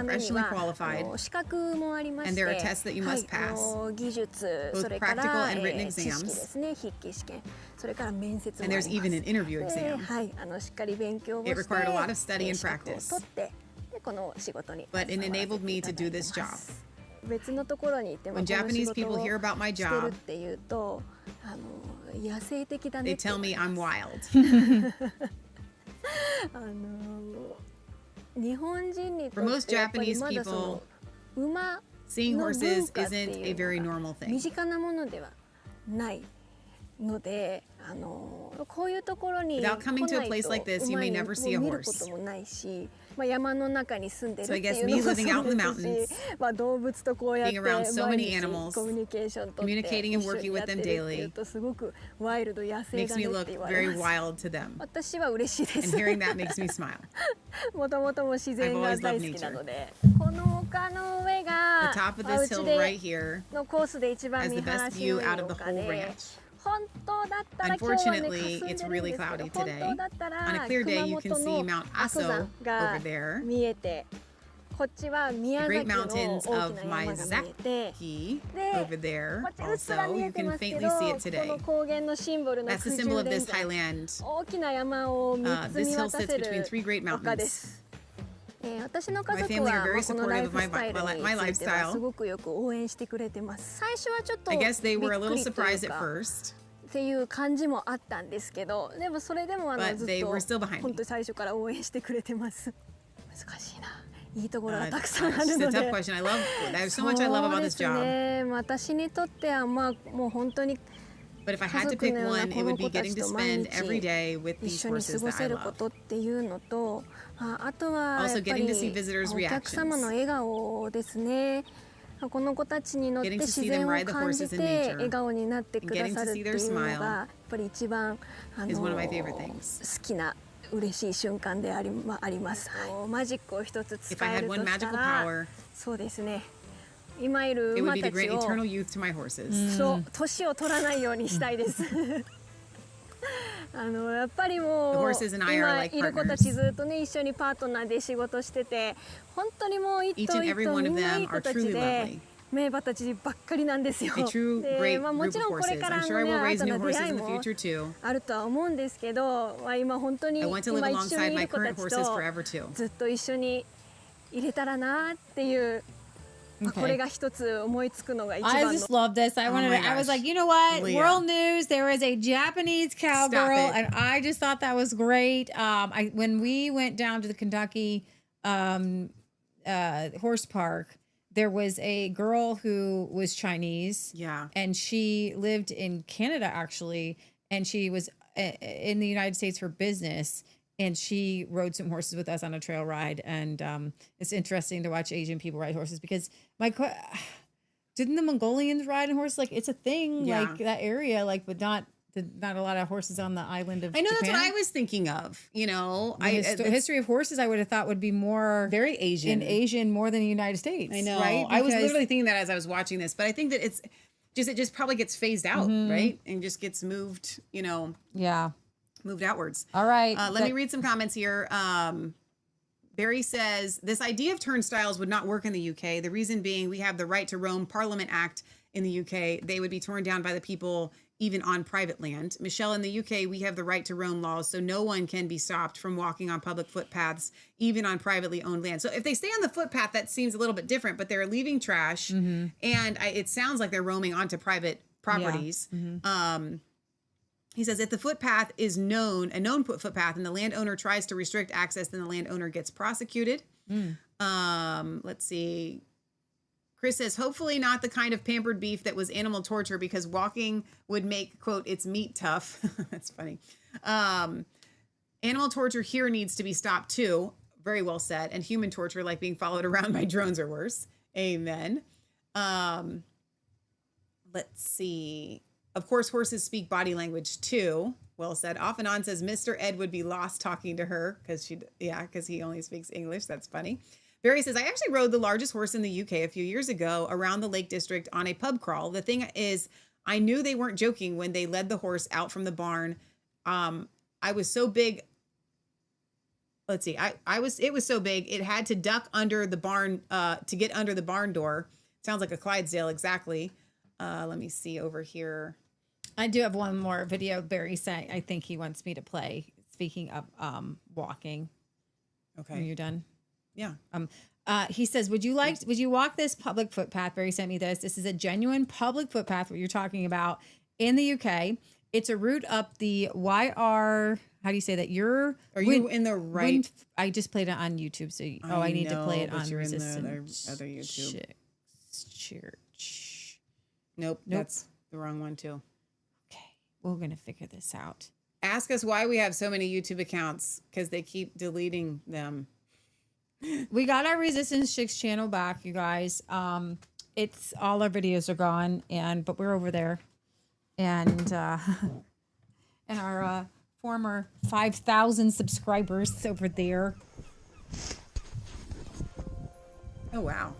professionally qualified, and there are tests that you must pass, both practical and written exams, and there's even an interview exam. It required a lot of study and practice, but it enabled me to do this job. When Japanese people hear about my job, they tell me I'm wild. For most Japanese people, seeing horses isn't a very normal thing. Without coming to a place like this, you may never see a horse. So I guess me living out in the mountains, being around so many animals, communicating and working with them daily, makes me look very wild to them. And hearing that makes me smile. I've always loved nature. The top of this hill right here has the best view out of the whole ranch. Unfortunately, it's really cloudy today. On a clear day, you can see Mount Aso over there. The Great Mountains of Miyazaki over there. Also, you can faintly see it today. That's the symbol of this highland. This hill sits between three great mountains. My family are very supportive of my lifestyle. I guess they were a little surprised at first. But they were still behind me. It's a tough question. There's so much I love about this job. But if I had to pick one, it would be getting to spend every day with these horses that I love. Also, getting to see visitors' reactions. Getting to see them ride the horses in nature and getting to see their smile is one of my favorite things. If I had one magical power, it would be to grant eternal youth to my horses. The horses and I are like partners. Each and every one of them are truly lovely. A true great group of horses. I'm sure I will raise new horses in the future too. I want to live alongside my current horses forever too. Okay. I just love this. I was like, you know what? Leah. World news. There is a Japanese cowgirl, and I just thought that was great. When we went down to the Kentucky horse park, there was a girl who was Chinese. Yeah, and she lived in Canada actually, and she was in the United States for business. And she rode some horses with us on a trail ride. And it's interesting to watch Asian people ride horses because didn't the Mongolians ride a horse? Like, it's a thing, like that area, like, but not a lot of horses on the island of Japan. That's what I was thinking of. You know, the history of horses, I would have thought would be more very Asian more than the United States. I know. Right? I was literally thinking that as I was watching this, but I think that it just probably gets phased out, right? And just gets moved, moved outwards. All right. Let me read some comments here. Barry says, this idea of turnstiles would not work in the UK. The reason being we have the Right to Roam Parliament Act in the UK. They would be torn down by the people even on private land. Michelle, in the UK, we have the right to roam laws, so no one can be stopped from walking on public footpaths, even on privately owned land. So if they stay on the footpath, that seems a little bit different, but they're leaving trash, and it sounds like they're roaming onto private properties. Yeah. He says, if the footpath is a known footpath, and the landowner tries to restrict access, then the landowner gets prosecuted. Let's see. Chris says, hopefully not the kind of pampered beef that was animal torture, because walking would make, quote, its meat tough. That's funny. Animal torture here needs to be stopped too. Very well said. And human torture, like being followed around by drones, or worse. Amen. Let's see. Of course, horses speak body language too. Well said. Off and on says Mr. Ed would be lost talking to her because he only speaks English. That's funny. Barry says, I actually rode the largest horse in the UK a few years ago around the Lake District on a pub crawl. The thing is, I knew they weren't joking when they led the horse out from the barn. I was so big. Let's see. It was so big. It had to duck under the barn to get under the barn door. Sounds like a Clydesdale. Exactly. Let me see over here. I do have one more video Barry sent. I think he wants me to play. Speaking of walking. Okay. Are you done? Yeah. He says, would you walk this public footpath? Barry sent me this. This is a genuine public footpath, what you're talking about, in the UK. It's a route up the YR. How do you say that? Are you in the right? I just played it on YouTube, so I need to play it on Resistance. Other YouTube. Church. Nope, that's the wrong one too. Okay, we're gonna figure this out. Ask us why we have so many YouTube accounts, because they keep deleting them. We got our Resistance Chicks channel back, you guys. It's all our videos are gone, but we're over there, and our former 5,000 subscribers over there. Oh wow!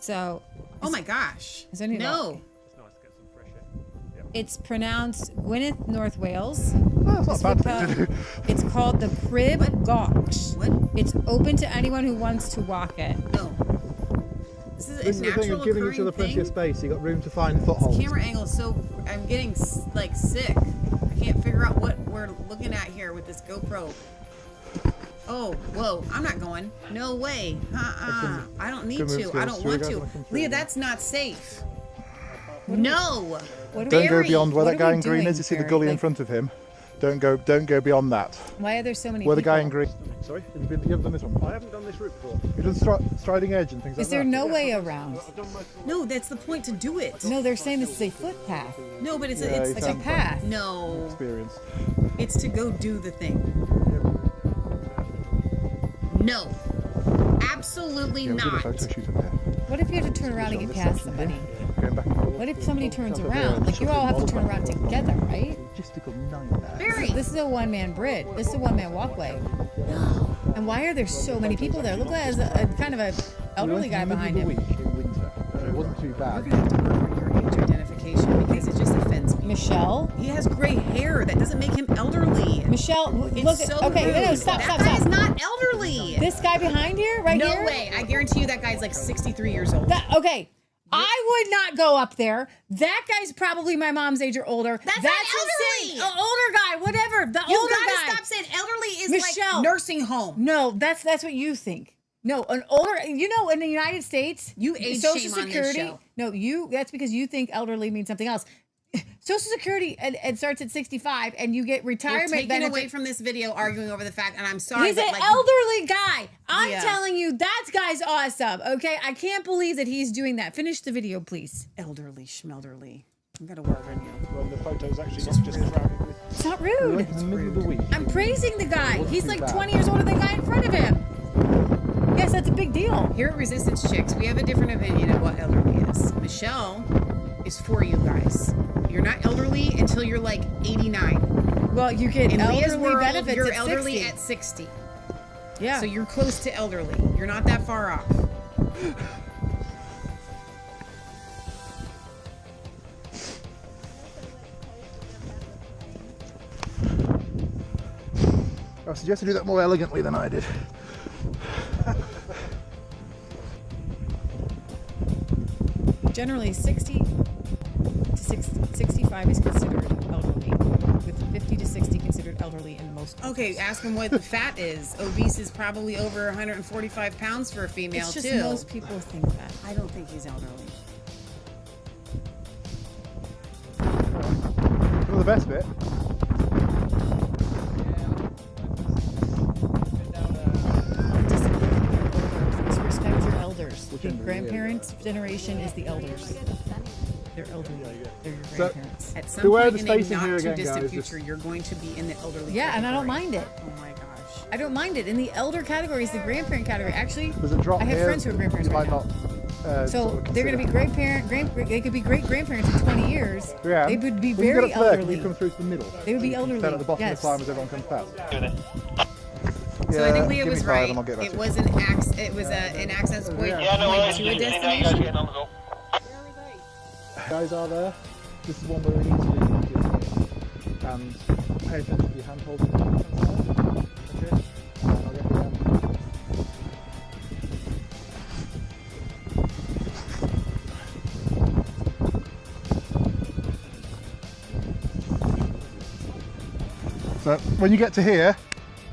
So, oh my gosh! Is there any no? It's pronounced Gwynedd, North Wales. Oh, that's not bad thing to do. It's called the Crib Goch. What? It's open to anyone who wants to walk it. No. This is the thing of giving each other plenty of space. You got room to find footholds. This camera angle is so. I'm getting like sick. I can't figure out what we're looking at here with this GoPro. Oh, whoa! I'm not going. No way. I don't need to. I don't want to. Leah, that's not safe. No. Don't go beyond where that guy in green is. You see the gully in front of him. Don't go beyond that. Why are there so many Where the people? guy in green. Sorry, you haven't done this one. I haven't done this route before. You've done striding edge and things like that. Is there no way around? No, that's the point to do it. No, they're saying this is a footpath. No, but it's like a path. No. Experience. It's to go do the thing. No. Absolutely not. What if you have to turn around and get past somebody? What if somebody turns around? Like you all have to turn around together, right? Logistical nightmare. Very. This is a one-man bridge. This is a one-man walkway. And why are there so many people there? Look, there's a kind of an elderly guy behind him. It wasn't too bad. We're gonna have to work on your age identification because it just offends me. Michelle? He has gray hair. That doesn't make him elderly. Michelle, look. So Okay, rude. no, stop. That guy's not elderly. This guy behind here, right here? No way. I guarantee you that guy's like 63 years old. Okay. I would not go up there. That guy's probably my mom's age or older. That's not elderly. Insane. Older guy, whatever. The You older gotta guy. stop saying elderly is Michelle. like nursing home. No, that's what you think. No, an older. You know, in the United States, you age Social shame Security. on this show. No, that's because you think elderly means something else. Social Security it starts at 65, and you get retirement We're taking benefit. away from this video arguing over the fact, and I'm sorry. He's but an like, elderly guy. I'm Yeah. telling you, that guy's awesome. Okay, I can't believe that he's doing that. Finish the video, please. Elderly, schmelderly. I'm gonna work on you. Well, the photo's actually not just crowded with. It's not We're rude. like in the middle of the week. I'm praising the guy. Wasn't He's too like bad. 20 years older than the guy in front of him. Yes, that's a big deal. Here at Resistance Chicks, we have a different opinion of what elderly is. Michelle is for you guys. You're not elderly until you're like 89. Well, you get In Leah's elderly world, benefits you're at elderly 60. at 60. Yeah. So you're close to elderly. You're not that far off. I suggest you do that more elegantly than I did. Generally, 60 to 65 is considered elderly, with 50 to 60 considered elderly in most countries. Okay, ask him what the fat is. Obese is probably over 145 pounds for a female, It's just too. most people think that. I don't think he's elderly. Well, the best bit. Respect your elders. The grandparents' generation is the elders. They're elderly. They're your grandparents. At some beware point the in a spacing not here too again, distant guys. future, you're going to be in the elderly Yeah, and I don't category. mind it. Oh my gosh. I don't mind it. In the elder category is the grandparent category. Actually, There's a drop I have here. friends who are grandparents You right might now. not. So they're going to be they could be great grandparents in 20 years. Yeah. They would be When you very get up there, elderly. you come through to the middle. They would be You can elderly. stand at the bottom Yes. of the climb as everyone comes past. So I think Leah give was me 5 right. and I'll get back It to was an an access point Yeah, no point worries. to a destination. Guys are there. This is one where we need to leave. And pay attention to your hand holding. Okay. I'll get you down. So when you get to here,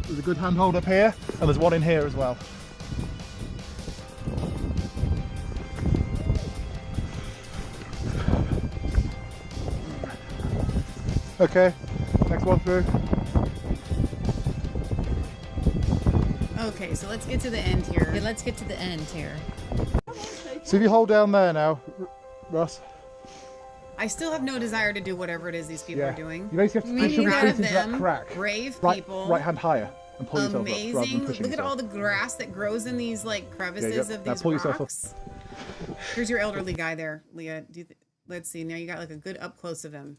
there's a good handhold up here, and there's one in here as well. Okay, next one through. Okay, so let's get to the end here. Yeah, let's get to the end here. So if you hold down there now, Russ. I still have no desire to do whatever it is these people are doing. You basically have to push your proud feet of into that them. crack. Brave Right, people. right hand higher and pull yourself up rather than Amazing. pushing Look at yourself. all the grass that grows in these like crevices of Now these pull yourself rocks. Here's your elderly guy there, Leah. Let's see. Now you got like a good up close of him.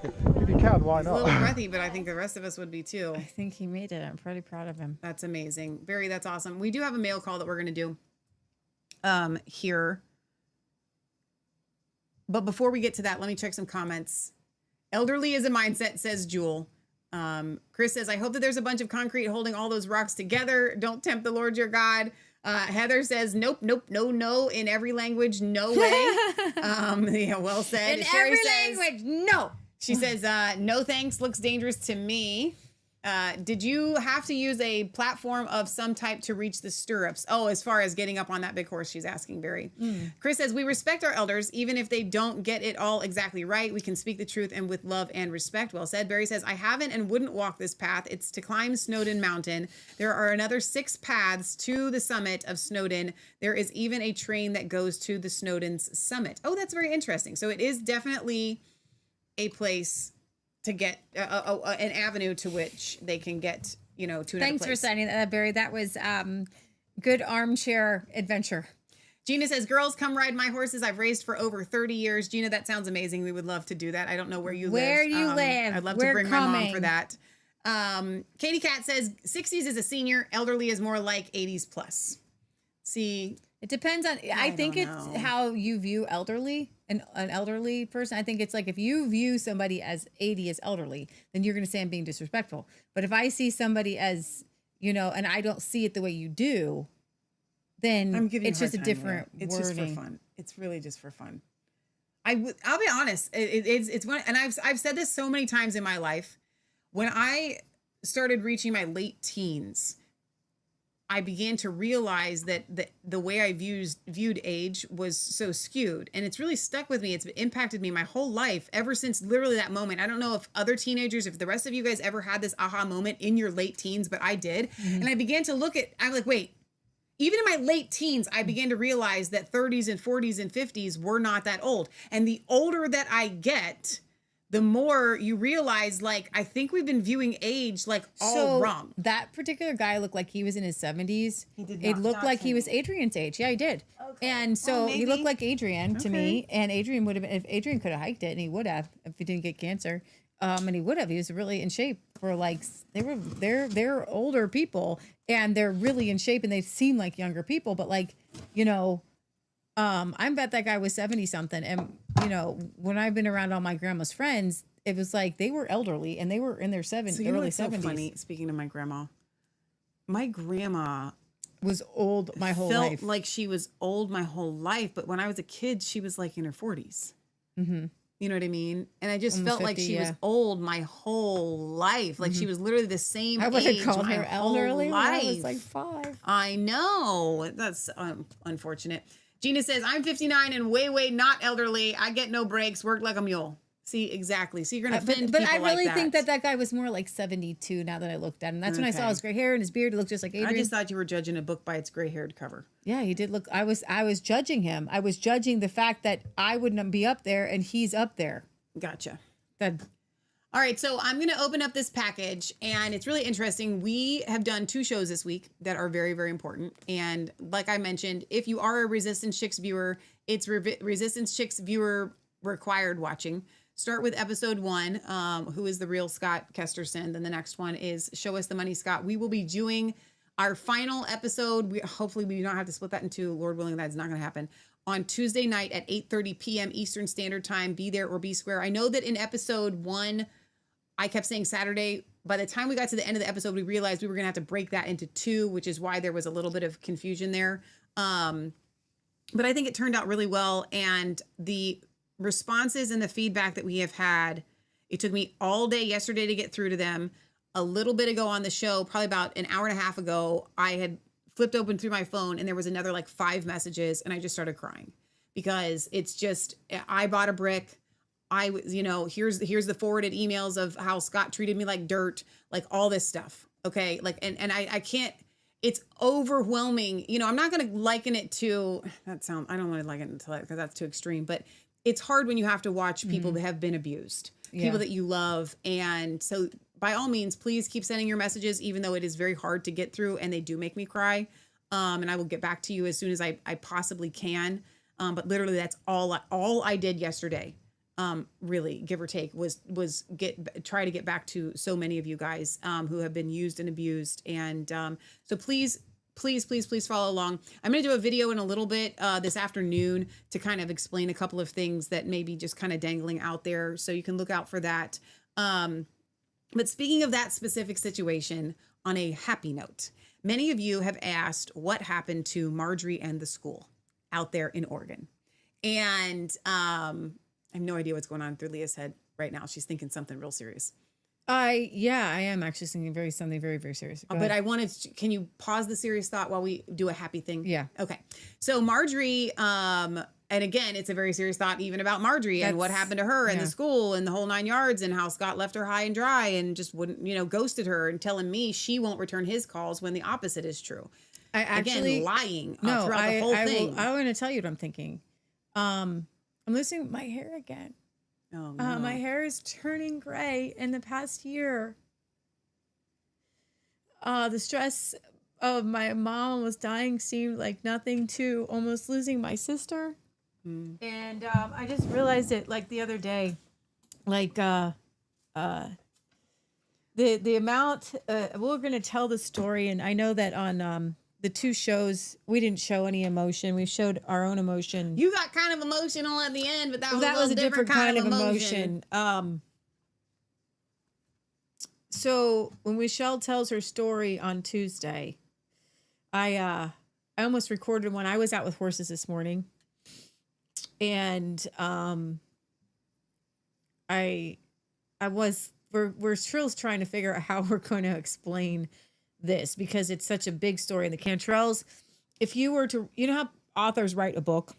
If you can, why He's not? a little breathy, but I think the rest of us would be too. I think he made it. I'm pretty proud of him. That's amazing. Barry, that's awesome. We do have a mail call that we're going to do here. But before we get to that, let me check some comments. Elderly is a mindset, says Jewel. Chris says, I hope that there's a bunch of concrete holding all those rocks together. Don't tempt the Lord your God. Heather says, nope, no, in every language, no way. Yeah, well said. In Sherry every says, language, no. She says, no thanks, looks dangerous to me. Did you have to use a platform of some type to reach the stirrups? Oh, as far as getting up on that big horse, she's asking, Barry. Chris says, we respect our elders, even if they don't get it all exactly right. We can speak the truth and with love and respect. Well said. Barry says, I haven't and wouldn't walk this path. It's to climb Snowdon Mountain. There are another 6 paths to the summit of Snowdon. There is even a train that goes to the Snowdon's summit. Oh, that's very interesting. So it is definitely a place to get an avenue to which they can get, to another Thanks place. for signing that, Barry. That was good armchair adventure. Gina says, girls, come ride my horses. I've raced for over 30 years. Gina, that sounds amazing. We would love to do that. I don't know where you live. Where do you live? I'd love We're to bring my mom coming. for that. Katie Cat says, 60s is a senior. Elderly is more like 80s plus. See, it depends on, I think it's how you view elderly, an elderly person. I think it's like if you view somebody as 80 as elderly, then you're going to say I'm being disrespectful. But if I see somebody as, and I don't see it the way you do, then I'm giving it's you a just a hard time, different Leah. It's wording. just for fun. It's really just for fun. I'll be honest. It's one, and I've said this so many times in my life. When I started reaching my late teens, I began to realize that the way I viewed age was so skewed, and it's really stuck with me. It's impacted me my whole life ever since literally that moment. I don't know if other teenagers, if the rest of you guys ever had this aha moment in your late teens, but I did. And I began to I'm like, wait, even in my late teens, I began to realize that 30s and 40s and 50s were not that old. And the older that I get, the more you realize, like, I think we've been viewing age like all wrong. That particular guy looked like he was in his 70s. He did It not, looked not like to he me. was Adrian's age. Yeah, he did. Okay. And so he looked maybe. like Adrian to me. And Adrian would have, if Adrian could have hiked it, and he would have if he didn't get cancer. And he would have. He was really in shape for they're older people and they're really in shape and they seem like younger people. But I bet that guy was 70 something. And when I've been around all my grandma's friends, it was like they were elderly and they were in their So early what's so 70s. funny, speaking of my grandma Was old my whole felt life. like she was old my whole life, but when I was a kid, she was like in her 40s. Mm-hmm. You know what I mean? And I just Almost felt like 50, she was yeah. old my whole life. Like she was literally the same I would have age called my her whole elderly when I was life. like 5. I know. That's unfortunate. Gina says, I'm 59 and way not elderly. I get no breaks, work like a mule. See, exactly. So you're going to offend But people I really like think that guy was more like 72 now that I looked at him. That's when I saw Okay. his gray hair and his beard. He looked just like Adrian. I just thought you were judging a book by its gray-haired cover. Yeah, he did look. I was judging him. I was judging the fact that I wouldn't be up there and he's up there. Gotcha. That All right, so I'm going to open up this package, and it's really interesting. We have done 2 shows this week that are very, very important. And like I mentioned, if you are a Resistance Chicks viewer, it's Resistance Chicks viewer required watching. Start with episode 1, who is the real Scott Kesterson. Then the next one is Show Us the Money, Scott. We will be doing our final episode. Hopefully we do not have to split that in 2. Lord willing, that's not going to happen. On Tuesday night at 8:30 p.m. Eastern Standard Time. Be there or be square. I know that in episode 1, I kept saying Saturday. By the time we got to the end of the episode, we realized we were going to have to break that into 2, which is why there was a little bit of confusion there. But I think it turned out really well. And the responses and the feedback that we have had, it took me all day yesterday to get through to them. A little bit ago on the show, probably about an hour and a half ago, I had flipped open through my phone and there was another like 5 messages and I just started crying because it's just, I bought a brick. I was, here's the forwarded emails of how Scott treated me like dirt, like all this stuff. Okay. Like, and I can't, it's overwhelming. I'm not going to liken it to I don't want to liken it to that because that's too extreme, but it's hard when you have to watch people that have been abused, people that you love. And so by all means, please keep sending your messages, even though it is very hard to get through and they do make me cry. And I will get back to you as soon as I possibly can. But literally that's all I did yesterday. Really, give or take, was try to get back to so many of you guys who have been used and abused. And so please follow along. I'm going to do a video in a little bit this afternoon to kind of explain a couple of things that may be just kind of dangling out there. So you can look out for that. But speaking of that specific situation, on a happy note, many of you have asked what happened to Marjorie and the school out there in Oregon. And I have no idea what's going on through Leah's head right now. She's thinking something real serious. I am actually thinking something very, very serious. But I wanted to, can you pause the serious thought while we do a happy thing? Yeah. Okay. So Marjorie, and again, it's a very serious thought even about Marjorie and what happened to her and the school and the whole 9 yards and how Scott left her high and dry and just wouldn't, ghosted her and telling me she won't return his calls when the opposite is true. Again, lying throughout the whole thing. I want to tell you what I'm thinking. I'm losing my hair again. Oh, no. My hair is turning gray in the past year. The stress of my mom was dying seemed like nothing to almost losing my sister. Mm. And I just realized it like the other day, like the amount, we're going to tell the story. And I know that on the two shows, we didn't show any emotion. We showed our own emotion. You got kind of emotional at the end, but that was a different kind of emotion. So when Michelle tells her story on Tuesday, I almost recorded one. I was out with horses this morning, and we're still trying to figure out how we're going to explain this because it's such a big story. And the Cantrells, if you were to, how authors write a book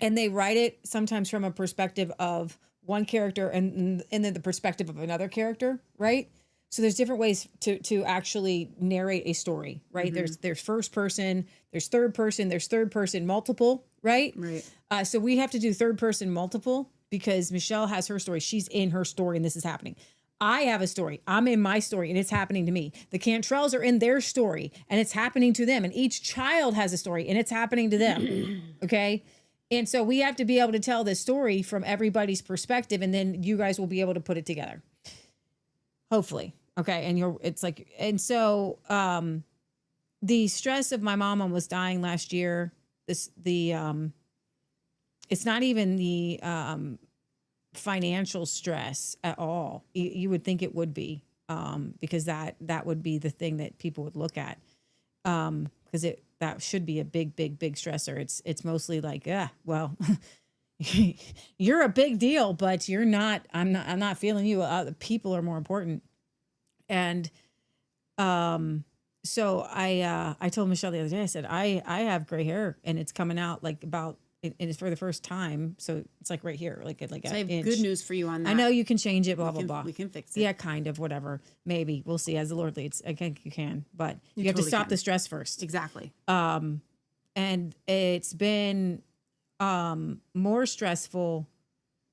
and they write it sometimes from a perspective of one character and then the perspective of another character, right? So there's different ways to actually narrate a story, right? Mm-hmm. There's first person, there's third person multiple, right? Right. So we have to do third person multiple because Michelle has her story. She's in her story and this is happening. I have a story. I'm in my story and it's happening to me. The Cantrells are in their story and it's happening to them. And each child has a story and it's happening to them. Okay. And so we have to be able to tell this story from everybody's perspective and then you guys will be able to put it together. Hopefully. Okay. And so the stress of my mom almost dying last year, it's not even the financial stress at all. You would think it would be because that would be the thing that people would look at because that should be a big stressor. It's mostly like, well, you're a big deal, but you're not. I'm not feeling you. The people are more important. And so I told Michelle the other day. I said I have gray hair and it's coming out like about. It is for the first time, so it's like right here, like so I have good news for you on that. I know you can change it, blah blah. We can fix it. Yeah, kind of, whatever. Maybe we'll see as the Lord leads. I think you can, but you have to stop the stress first. Exactly. And it's been more stressful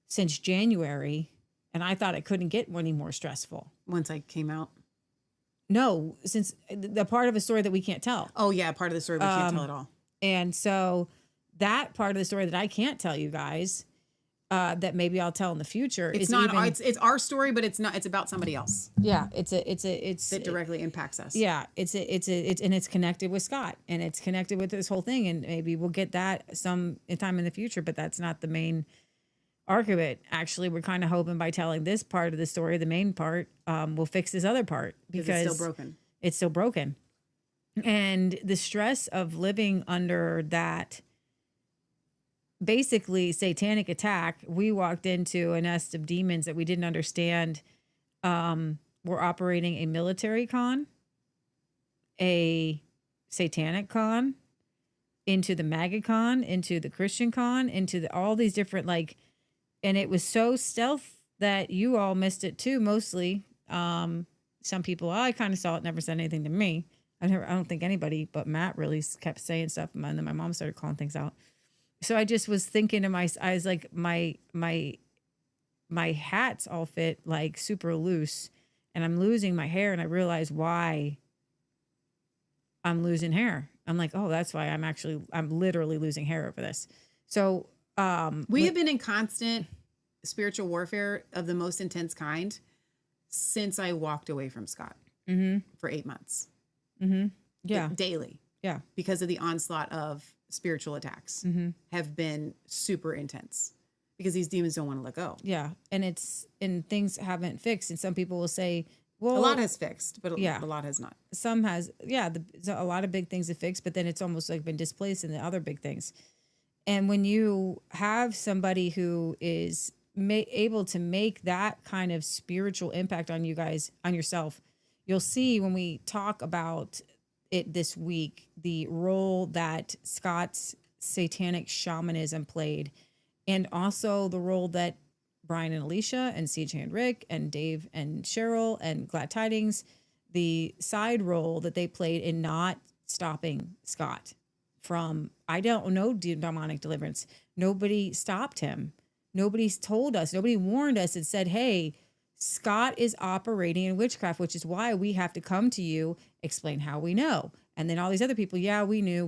since January, and I thought it couldn't get any more stressful once I came out. No, since the part of a story that we can't tell. Oh yeah, part of the story we can't tell at all. And so. That part of the story that I can't tell you guys, that maybe I'll tell in the future. It's not. It's our story, but it's not. It's about somebody else. Yeah, it's that directly impacts us. Yeah, it's and it's connected with Scott, and it's connected with this whole thing, and maybe we'll get that some time in the future. But that's not the main arc of it. Actually, we're kind of hoping by telling this part of the story, the main part, we'll fix this other part because it's still broken. It's still broken, and the stress of living under that. Basically satanic attack. We walked into a nest of demons that we didn't understand. We're operating a military con, a satanic con, into the MAGA con, into the Christian con, into all these different And it was so stealth that you all missed it too, mostly. Some people, I kind of saw it, never said anything to me. I don't think anybody but Matt really kept saying stuff. And then my mom started calling things out. So I just was thinking to I was like, my hats all fit like super loose, and I'm losing my hair, and I realize why I'm losing hair. I'm like, oh, that's why I'm literally losing hair over this. So we have been in constant spiritual warfare of the most intense kind since I walked away from Scott for 8 months. Yeah. Daily. Yeah. Because of the onslaught of spiritual attacks have been super intense because these demons don't want to let go. Yeah. And things haven't fixed. And some people will say, well, a lot has fixed, but a lot has not. Some has, a lot of big things have fixed, but then it's almost like been displaced in the other big things. And when you have somebody who is able to make that kind of spiritual impact on you guys, on yourself, you'll see when we talk about it this week, the role that Scott's satanic shamanism played, and also the role that Brian and Alicia and CJ and Rick and Dave and Cheryl and Glad Tidings, the side role that they played in not stopping Scott from, I don't know, demonic deliverance. Nobody stopped him. Nobody's told us. Nobody warned us and said, hey, Scott is operating in witchcraft, which is why we have to come to you, explain how we know. And then all these other people, yeah, we knew.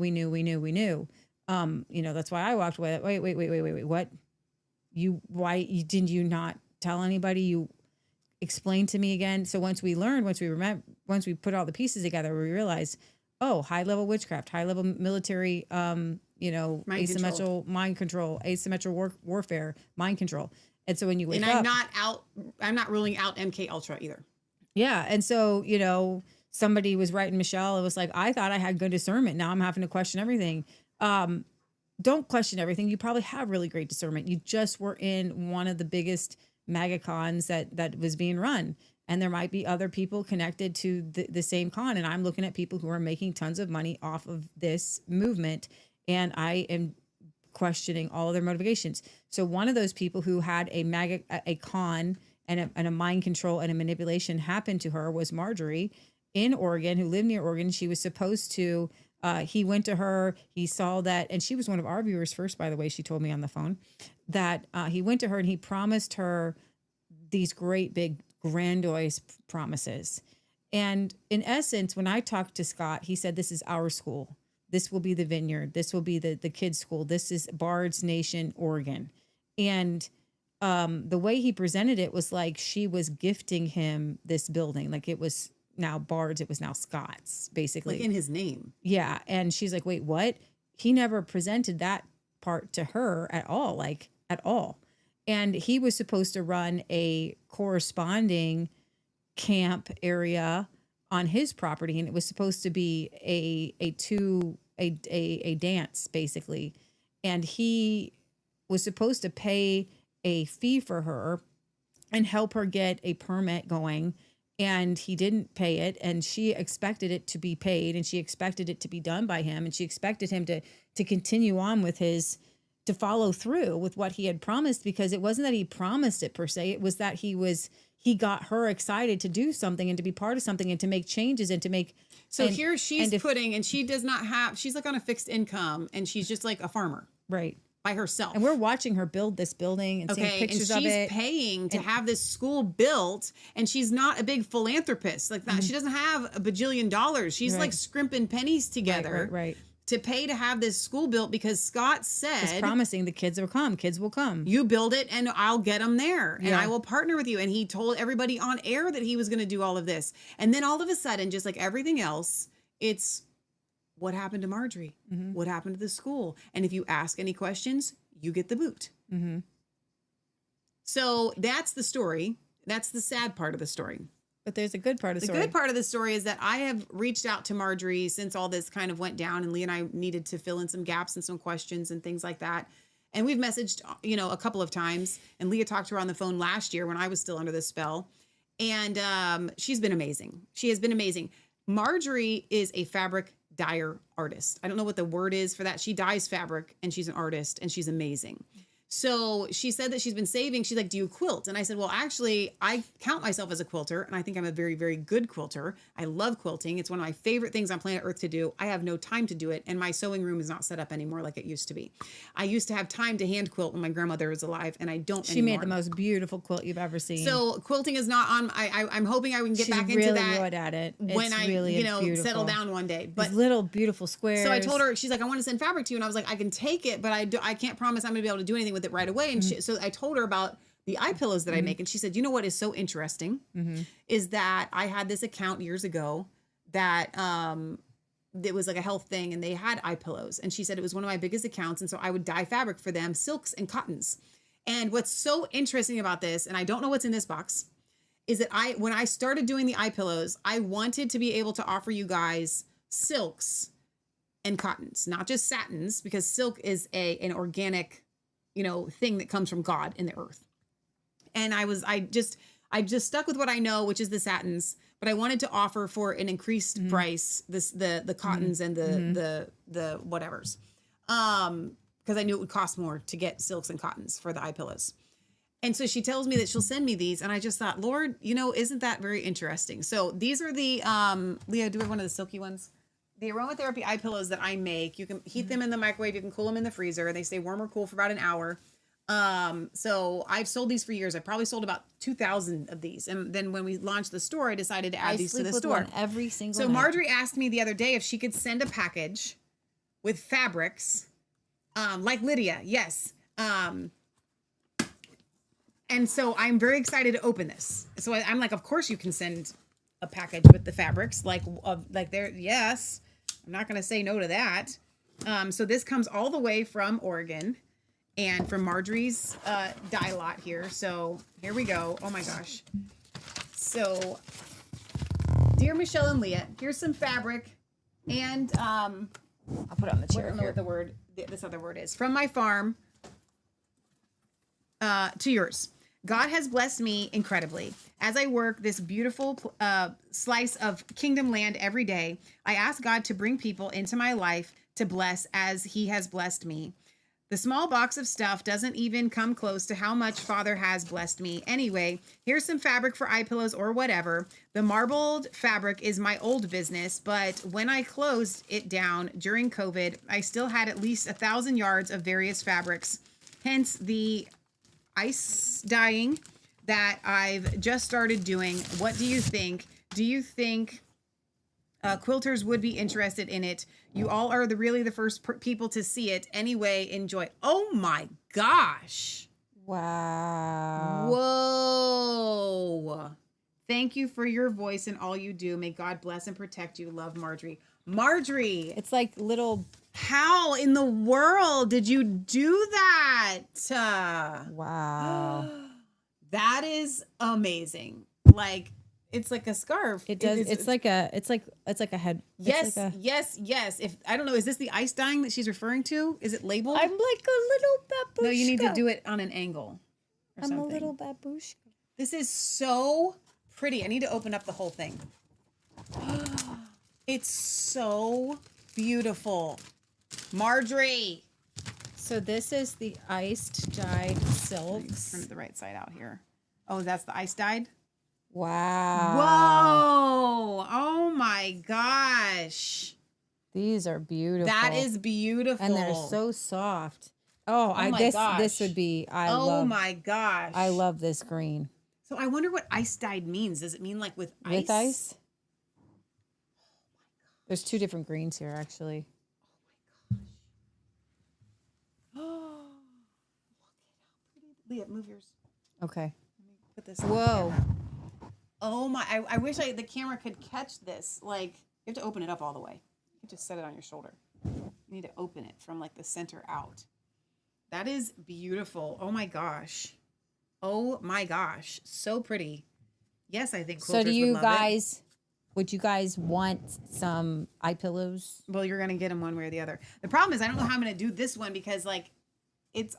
That's why I walked away. Wait, what? Didn't you not tell anybody? You explained to me again. So once we put all the pieces together, we realized, oh, high level witchcraft, high level military, asymmetrical mind control, asymmetrical warfare, mind control. And so when you wake up, I'm not ruling out MK Ultra either. Yeah. And so, somebody was writing Michelle. It was like, I thought I had good discernment. Now I'm having to question everything. Don't question everything. You probably have really great discernment. You just were in one of the biggest mega cons that was being run. And there might be other people connected to the same con. And I'm looking at people who are making tons of money off of this movement. And I am questioning all of their motivations. So one of those people who had a con and a mind control and a manipulation happen to her was Marjorie in Oregon, who lived near Oregon. She was supposed to, he went to her, he saw that, and she was one of our viewers first, by the way, she told me on the phone, that he went to her and he promised her these great big grandiose promises. And in essence, when I talked to Scott, he said, this is our school. This will be the vineyard. This will be the kids' school. This is Bard's Nation, Oregon. And the way he presented it was like she was gifting him this building. Like it was now Bard's, it was now Scott's, basically. Like in his name. Yeah. And she's like, wait, what? He never presented that part to her at all, like at all. And he was supposed to run a corresponding camp area on his property, and it was supposed to be a dance, basically. And he was supposed to pay a fee for her and help her get a permit going, and he didn't pay it, and she expected it to be paid, and she expected it to be done by him, and she expected him to continue on with to follow through with what he had promised, because it wasn't that he promised it per se, it was that he got her excited to do something and to be part of something and to make changes and to make. So here she's and she does not have, she's like on a fixed income and she's just like a farmer. Right. By herself. And we're watching her build this building and seeing pictures of it. And she's paying to have this school built, and she's not a big philanthropist like that. Mm-hmm. She doesn't have a bajillion dollars. She's like scrimping pennies together. Right. To pay to have this school built because Scott said, he's promising the kids will come. You build it and I'll get them there and I will partner with you. And he told everybody on air that he was going to do all of this. And then all of a sudden, just like everything else, it's what happened to Marjorie? Mm-hmm. What happened to the school? And if you ask any questions, you get the boot. Mm-hmm. So that's the story. That's the sad part of the story. But there's a good part of the story. The good part of the story is that I have reached out to Marjorie since all this kind of went down, and Lee and I needed to fill in some gaps and some questions and things like that. And we've messaged, a couple of times, and Leah talked to her on the phone last year when I was still under this spell. And she's been amazing. She has been amazing. Marjorie is a fabric dyer artist. I don't know what the word is for that. She dyes fabric and she's an artist and she's amazing. So she said that she's been saving. She's like, do you quilt? And I said, well, actually, I count myself as a quilter, and I think I'm a very, very good quilter. I love quilting. It's one of my favorite things on planet Earth to do. I have no time to do it, and my sewing room is not set up anymore like it used to be. I used to have time to hand quilt when my grandmother was alive, and I don't She anymore. made the most beautiful quilt you've ever seen. So quilting is not on. I'm hoping I can get She's back really into that good at it. when It's I really beautiful. settle down one day. But These little beautiful squares. so I told her, she's like, I want to send fabric to you, and I was like, I can take it, but I can't promise I'm going to be able to do anything with it right away. And so I told her about the eye pillows that I make, and she said, you know what is so interesting is that I had this account years ago that it was like a health thing, and they had eye pillows, and she said it was one of my biggest accounts, and so I would dye fabric for them, silks and cottons. And what's so interesting about this, and I don't know what's in this box, is that when I started doing the eye pillows, I wanted to be able to offer you guys silks and cottons, not just satins, because silk is an organic, thing that comes from God in the earth. And I just stuck with what I know, which is the satins, but I wanted to offer for an increased price the cottons and the whatevers, because I knew it would cost more to get silks and cottons for the eye pillows. And so she tells me that she'll send me these, and I just thought, Lord, isn't that very interesting? So these are the Leah, do we have one of the silky ones? The aromatherapy eye pillows that I make. You can heat them in the microwave. You can cool them in the freezer. They stay warm or cool for about an hour. So I've sold these for years. I probably sold about 2,000 of these. And then when we launched the store, I decided to add these to the store. One every single So night. Marjorie asked me the other day if she could send a package with fabrics, like Lydia. Yes. And so I'm very excited to open this. So I'm like, of course you can send a package with the fabrics, like there. Yes. I'm not going to say no to that. So this comes all the way from Oregon and from Marjorie's dye lot here. So here we go. Oh my gosh. So dear Michelle and Leah, here's some fabric, and I'll put it on the chair. I don't know what this other word is. From my farm to yours. God has blessed me incredibly. As I work this beautiful slice of kingdom land every day, I ask God to bring people into my life to bless as he has blessed me. The small box of stuff doesn't even come close to how much Father has blessed me. Anyway, here's some fabric for eye pillows or whatever. The marbled fabric is my old business, but when I closed it down during COVID, I still had at least 1,000 yards of various fabrics. Hence the ice dyeing that I've just started doing. What do you think? Do you think quilters would be interested in it? You all are really the first people to see it. Anyway, enjoy. Oh my gosh. Wow. Whoa. Thank you for your voice and all you do. May God bless and protect you. Love, Marjorie. Marjorie. It's like little... How in the world did you do that? Wow. That is amazing. Like, it's like a scarf. It does. It's like a head. Yes, like yes. If I don't know, is this the ice dyeing that she's referring to? Is it labeled? I'm like a little babushka. No, you need to do it on an angle. I'm a little babushka. This is so pretty. I need to open up the whole thing. It's so beautiful. Marjorie. So this is the iced dyed silks. Turn it the right side out here. Oh, that's the ice dyed? Wow. Whoa. Oh my gosh. These are beautiful. That is beautiful. And they're so soft. Oh, this would be my gosh. I love this green. So I wonder what ice dyed means. Does it mean like with ice? With ice? There's two different greens here actually. Oh, look at how pretty. Leah, move yours. Okay. Let me put this. Whoa. Oh my! I wish the camera could catch this. Like, you have to open it up all the way. You just set it on your shoulder. You need to open it from like the center out. That is beautiful. Oh my gosh. Oh my gosh. So pretty. Yes, I think. So do you guys? Would you guys want some eye pillows? Well, you're gonna get them one way or the other. The problem is I don't know how I'm gonna do this one because like it's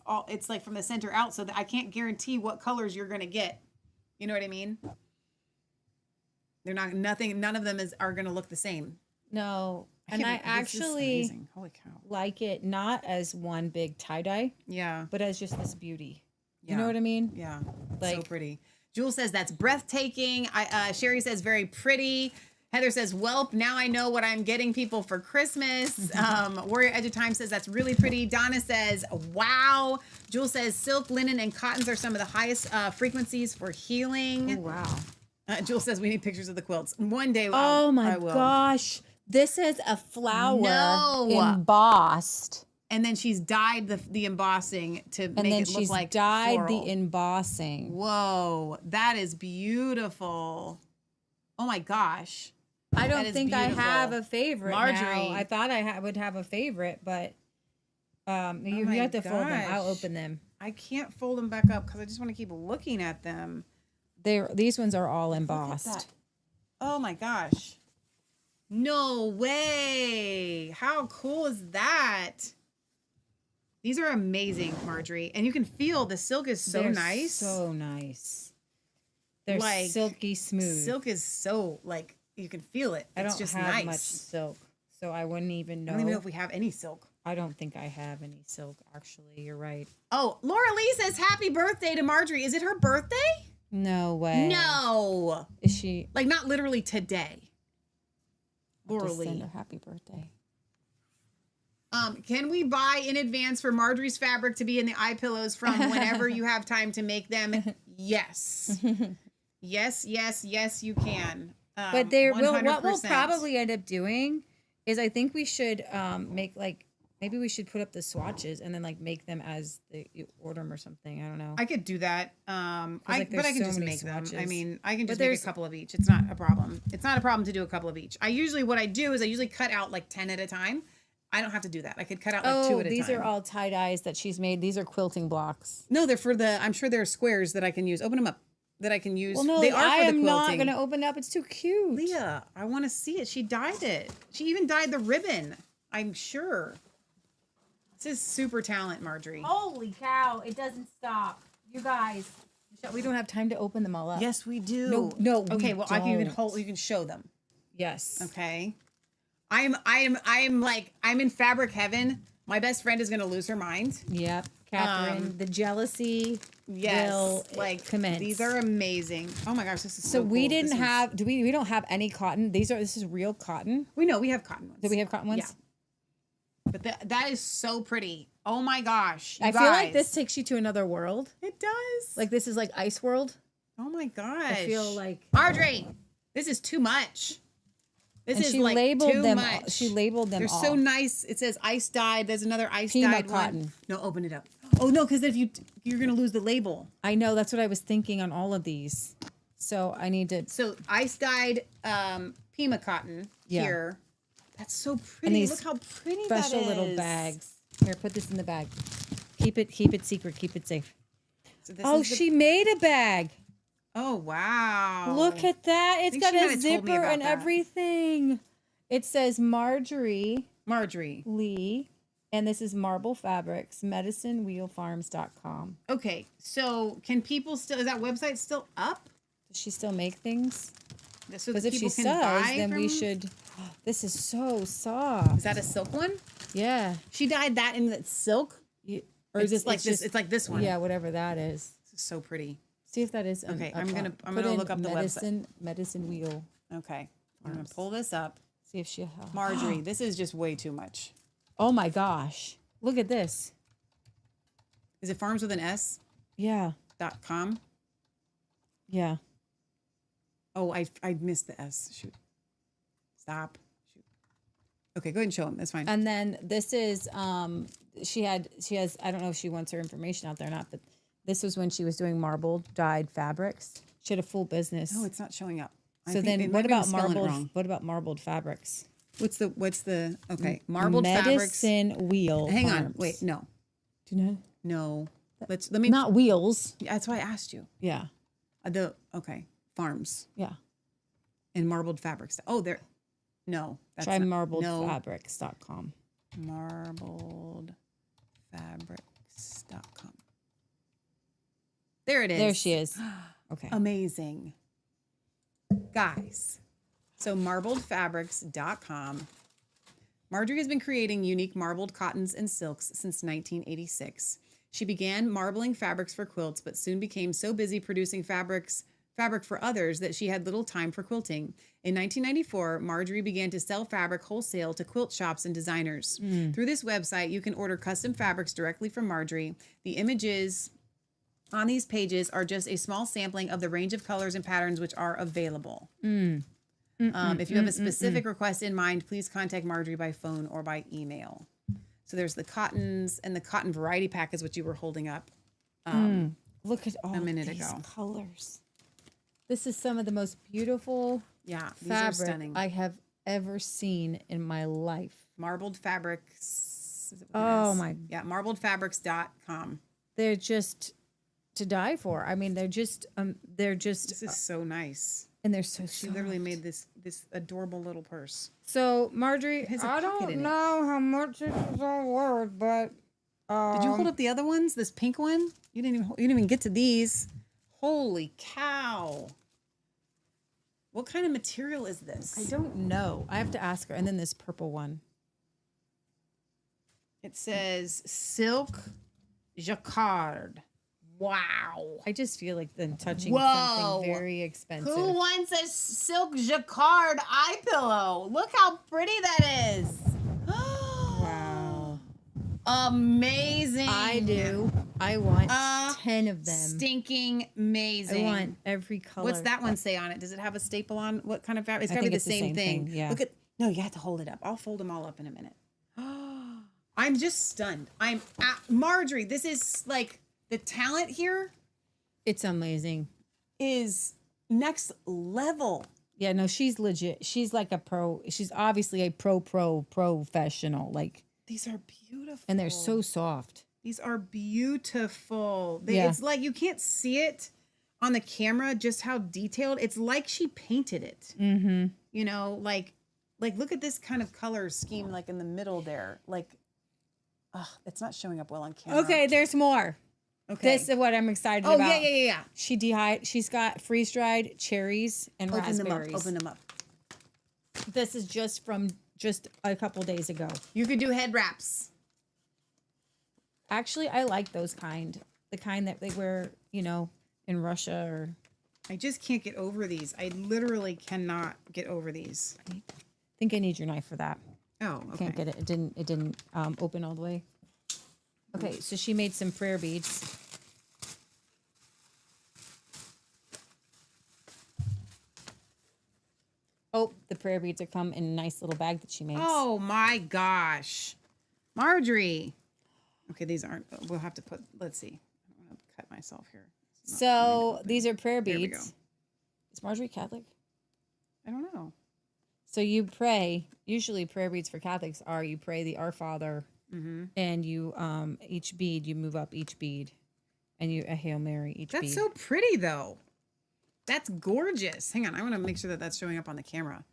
like from the center out, so that I can't guarantee what colors you're gonna get. You know what I mean? They're not none of them are gonna look the same. No. And I actually like it not as one big tie-dye. Yeah. But as just this beauty. Yeah. You know what I mean? Yeah. Like, so pretty. Jules says that's breathtaking. Sherry says very pretty. Heather says, "Welp, now I know what I'm getting people for Christmas." Warrior Edge of Time says that's really pretty. Donna says, "Wow." Jules says silk, linen, and cottons are some of the highest frequencies for healing. Oh, wow. Jules says we need pictures of the quilts. One day, oh my I will. gosh. This is a flower embossed. And then she's dyed the embossing to make it look like dyed floral. the embossing. Whoa, that is beautiful. Oh my gosh. I don't think I have a favorite. Marjorie. Now. I thought I would have a favorite, but you have to fold them. I'll open them. I can't fold them back up because I just want to keep looking at them. These ones are all embossed. Oh my gosh. No way. How cool is that? These are amazing, Marjorie. And you can feel the silk is so nice. So nice. They're like, silky smooth. Silk is so, like, you can feel it. I It's don't just have nice. much silk, so I wouldn't even know. I don't even know if we have any silk. I don't think I have any silk, actually. You're right. Oh, Laura Lee says happy birthday to Marjorie. Is it her birthday? No way. No. Is she? Like, not literally today. Laura Lee. Send her happy birthday. Can we buy in advance for Marjorie's fabric to be in the eye pillows from whenever you have time to make them? Yes. yes, you can. But there will. What we'll 100%. probably end up doing is I think we should make maybe we should put up the swatches and then make them as you order them or something. I don't know. I could do that. But I can so just many make swatches. them. I mean, I can just make a couple of each. It's not a problem. It's not a problem to do a couple of each. What I do is I usually cut out 10 at a time. I don't have to do that. I could cut out 2 at a time. These are all tie-dyes that she's made. These are quilting blocks. No, they're for I'm sure there are squares that I can use. Open them up. That I can use. Well, no, they are I for the am not quilting. going to open it up. It's too cute. Leah, I want to see it. She dyed it. She even dyed the ribbon. I'm sure. This is super talent, Marjorie. Holy cow. It doesn't stop. You guys. We don't have time to open them all up. Yes, we do. No. Okay, well, you can show them. Yes. Okay. I'm in fabric heaven. My best friend is going to lose her mind. Yep. Catherine, the jealousy will commence. These are amazing. Oh my gosh, this is so cool. we didn't have. We don't have any cotton. This is real cotton. We know we have cotton ones. Do we have cotton ones? Yeah. But that is so pretty. Oh my gosh. I feel like this takes you to another world. It does. Like this is like Ice World. Oh my gosh. I feel like Marjorie, this is too much. This is she like labeled too them. much. She labeled them. They're all. so nice. It says ice dyed. There's another ice Pima dyed cotton. one. No, open it up. Oh no, because if you're gonna lose the label. I know. That's what I was thinking on all of these. So I need to. So ice dyed Pima cotton here. That's so pretty. And these Look how pretty that is. special little bags. Here, put this in the bag. Keep it secret. Keep it safe. So she made a bag. Oh wow! Look at that. It's got a zipper and that. everything. It says Marjorie Lee. And this is Marble Fabrics, medicinewheelfarms.com. Okay, so can people still, is that website still up? Does she still make things? So because if she can does, buy then we from- should. This is so soft. Is that a silk one? Yeah. She dyed that in that silk? Or is is this like this? It's like this one. Yeah, whatever that is. This is so pretty. See if that is. Okay, I'm Put gonna in look up the website. Medicine Wheel. Okay, I'm gonna pull this up. See if she. Marjorie, this is just way too much. Oh my gosh! Look at this. Is it farms with an S? Yeah. .com. Yeah. Oh, I missed the S. Shoot. Stop. Shoot. Okay, go ahead and show him. That's fine. And then this is she has I don't know if she wants her information out there or not, but this was when she was doing marbled dyed fabrics. She had a full business. No, it's not showing up. So then what about marbled fabrics? What's the okay, marbled fabrics. Medicine Wheel. Hang on. Farms. Wait, no. Do you know? No. Let me not wheels. Yeah, that's why I asked you. Yeah. Farms. Yeah. And marbled fabrics. Oh, there. No. That's Try not, marbledfabrics.com. Marbledfabrics.com. There it is. There she is. Okay. Amazing. Guys. So marbledfabrics.com. Marjorie has been creating unique marbled cottons and silks since 1986. She began marbling fabrics for quilts, but soon became so busy producing fabric for others that she had little time for quilting. In 1994, Marjorie began to sell fabric wholesale to quilt shops and designers. Through this website, you can order custom fabrics directly from Marjorie. The images on these pages are just a small sampling of the range of colors and patterns which are available. If you have a specific request in mind, please contact Marjorie by phone or by email. So there's the cottons, and the cotton variety pack is what you were holding up Look at all a minute these ago. colors. This is some of the most beautiful these are fabric stunning. I have ever seen in my life. Marbled fabrics. Oh my. Yeah, marbledfabrics.com. They're just to die for. I mean, they're just This is so nice. and they're so She soft. literally made this adorable little purse. So Marjorie, has a I pocket don't in it. know how much this is all worth, but Did you hold up the other ones? This pink one? You didn't even get to these. Holy cow. What kind of material is this? I don't know. I have to ask her. And then this purple one. It says silk jacquard. Wow. I just feel like them touching Whoa. something very expensive. Who wants a silk jacquard eye pillow? Look how pretty that is. Wow. Amazing. I do. I want 10 of them. Stinking amazing. I want every color. What's that one say on it? Does it have a staple on? What kind of fabric? It's I got to be think the it's the same same thing. thing, yeah. Look at, no, you have to hold it up. I'll fold them all up in a minute. I'm just stunned. Marjorie, this is like the talent here It's amazing. is next level. Yeah, no, she's legit. She's like a pro. She's obviously a professional. Like, These are beautiful. and they're so soft. These are beautiful. Yeah. It's like you can't see it on the camera just how detailed. It's like she painted it. Mm-hmm. You know, like look at this kind of color scheme like in the middle there. Like, it's not showing up well on camera. Okay, there's more. Okay. This is what I'm excited Oh, about. yeah. She's got freeze-dried cherries and raspberries. Open them up. This is just from just a couple days ago. You could do head wraps. Actually, I like those kind. The kind that they wear, in Russia or... I just can't get over these. I literally cannot get over these. I think I need your knife for that. Oh, okay. Can't get it. It didn't open all the way. Okay, so she made some prayer beads. Oh, the prayer beads are come in a nice little bag that she makes. Oh my gosh. Marjorie. Okay, these aren't, we'll have to put, let's see. I'm going to cut myself here. So these are prayer There we beads. go. Is Marjorie Catholic? I don't know. So you pray, usually prayer beads for Catholics are you pray the Our Father and you, each bead, you move up each bead and you a Hail Mary each bead. That's so pretty though. That's gorgeous. Hang on, I want to make sure that that's showing up on the camera.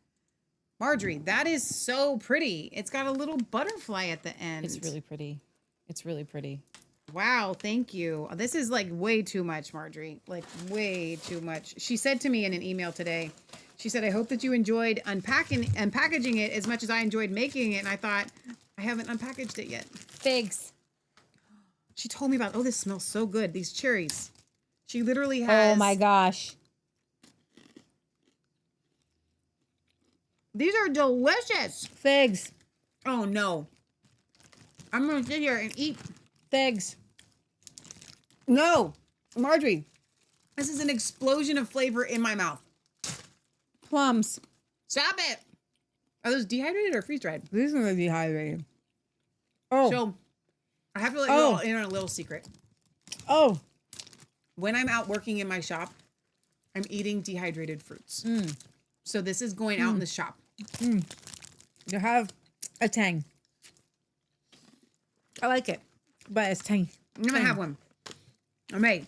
Marjorie, that is so pretty. It's got a little butterfly at the end. It's really pretty. It's really pretty. Wow, thank you. This is like way too much, Marjorie. Like way too much. She said to me in an email today, she said, I hope that you enjoyed unpacking and packaging it as much as I enjoyed making it. And I thought, I haven't unpackaged it yet. Figs. She told me about, this smells so good. These cherries. She literally has. Oh my gosh. These are delicious. Figs. Oh no. I'm going to sit here and eat. Figs. No. Marjorie, this is an explosion of flavor in my mouth. Plums. Stop it. Are those dehydrated or freeze-dried? These are dehydrated. Oh. So, I have to let you all in on a little secret. Oh. When I'm out working in my shop, I'm eating dehydrated fruits. So this is going out in the shop. You have a tang. I like it, but it's tangy. I'm going to have one. I made.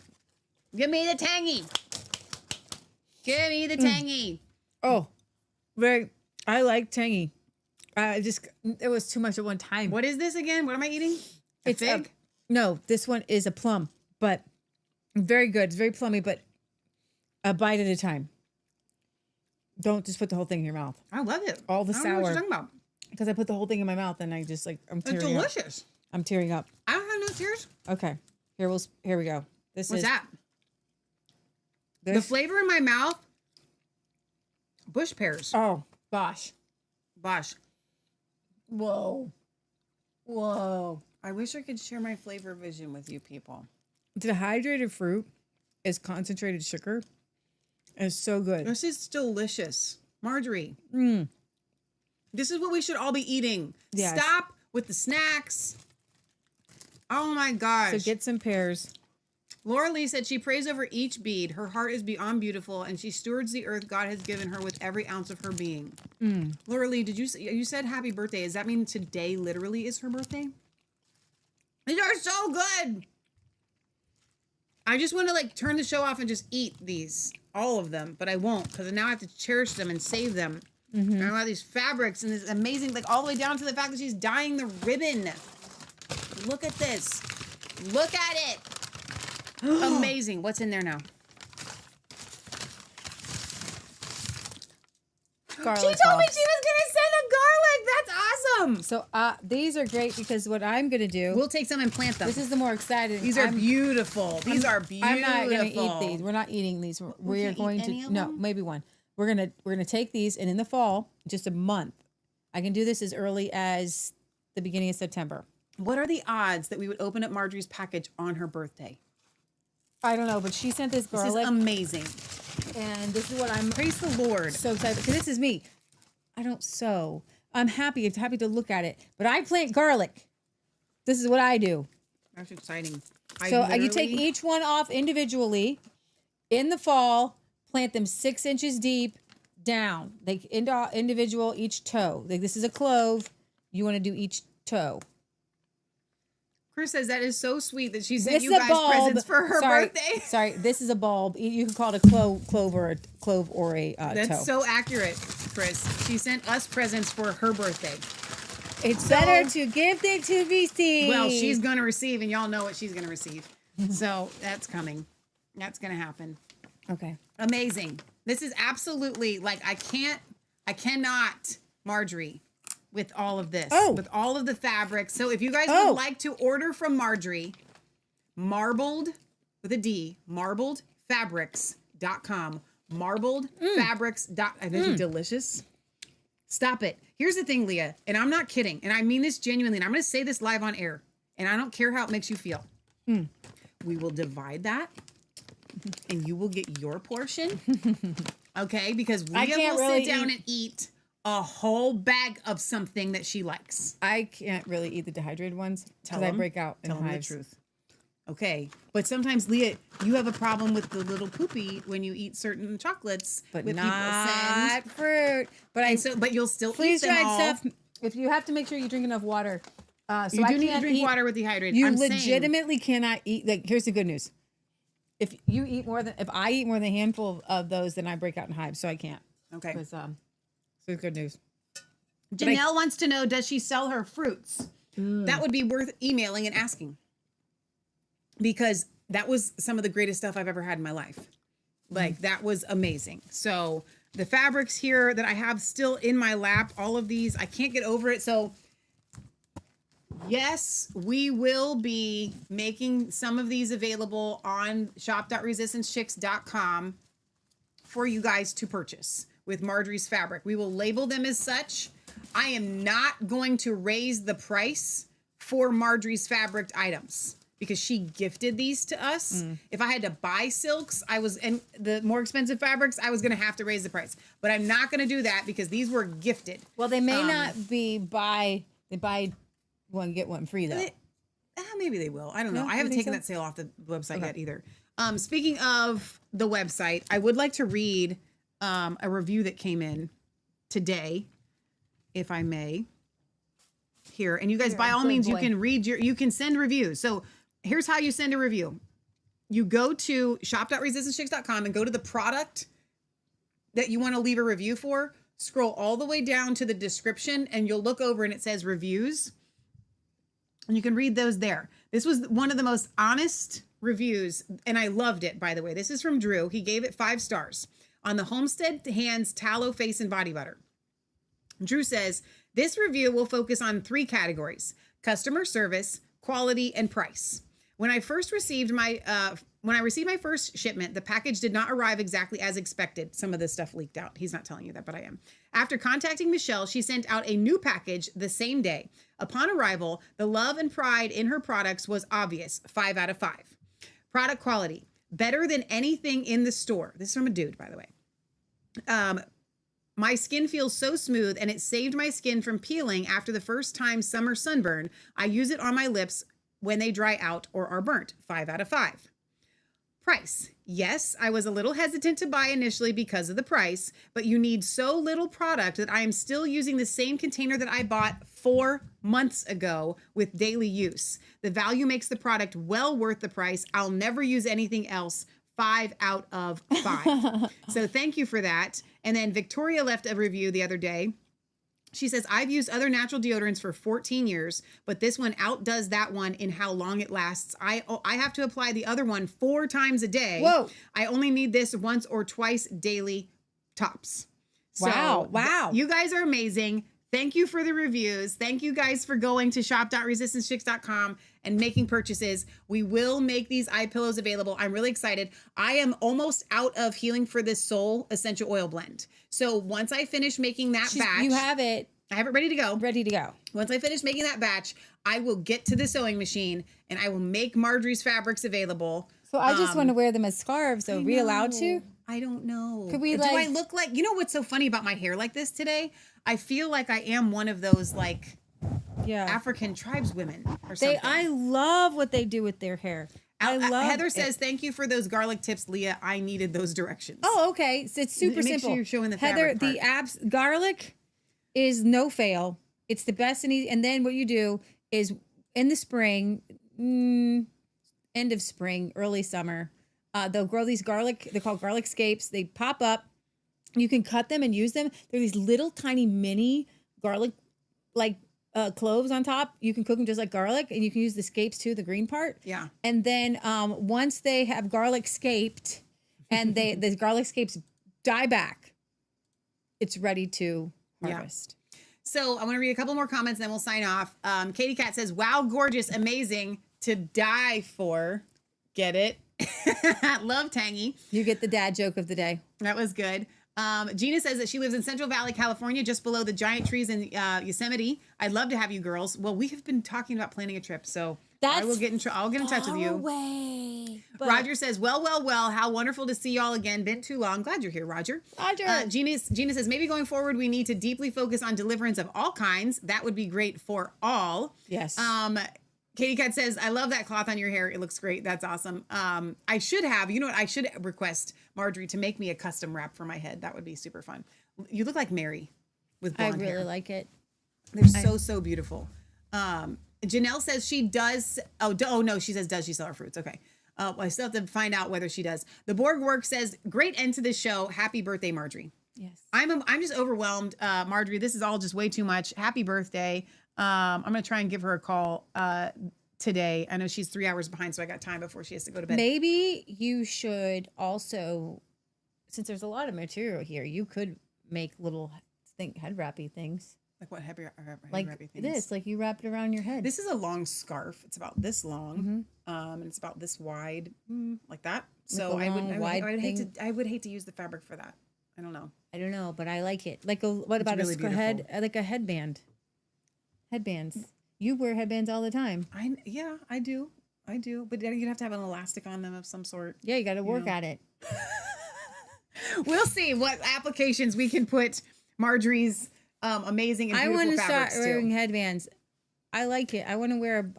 Give me the tangy. Give me the tangy. Oh, I like tangy. It was too much at one time. What is this again? What am I eating? A fig? No, this one is a plum, but very good. It's very plummy, but a bite at a time. Don't just put the whole thing in your mouth. I love it. All the I don't sour. know what you're talking about. because I put the whole thing in my mouth and I just like I'm tearing It's delicious. Up. I'm tearing up. I don't have no tears. Okay, here we go. What's that? The flavor in my mouth. Bush pears. Oh gosh. Whoa. I wish I could share my flavor vision with you people. Dehydrated fruit is concentrated sugar. It's so good. This is delicious. Marjorie. This is what we should all be eating. Yes. Stop with the snacks. Oh my gosh. So get some pears. Laura Lee said she prays over each bead. Her heart is beyond beautiful, and she stewards the earth God has given her with every ounce of her being. Laura Lee, you said happy birthday? Does that mean today literally is her birthday? These are so good. I just want to like turn the show off and just eat these, all of them, but I won't because now I have to cherish them and save them. And I have these fabrics and this amazing, like all the way down to the fact that she's dyeing the ribbon. Look at this. Look at it. Amazing. What's in there now? Garlic She told me bulbs. she was going to send a garlic. That's awesome. So these are great because what I'm going to do. We'll take some and plant them. This is the more exciting. These are beautiful. These are beautiful. I'm not going to eat these. We're not eating these. We are going to. No, maybe one. We're gonna take these, and in the fall, just a month. I can do this as early as the beginning of September. What are the odds that we would open up Marjorie's package on her birthday? I don't know, but she sent this garlic. This is amazing. And this is what I'm. Praise the Lord. So excited because this is me. I don't sew. I'm happy. I'm happy to look at it, but I plant garlic. This is what I do. That's exciting. So you take each one off individually in the fall. Plant them 6 inches deep down. They individual each toe. Like this is a clove. You want to do each toe. Chris says that is so sweet that she sent you guys presents for her birthday. Sorry, this is a bulb. You can call it a clove or a toe. That's so accurate, Chris. She sent us presents for her birthday. It's better to give than to receive. Well, she's going to receive, and y'all know what she's going to receive. So that's coming. That's going to happen. Okay. Amazing. This is absolutely like I cannot, Marjorie, with all of this. With all of the fabrics. So if you guys would like to order from Marjorie, marbled with a D, marbledfabrics.com. Marbledfabrics.com. Are they delicious? Stop it. Here's the thing, Leah, and I'm not kidding, and I mean this genuinely, and I'm going to say this live on air, and I don't care how it makes you feel. We will divide that. And you will get your portion, okay? Because Leah will sit down and eat a whole bag of something that she likes. I can't really eat the dehydrated ones because I break out in Tell them the hives. truth. Okay, but sometimes, Leah, you have a problem with the little poopy when you eat certain chocolates, But with not fruit. But you'll still Please eat them try all. stuff. If you have to make sure you drink enough water. So You I do need to can't drink eat- water with dehydrated. You I'm saying- legitimately cannot eat. Like, here's the good news. If I eat more than a handful of those, then I break out in hives. So I can't. Okay. So it's good news. Janelle wants to know, does she sell her fruits? That would be worth emailing and asking. Because that was some of the greatest stuff I've ever had in my life. Like, that was amazing. So the fabrics here that I have still in my lap, all of these, I can't get over it. So yes, we will be making some of these available on shop.resistancechicks.com for you guys to purchase with Marjorie's fabric. We will label them as such. I am not going to raise the price for Marjorie's fabric items because she gifted these to us. If I had to buy silks, and the more expensive fabrics, I was going to have to raise the price. But I'm not going to do that because these were gifted. Well, they may not be buy one get one free though. Maybe they will. I don't know. No, I you haven't think taken so? that sale off the website Okay. yet either. Speaking of the website, I would like to read a review that came in today, if I may. Here, and you guys, by all means, you can send reviews. So here's how you send a review. You go to shop.resistancechicks.com and go to the product that you want to leave a review for. Scroll all the way down to the description, and you'll look over and it says reviews. And you can read those there. This was one of the most honest reviews, and I loved it, by the way. This is from Drew. He gave it 5 stars on the Homestead Hands Tallow Face and Body Butter. Drew says, This review will focus on 3 categories: customer service, quality, and price. When I received my first shipment, the package did not arrive exactly as expected. Some of this stuff leaked out. He's not telling you that, but I am. After contacting Michelle, she sent out a new package the same day. Upon arrival, the love and pride in her products was obvious. 5 out of 5. Product quality, better than anything in the store. This is from a dude, by the way. My skin feels so smooth, and it saved my skin from peeling after the first time summer sunburn. I use it on my lips when they dry out or are burnt. 5 out of 5. Price. Yes, I was a little hesitant to buy initially because of the price, but you need so little product that I am still using the same container that I bought 4 months ago with daily use. The value makes the product well worth the price. I'll never use anything else. 5 out of 5. So thank you for that. And then Victoria left a review the other day. She says, I've used other natural deodorants for 14 years, but this one outdoes that one in how long it lasts. I have to apply the other one 4 times a day. Whoa. I only need this once or twice daily tops. Wow. Wow. You guys are amazing. Thank you for the reviews. Thank you guys for going to shop.resistancechicks.com and making purchases. We will make these eye pillows available. I'm really excited. I am almost out of Healing for This Soul essential oil blend. So once I finish making that batch. You have it. I have it ready to go. Ready to go. Once I finish making that batch, I will get to the sewing machine and I will make Marjorie's fabrics available. So I just want to wear them as scarves. Are we allowed to? I don't know. Could we Do I look like, you know what's so funny about my hair like this today? I feel like I am one of those like African tribeswomen or something. I love what they do with their hair. I love Heather says, thank you for those garlic tips, Leah. I needed those directions. Oh, okay. So it's super Make simple. sure you're showing the Heather, fabric part. Garlic is no fail. It's the best. And then what you do is in the spring, end of spring, early summer, they'll grow these garlic. They're called garlic scapes. They pop up. You can cut them and use them. They're these little tiny mini garlic cloves on top. You can cook them just like garlic, and you can use the scapes too, the green part. Yeah. And then once they have garlic scaped and the garlic scapes die back, it's ready to harvest. Yeah. So I want to read a couple more comments, and then we'll sign off. Katie Cat says, wow, gorgeous, amazing, to die for. Get it? Love Tangy. You get the dad joke of the day. That was good. Gina says that she lives in Central Valley, California, just below the giant trees in Yosemite. I'd love to have you girls. Well, we have been talking about planning a trip, so I'll get in touch with you. Roger says, well, how wonderful to see y'all again. Been too long. Glad you're here, Roger. Gina says, maybe going forward, we need to deeply focus on deliverance of all kinds. That would be great for all. Yes. Katie Cat says, I love that cloth on your hair. It looks great. That's awesome. I should have, you know what? I should request Marjorie to make me a custom wrap for my head. That would be super fun. You look like Mary with blonde hair. I really like it. They're so beautiful. Janelle says she does. Oh no, she says, does she sell her fruits? Okay. I still have to find out whether she does. The Borg Work says, great end to this show. Happy birthday, Marjorie. Yes. I'm just overwhelmed. Marjorie, this is all just way too much. Happy birthday. I'm going to try and give her a call today. I know she's 3 hours behind, so I got time before she has to go to bed. Maybe you should also, since there's a lot of material here, you could make little head wrappy things. Like what head like wrappy things? This, like you wrap it around your head. This is a long scarf. It's about this long, and it's about this wide, like that. So I would hate to use the fabric for that. I don't know, but I like it. Like what about really like a headband? Headbands. You wear headbands all the time. I do. But you'd have to have an elastic on them of some sort. Yeah, you got to work at it. We'll see what applications we can put Marjorie's amazing and beautiful fabrics to. I want to start wearing headbands. I like it. I want to wear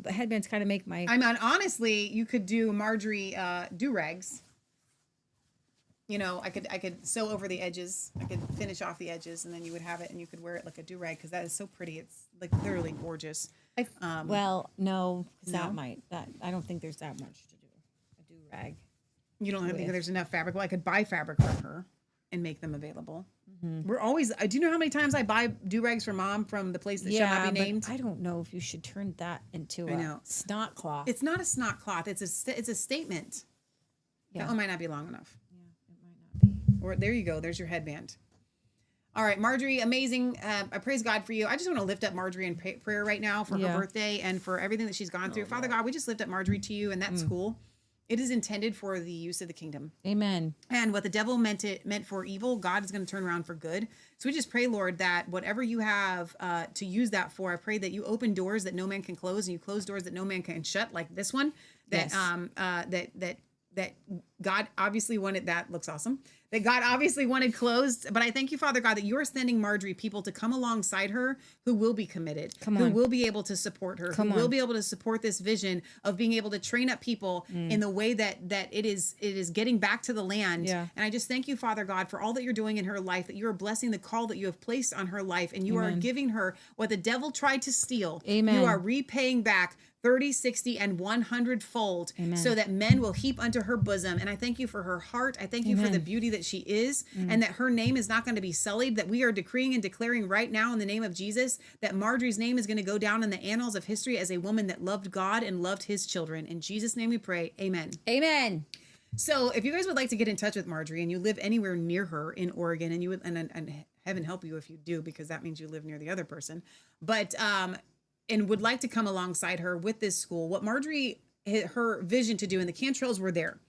headbands. Kind of make my. I mean, honestly, you could do Marjorie do-rags. You know, I could sew over the edges. I could finish off the edges, and then you would have it, and you could wear it like a do-rag because that is so pretty. It's like literally gorgeous. Well, no, I don't think there's that much to do. A do-rag. You don't think there's enough fabric? Well, I could buy fabric from her and make them available. We're always. Do you know how many times I buy do-rags for Mom from the place that shall not be named? I don't know if you should turn that into a snot cloth. It's not a snot cloth. It's a statement. Yeah. That one might not be long enough. Or there you go. There's your headband. All right, Marjorie, amazing. I praise God for you. I just want to lift up Marjorie in prayer right now for her birthday and for everything that she's gone through. Father God, we just lift up Marjorie to you and that school. It is intended for the use of the kingdom. Amen. And what the devil meant for evil, God is going to turn around for good. So we just pray, Lord, that whatever you have to use that for, I pray that you open doors that no man can close and you close doors that no man can shut, like this one. That that God obviously wanted. That looks awesome. That God obviously wanted closed. But I thank you, Father God, that you're sending Marjorie people to come alongside her who will be committed, who will be able to support her, who will be able to support this vision of being able to train up people in the way that it is getting back to the land. And I just thank you, Father God, for all that you're doing in her life, that you are blessing the call that you have placed on her life, and you are giving her what the devil tried to steal. Amen. You are repaying back 30, 60, and 100 fold, so that men will heap unto her bosom. And I thank you for her heart. I thank you for the beauty that she is, and that her name is not going to be sullied, that we are decreeing and declaring right now in the name of Jesus that Marjorie's name is going to go down in the annals of history as a woman that loved God and loved his children. In Jesus' name we pray. Amen. Amen. So if you guys would like to get in touch with Marjorie and you live anywhere near her in Oregon, and you would, and heaven help you if you do, because that means you live near the other person, but and would like to come alongside her with this school, what Marjorie, her vision to do, and the Cantrells were there.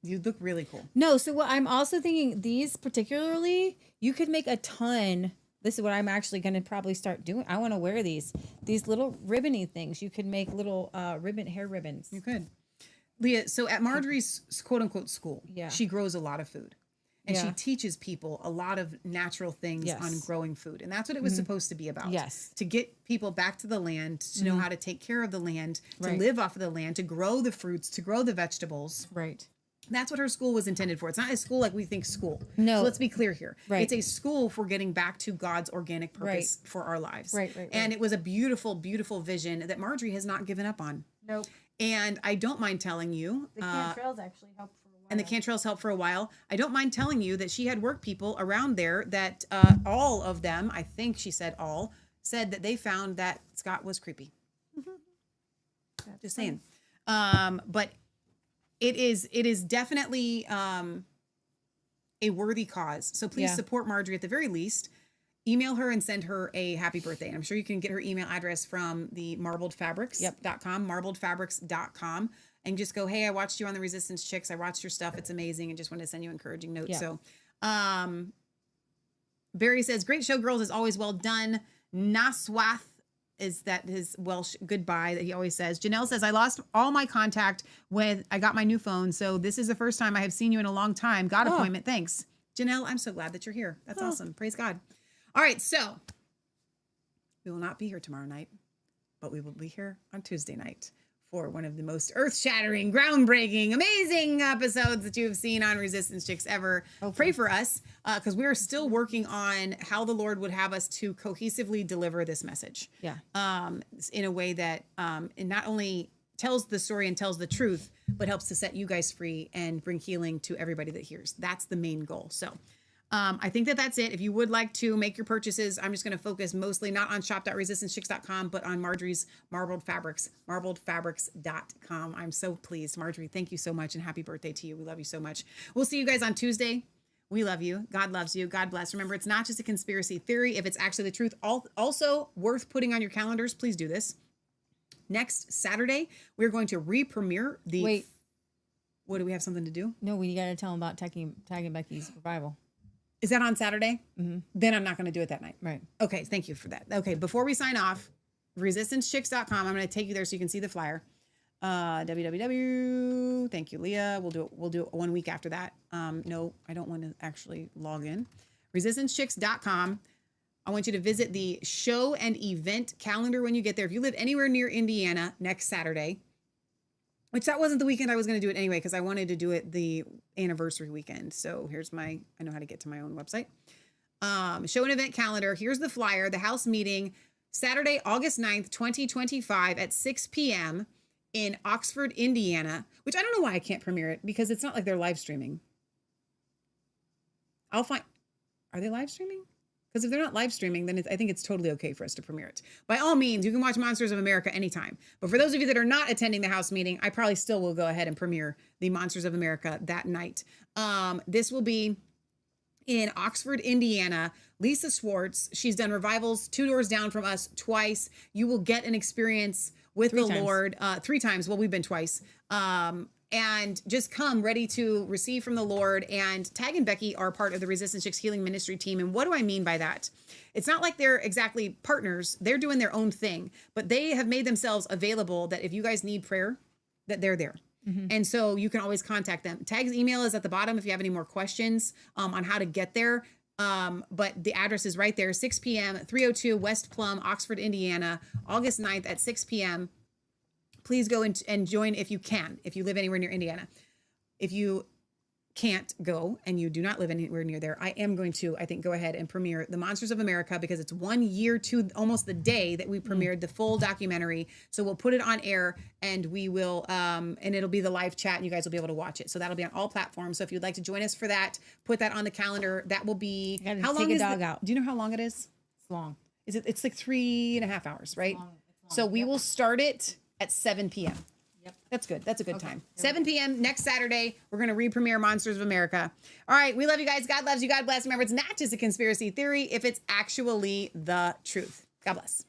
You look really cool. No, so what I'm also thinking, these particularly, you could make a ton. This is what I'm actually going to probably start doing. I want to wear these little ribbony things. You could make little hair ribbons. You could. Leah, so at Marjorie's quote unquote school, she grows a lot of food. And she teaches people a lot of natural things on growing food. And that's what it was supposed to be about. Yes. To get people back to the land, to know how to take care of the land, to live off of the land, to grow the fruits, to grow the vegetables. Right. That's what her school was intended for. It's not a school like we think school. No. So let's be clear here. Right. It's a school for getting back to God's organic purpose for our lives. Right. And it was a beautiful, beautiful vision that Marjorie has not given up on. Nope. And I don't mind telling you. The Cantrells actually helped for a while. And the Cantrells helped for a while. I don't mind telling you that she had work people around there that all of them, I think she said all, said that they found that Scott was creepy. Just saying. But it is definitely a worthy cause. So please support Marjorie at the very least. Email her and send her a happy birthday. And I'm sure you can get her email address from the marbledfabrics.com, marbledfabrics.com, and just go, hey, I watched you on the Resistance Chicks. I watched your stuff. It's amazing. And just wanted to send you an encouraging note. So Barry says, great show, girls, as always. Well done. Naswath is that his Welsh goodbye that he always says. Janelle says, I lost all my contact when I got my new phone. So this is the first time I have seen you in a long time. God appointment. Thanks. Janelle, I'm so glad that you're here. That's awesome. Praise God. All right, so we will not be here tomorrow night, but we will be here on Tuesday night for one of the most earth-shattering, groundbreaking, amazing episodes that you have seen on Resistance Chicks ever. Pray for us, because we are still working on how the Lord would have us to cohesively deliver this message. In a way that it not only tells the story and tells the truth, but helps to set you guys free and bring healing to everybody that hears. That's the main goal. So I think that that's it. If you would like to make your purchases, I'm just going to focus mostly not on shop.resistancechicks.com, but on Marjorie's Marbled Fabrics, marbledfabrics.com. I'm so pleased. Marjorie, thank you so much, and happy birthday to you. We love you so much. We'll see you guys on Tuesday. We love you. God loves you. God bless. Remember, it's not just a conspiracy theory. If it's actually the truth, also worth putting on your calendars, please do this. Next Saturday, we're going to re-premiere the... Wait. What, do we have something to do? No, we got to tell them about tagging Becky's revival. Is that on Saturday? Mm-hmm. Then I'm not going to do it that night. Right. Okay. Thank you for that. Okay. Before we sign off, resistancechicks.com. I'm going to take you there so you can see the flyer. www. Thank you, Leah. We'll do it 1 week after that. No, I don't want to actually log in. Resistancechicks.com. I want you to visit the show and event calendar when you get there. If you live anywhere near Indiana next Saturday, which that wasn't the weekend I was going to do it anyway, because I wanted to do it the anniversary weekend. So here's I know how to get to my own website. Show and event calendar. Here's the flyer, the house meeting, Saturday, August 9th, 2025 at 6 p.m. in Oxford, Indiana, which I don't know why I can't premiere it, because it's not like they're live streaming. Are they live streaming? Because if they're not live streaming, then I think it's totally okay for us to premiere it. By all means, you can watch Monsters of America anytime. But for those of you that are not attending the house meeting, I probably still will go ahead and premiere the Monsters of America that night. This will be in Oxford, Indiana. Lisa Schwartz, she's done revivals 2 doors down from us twice. You will get an experience with the Lord 3 times. Well, we've been twice. And just come ready to receive from the Lord. And Tag and Becky are part of the Resistance Chicks Healing Ministry team. And what do I mean by that? It's not like they're exactly partners. They're doing their own thing, but they have made themselves available that if you guys need prayer, that they're there. And so you can always contact them. Tag's email is at the bottom if you have any more questions on how to get there. But the address is right there, 6 p.m., 302 West Plum, Oxford, Indiana, August 9th at 6 p.m. Please go and join if you can, if you live anywhere near Indiana. If you can't go and you do not live anywhere near there, I am going to, I think, go ahead and premiere The Monsters of America because it's 1 year to almost the day that we premiered the full documentary. So we'll put it on air and we will, and it'll be the live chat and you guys will be able to watch it. So that'll be on all platforms. So if you'd like to join us for that, put that on the calendar. That will be, how long is it? Do you know how long it is? It's long. Is it? It's like 3.5 hours, right? It's long. So we will start it at 7 p.m. Yep. That's good. That's a good time. 7 p.m. next Saturday. We're going to re-premiere Monsters of America. All right. We love you guys. God loves you. God bless. Remember, it's not just a conspiracy theory if it's actually the truth. God bless.